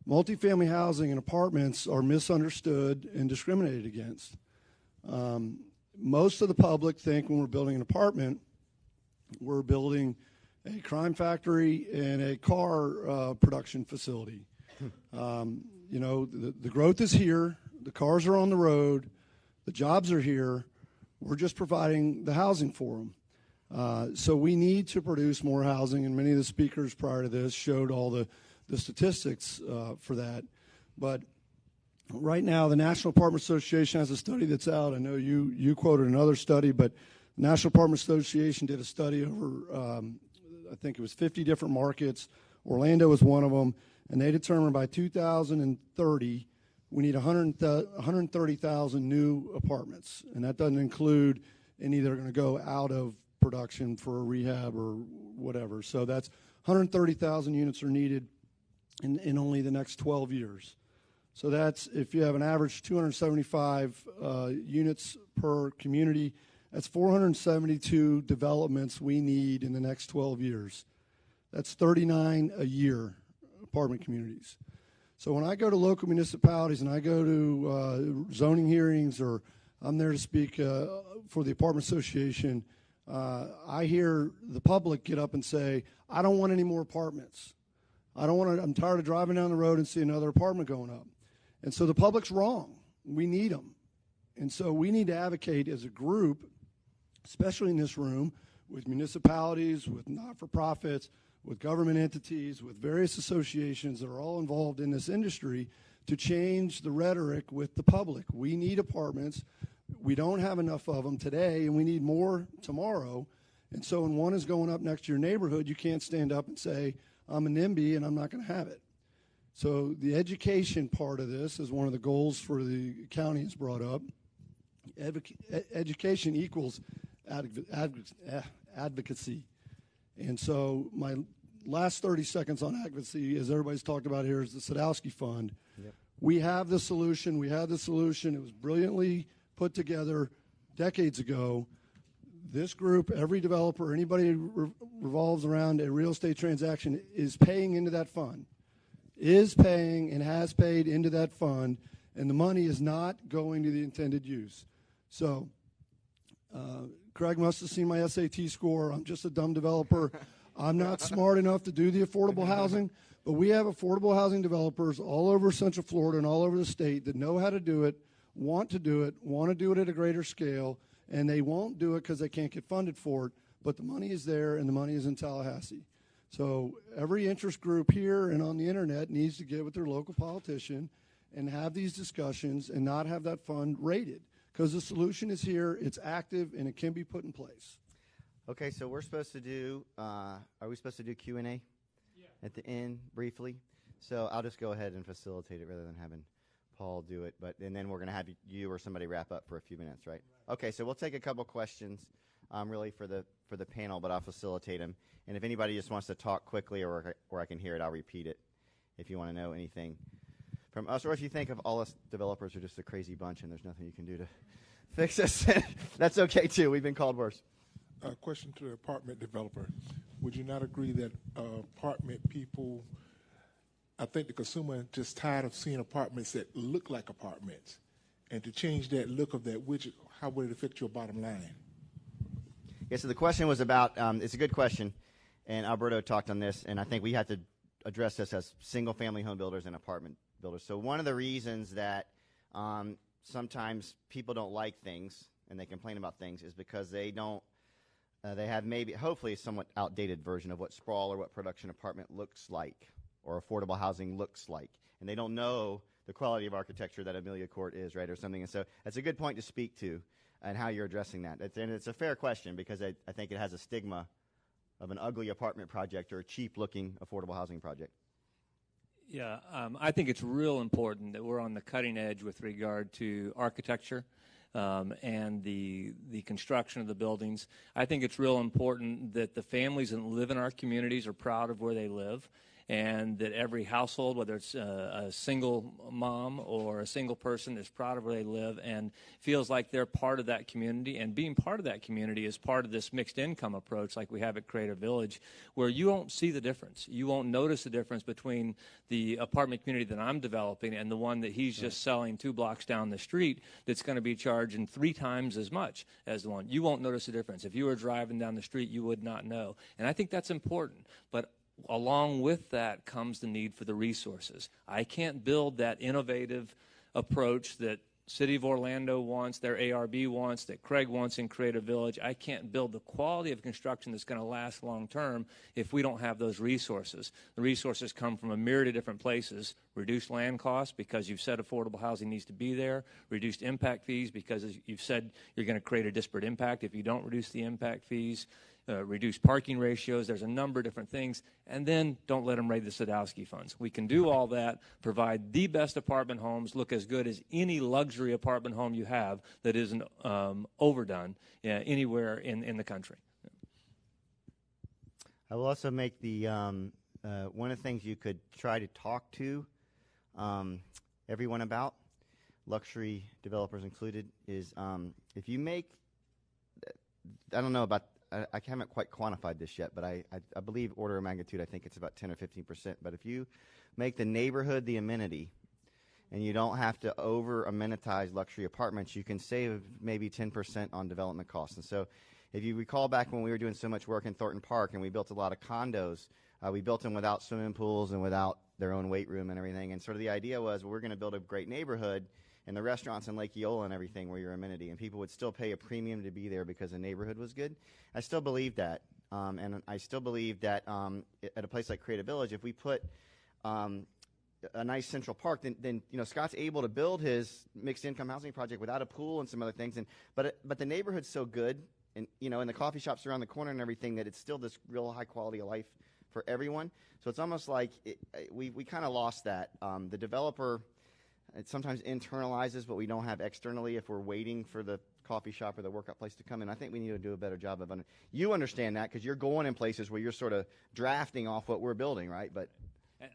multifamily housing and apartments are misunderstood and discriminated against. Most of the public think when we're building an apartment, we're building a crime factory and a car production facility. You know, the growth is here, the cars are on the road, the jobs are here. We're just providing the housing for them. So we need to produce more housing, and many of the speakers prior to this showed all the statistics for that. But right now, the National Apartment Association has a study that's out. I know you quoted another study, but the National Apartment Association did a study over, I think it was 50 different markets. Orlando was one of them, and they determined by 2030, we need 130,000 new apartments, and that doesn't include any that are going to go out of production for a rehab or whatever. So that's 130,000 units are needed in only the next 12 years. So that's, if you have an average 275 units per community, that's 472 developments we need in the next 12 years. That's 39 a year, apartment communities. So when I go to local municipalities and I go to zoning hearings, or I'm there to speak for the apartment association, I hear the public get up and say, I don't want any more apartments. I'm tired of driving down the road and seeing another apartment going up. And so the public's wrong. We need them. And so we need to advocate as a group, especially in this room, with municipalities, with not-for-profits, with government entities, with various associations that are all involved in this industry, to change the rhetoric with the public. We need apartments. We don't have enough of them today, and we need more tomorrow. And so when one is going up next to your neighborhood, you can't stand up and say, I'm an NIMBY and I'm not going to have it. So the education part of this is one of the goals for the county is brought up. Education equals advocacy. And so my last 30 seconds on advocacy, as everybody's talked about here, is the Sadowski Fund. Yep. We have the solution. We had the solution. It was brilliantly put together decades ago. This group, every developer, anybody who revolves around a real estate transaction is paying into that fund. is paying and has paid into that fund, and the money is not going to the intended use. So Craig must have seen my SAT score. I'm just a dumb developer. I'm not smart enough to do the affordable housing, but we have affordable housing developers all over Central Florida and all over the state that know how to do it, want to do it at a greater scale, and they won't do it because they can't get funded for it, but the money is there and the money is in Tallahassee. So every interest group here and on the internet needs to get with their local politician and have these discussions and not have that fund rated, because the solution is here, it's active, and it can be put in place. Okay, so we're supposed to do, are we supposed to do Q&A at the end briefly? So I'll just go ahead and facilitate it rather than having Paul do it, and then we're going to have you or somebody wrap up for a few minutes, right? Okay, so we'll take a couple questions really for the panel, but I'll facilitate them. And if anybody just wants to talk quickly or I can hear it, I'll repeat it if you want to know anything from us, or if you think of all us developers are just a crazy bunch and there's nothing you can do to fix us, that's okay too. We've been called worse. Question to the apartment developer. Would you not agree that apartment people, I think the consumer is just tired of seeing apartments that look like apartments, and to change that look of that widget, how would it affect your bottom line? Yeah, so the question was about, it's a good question, and Alberto talked on this, and I think we have to address this as single-family home builders and apartment builders. So one of the reasons that sometimes people don't like things and they complain about things is because they don't, they have maybe, hopefully, a somewhat outdated version of what sprawl or what production apartment looks like or affordable housing looks like, and they don't know the quality of architecture that Amelia Court is, right, or something. And so that's a good point to speak to and how you're addressing that. And it's a fair question because I think it has a stigma of an ugly apartment project or a cheap-looking affordable housing project. Yeah, I think it's real important that we're on the cutting edge with regard to architecture and the construction of the buildings. I think it's real important that the families that live in our communities are proud of where they live, and that every household, whether it's a single mom or a single person, is proud of where they live and feels like they're part of that community. And being part of that community is part of this mixed income approach like we have at Creative Village, where you won't see the difference. You won't notice the difference between the apartment community that I'm developing and the one that he's just selling 2 blocks down the street that's going to be charging 3 times as much as the one. You won't notice the difference. If you were driving down the street, you would not know. And I think that's important. But along with that comes the need for the resources. I can't build that innovative approach that City of Orlando wants, their ARB wants, that Craig wants in Creative Village. I can't build the quality of construction that's going to last long term if we don't have those resources. The resources come from a myriad of different places. Reduced land costs because you've said affordable housing needs to be there. Reduced impact fees because you've said you're going to create a disparate impact if you don't reduce the impact fees. Reduce parking ratios. There's a number of different things. And then don't let them raid the Sadowski funds. We can do all that, provide the best apartment homes, look as good as any luxury apartment home you have that isn't overdone anywhere in the country. I will also make the, one of the things you could try to talk to everyone about, luxury developers included, is if you make, I don't know about, I haven't quite quantified this yet, but I believe order of magnitude, I think it's about 10 or 15%. But if you make the neighborhood the amenity and you don't have to over-amenitize luxury apartments, you can save maybe 10% on development costs. And so if you recall back when we were doing so much work in Thornton Park and we built a lot of condos, we built them without swimming pools and without their own weight room and everything. And sort of the idea was, well, we're going to build a great neighborhood and the restaurants in Lake Eola and everything were your amenity, and people would still pay a premium to be there because the neighborhood was good. I still believe that, and I still believe that at a place like Creative Village, if we put a nice central park, then you know Scott's able to build his mixed income housing project without a pool and some other things, but the neighborhood's so good, and you know, and the coffee shops around the corner and everything, that it's still this real high quality of life for everyone. So it's almost like we kind of lost that. The developer, it sometimes internalizes what we don't have externally if we're waiting for the coffee shop or the workout place to come in. I think we need to do a better job of you understand that because you're going in places where you're sort of drafting off what we're building, right? But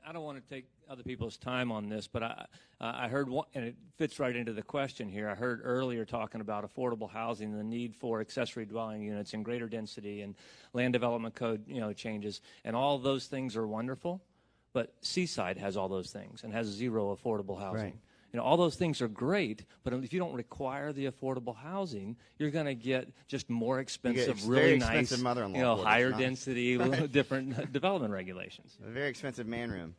I don't want to take other people's time on this, but I heard one, and it fits right into the question here. I heard earlier talking about affordable housing and the need for accessory dwelling units and greater density and land development code changes, and all those things are wonderful. But Seaside has all those things and has zero affordable housing. Right. You know, all those things are great, but if you don't require the affordable housing, you're going to get just more expensive, really very nice, expensive mother-in-law you know, quarters, higher not- density, different development regulations. A very expensive man room.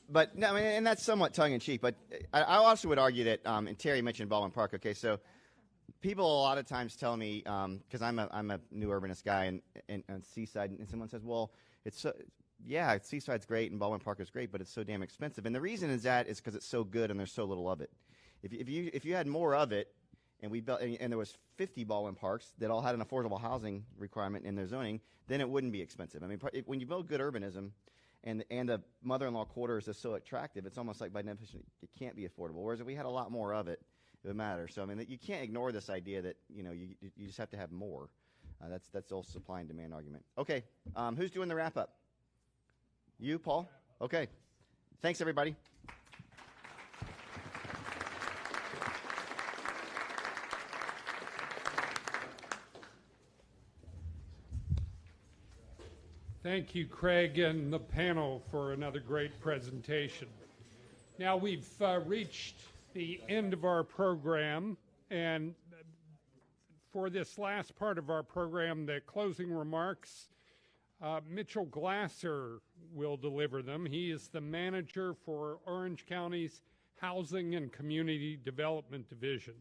But no, I mean, and that's somewhat tongue-in-cheek. But I also would argue that, and Terry mentioned Baldwin Park. Okay, so people a lot of times tell me, because I'm a new urbanist guy, and Seaside, and someone says, well, it's so, yeah, Seaside's great and Baldwin Park is great, but it's so damn expensive. And the reason is because it's so good and there's so little of it. If you had more of it, and we built, and there was 50 Baldwin Parks that all had an affordable housing requirement in their zoning, then it wouldn't be expensive. I mean, when you build good urbanism, and the mother-in-law quarters is so attractive, it's almost like by definition it can't be affordable. Whereas if we had a lot more of it, it would matter. So I mean, you can't ignore this idea that you just have to have more. That's the old supply and demand argument. Okay, who's doing the wrap up? You, Paul? Okay. Thanks, everybody. Thank you, Craig, and the panel for another great presentation. Now we've reached the end of our program, and for this last part of our program, the closing remarks, Mitchell Glasser will deliver them. He is the manager for Orange County's Housing and Community Development Division.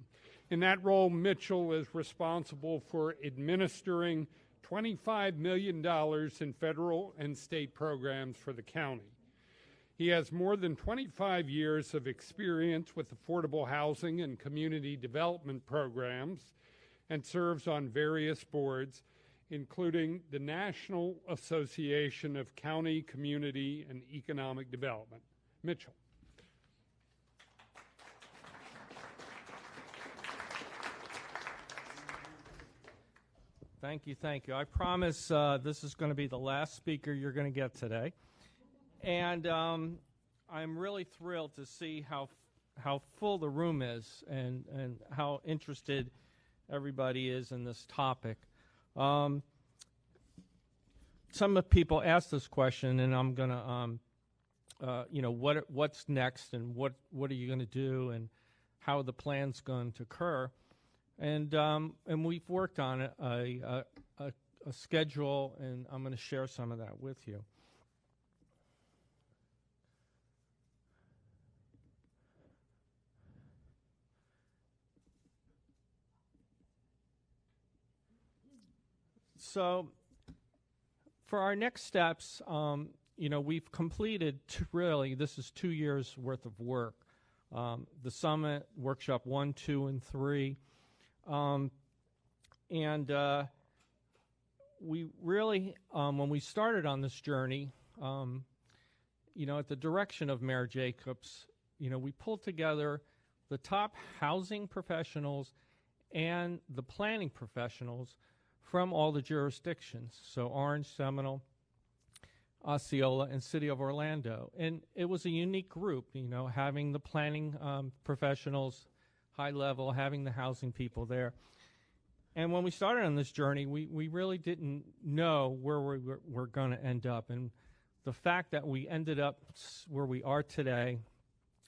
In that role, Mitchell is responsible for administering $25 million in federal and state programs for the county. He has more than 25 years of experience with affordable housing and community development programs and serves on various boards, including the National Association of County, Community, and Economic Development. Mitchell. Thank you, thank you. I promise this is going to be the last speaker you're going to get today. And I'm really thrilled to see how full the room is and how interested everybody is in this topic. Some people asked this question, and I'm going to, what's next and what are you going to do and how the plan's going to occur. And we've worked on a schedule, and I'm going to share some of that with you. So for our next steps, we've completed this is 2 years worth of work. The summit, workshop 1, 2, and 3. We really, when we started on this journey, at the direction of Mayor Jacobs, we pulled together the top housing professionals and the planning professionals from all the jurisdictions, so Orange, Seminole, Osceola, and City of Orlando. And it was a unique group, having the planning professionals high level, having the housing people there. And when we started on this journey, we really didn't know where we were going to end up. And the fact that we ended up where we are today,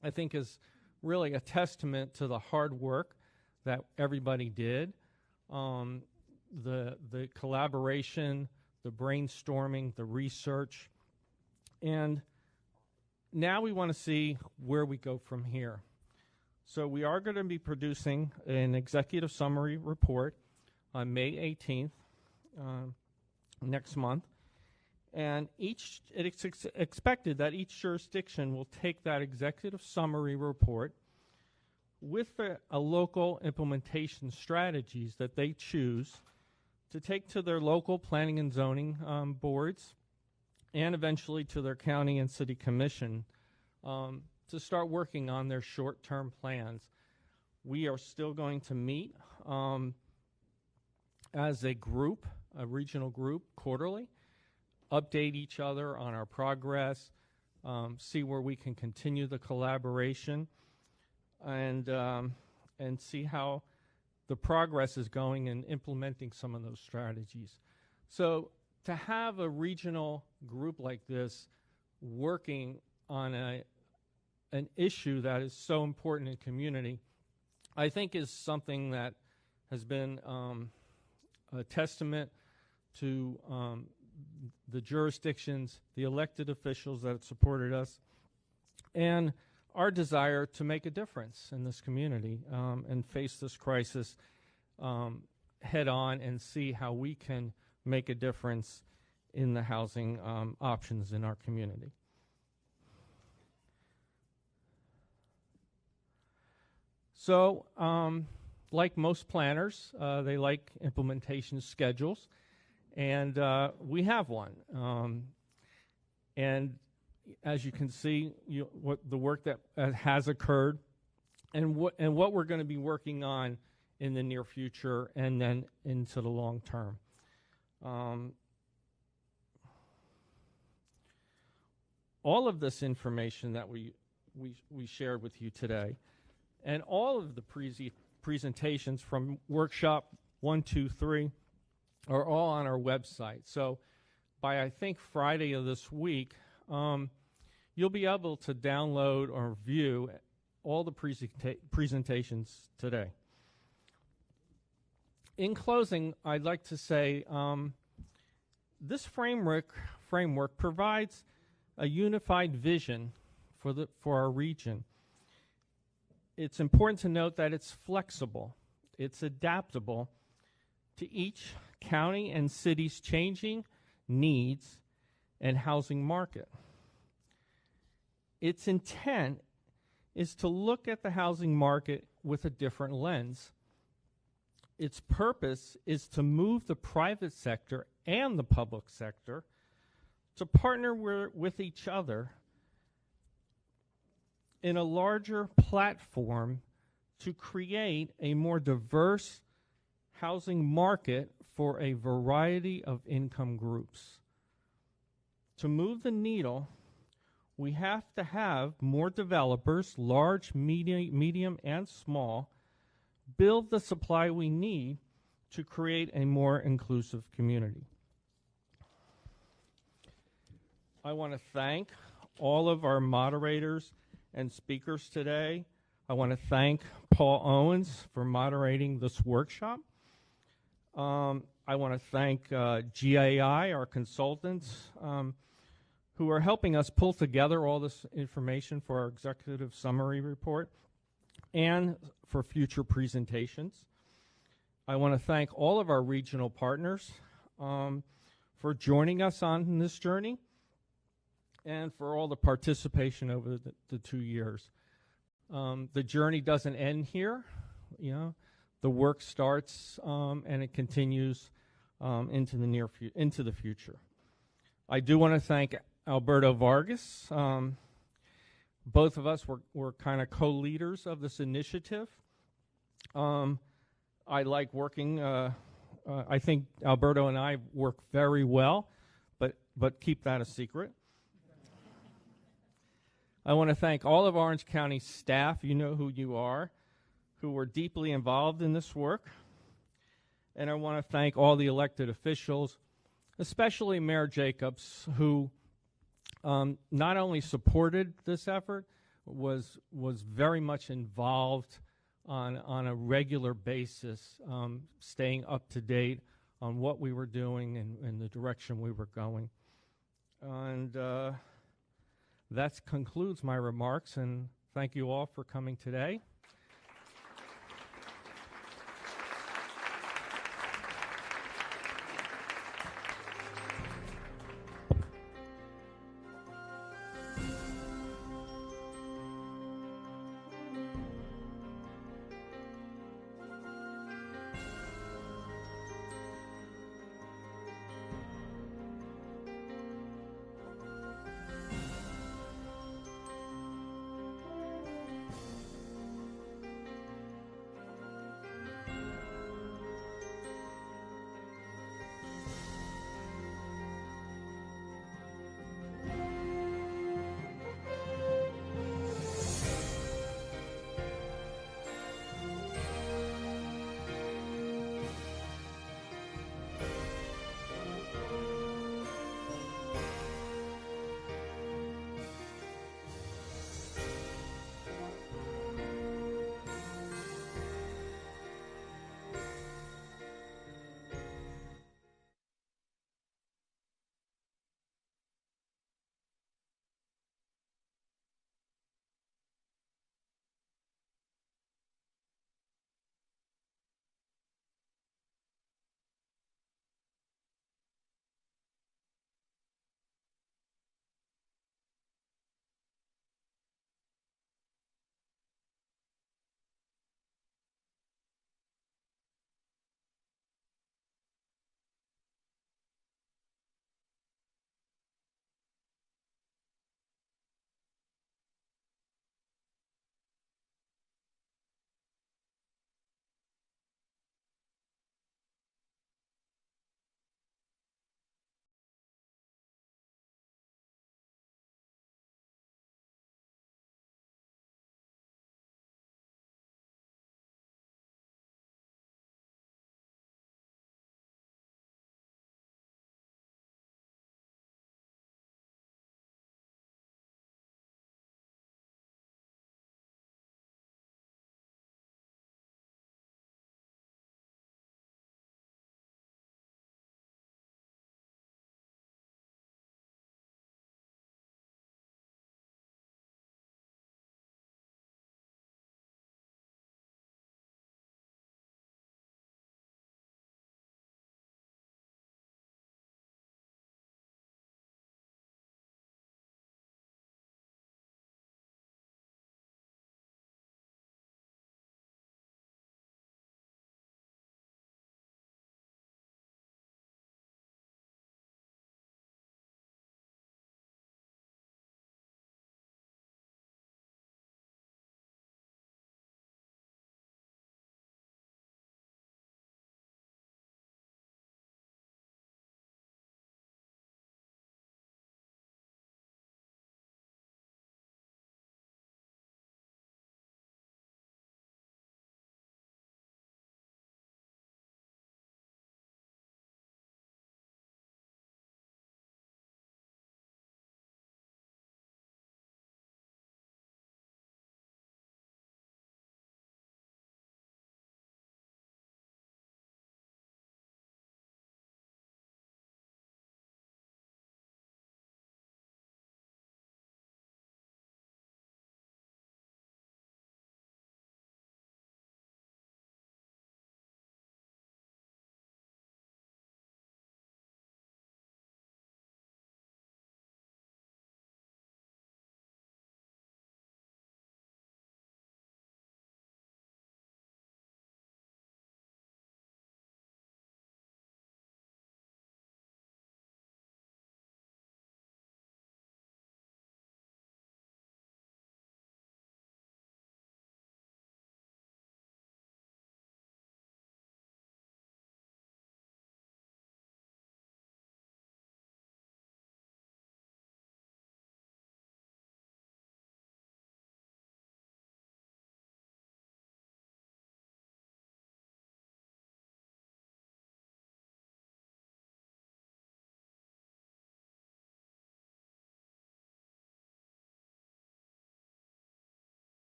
I think is really a testament to the hard work that everybody did, the collaboration, the brainstorming, the research. And now we want to see where we go from here. So we are going to be producing an executive summary report on May 18th, next month. And it's expected that each jurisdiction will take that executive summary report with a local implementation strategies that they choose to take to their local planning and zoning boards and eventually to their county and city commission to start working on their short-term plans. We are still going to meet as a group, a regional group, quarterly, update each other on our progress, see where we can continue the collaboration, and see how the progress is going in implementing some of those strategies. So to have a regional group like this working on an issue that is so important in community, I think is something that has been a testament to the jurisdictions, the elected officials that have supported us, and our desire to make a difference in this community and face this crisis head on and see how we can make a difference in the housing options in our community. So, like most planners, they like implementation schedules, and we have one. And as you can see, what the work that has occurred, and what we're going to be working on in the near future, and then into the long term. All of this information that we shared with you today, and all of the presentations from workshop 1, 2, 3 are all on our website. So by, I think, Friday of this week, you'll be able to download or view all the presentations today. In closing, I'd like to say this framework provides a unified vision for our region. It's important to note that it's flexible, it's adaptable to each county and city's changing needs and housing market. Its intent is to look at the housing market with a different lens. Its purpose is to move the private sector and the public sector to partner with each other in a larger platform to create a more diverse housing market for a variety of income groups. To move the needle, we have to have more developers, large, medium, and small, build the supply we need to create a more inclusive community. I want to thank all of our moderators and speakers today. I want to thank Paul Owens for moderating this workshop. I want to thank GAI, our consultants, who are helping us pull together all this information for our executive summary report and for future presentations. I want to thank all of our regional partners for joining us on this journey and for all the participation over the 2 years. The journey doesn't end here. The work starts and it continues into the future. I do want to thank Alberto Vargas. Both of us were kind of co-leaders of this initiative. I like working. I think Alberto and I work very well, but keep that a secret. I want to thank all of Orange County staff, you know who you are, who were deeply involved in this work. And I want to thank all the elected officials, especially Mayor Jacobs, who not only supported this effort, was very much involved on a regular basis, staying up to date on what we were doing and the direction we were going. And that concludes my remarks, and thank you all for coming today.